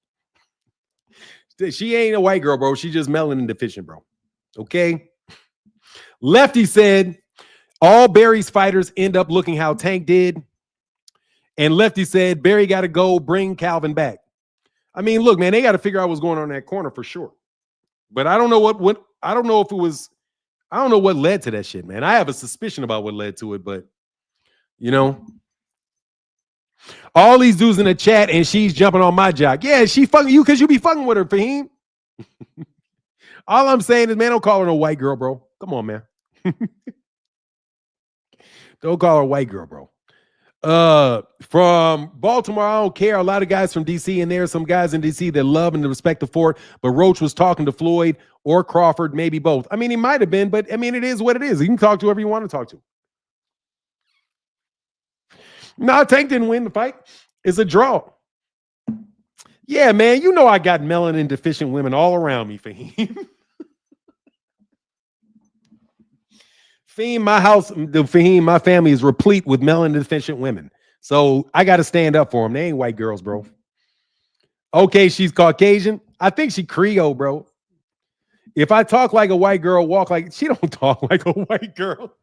Speaker 1: She ain't a white girl, bro. She's just melanin deficient, bro. Okay. Lefty said all Barry's fighters end up looking how Tank did. And Lefty said Barry got to go bring Calvin back. I mean, look, man, they got to figure out what's going on in that corner for sure. But I don't know what I don't know if it was. I don't know what led to that shit, man. I have a suspicion about what led to it, but all these dudes in the chat and she's jumping on my jock. Yeah, she fucking you because you be fucking with her, Fahim. All I'm saying is, man, don't call her no white girl, bro. Come on, man. Don't call her a white girl, bro. From Baltimore, I don't care. A lot of guys from DC, and there are some guys in DC that love and respect the fort. But Roach was talking to Floyd or Crawford, maybe both. I mean, he might have been, but I mean, it is what it is. You can talk to whoever you want to talk to. No, Tank didn't win the fight. It's a draw. Yeah, man, you know I got melanin deficient women all around me, Fahim. Fahim, my house, Fahim, my family is replete with melanin deficient women. So I got to stand up for them. They ain't white girls, bro. Okay, she's Caucasian. I think she Creole, bro. If I talk like a white girl, walk like she don't talk like a white girl.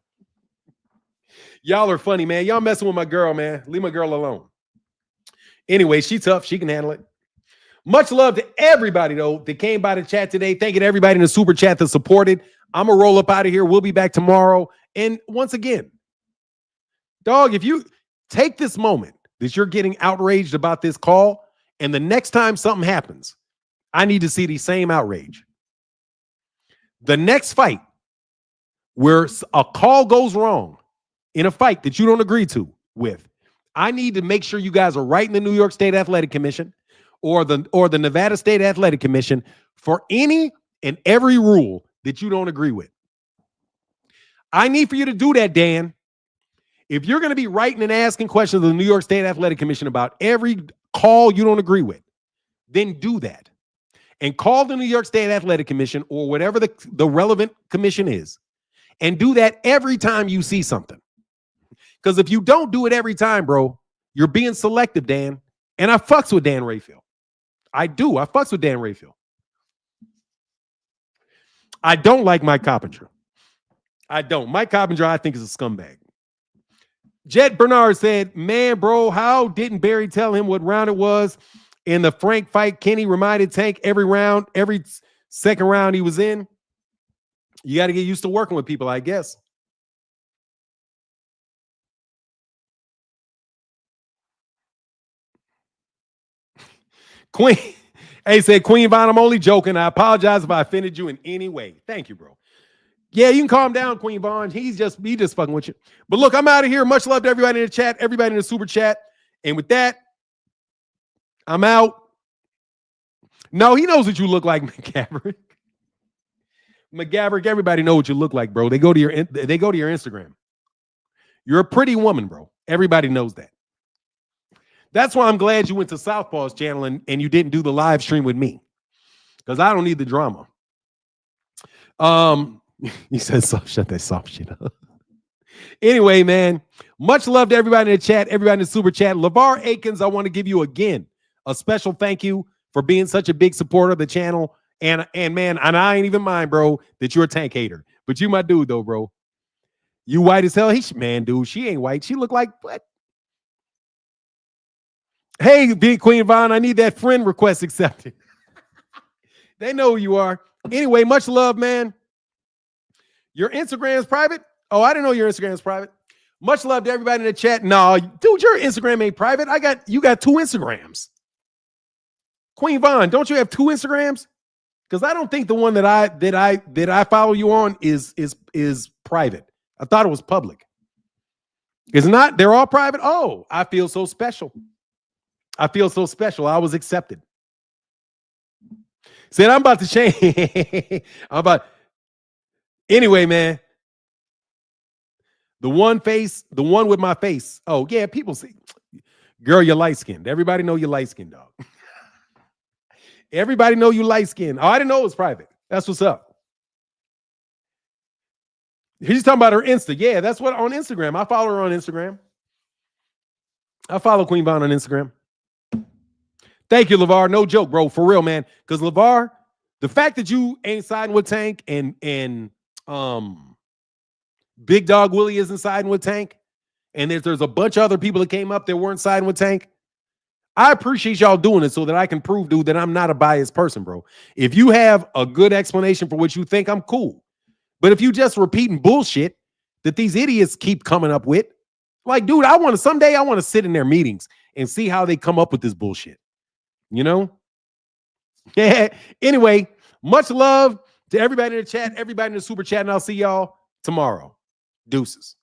Speaker 1: Y'all are funny, man. Y'all messing with my girl, man. Leave my girl alone. Anyway, she's tough. She can handle it. Much love to everybody, though, that came by the chat today. Thank you to everybody in the super chat that supported. I'm going to roll up out of here. We'll be back tomorrow. And once again, dog, if you take this moment that you're getting outraged about this call, and the next time something happens, I need to see the same outrage. The next fight where a call goes wrong in a fight that you don't agree with, I need to make sure you guys are writing the New York State Athletic Commission or the Nevada State Athletic Commission for any and every rule that you don't agree with. I need for you to do that, Dan. If you're going to be writing and asking questions of the New York State Athletic Commission about every call you don't agree with, then do that. And call the New York State Athletic Commission or whatever the relevant commission is, and do that every time you see something. Because if you don't do it every time, bro, you're being selective, Dan. And I fucks with Dan Rayfield. I do. I fucks with Dan Rayfield. I don't like Mike Coppinger. I don't. Mike Coppinger, I think, is a scumbag. Jet Bernard said, man, bro, how didn't Barry tell him what round it was in the Frank fight? Kenny reminded Tank every round, every second round he was in. You got to get used to working with people, I guess. Queen, hey, said, Queen Von, I'm only joking. I apologize if I offended you in any way. Thank you, bro. Yeah, you can calm down, Queen Von. He just fucking with you. But look, I'm out of here. Much love to everybody in the chat, everybody in the super chat. And with that, I'm out. No, he knows what you look like, McGaverick. McGaverick, everybody know what you look like, bro. They go to your Instagram. You're a pretty woman, bro. Everybody knows that. That's why I'm glad you went to Southpaw's channel and you didn't do the live stream with me. Because I don't need the drama. He says, shut that soft shit up. Anyway, man, much love to everybody in the chat, everybody in the super chat. LeVar Akins, I want to give you again a special thank you for being such a big supporter of the channel. And man, and I ain't even mind, bro, that you're a Tank hater. But you my dude, though, bro. You white as hell. Man, dude, she ain't white. She look like what? Hey, Big Queen Vaughn, I need that friend request accepted. They know who you are. Anyway, much love, man. Your Instagram's private? Oh, I didn't know your Instagram's private. Much love to everybody in the chat. No, dude, your Instagram ain't private. You got 2 Instagrams. Queen Vaughn, don't you have 2 Instagrams? Because I don't think the one that I follow you on is private. I thought it was public. It's not. They're all private. Oh, I feel so special. I feel so special. I was accepted. Said I'm about to change. Anyway, man. The one with my face. Oh, yeah, people see. Girl, you're light-skinned. Everybody know you're light-skinned, dog. Everybody know you light-skinned. Oh, I didn't know it was private. That's what's up. He's talking about her Insta. Yeah, that's what on Instagram. I follow her on Instagram. I follow Queen Vaughn on Instagram. Thank you, LeVar. No joke, bro. For real, man. Because LeVar, the fact that you ain't siding with Tank and Big Dog Willie isn't siding with Tank, and there's a bunch of other people that came up that weren't siding with Tank, I appreciate y'all doing it so that I can prove, dude, that I'm not a biased person, bro. If you have a good explanation for what you think, I'm cool. But if you just repeating bullshit that these idiots keep coming up with, like, dude, someday I want to sit in their meetings and see how they come up with this bullshit. You know? Yeah. Anyway, much love to everybody in the chat, everybody in the super chat, and I'll see y'all tomorrow. Deuces.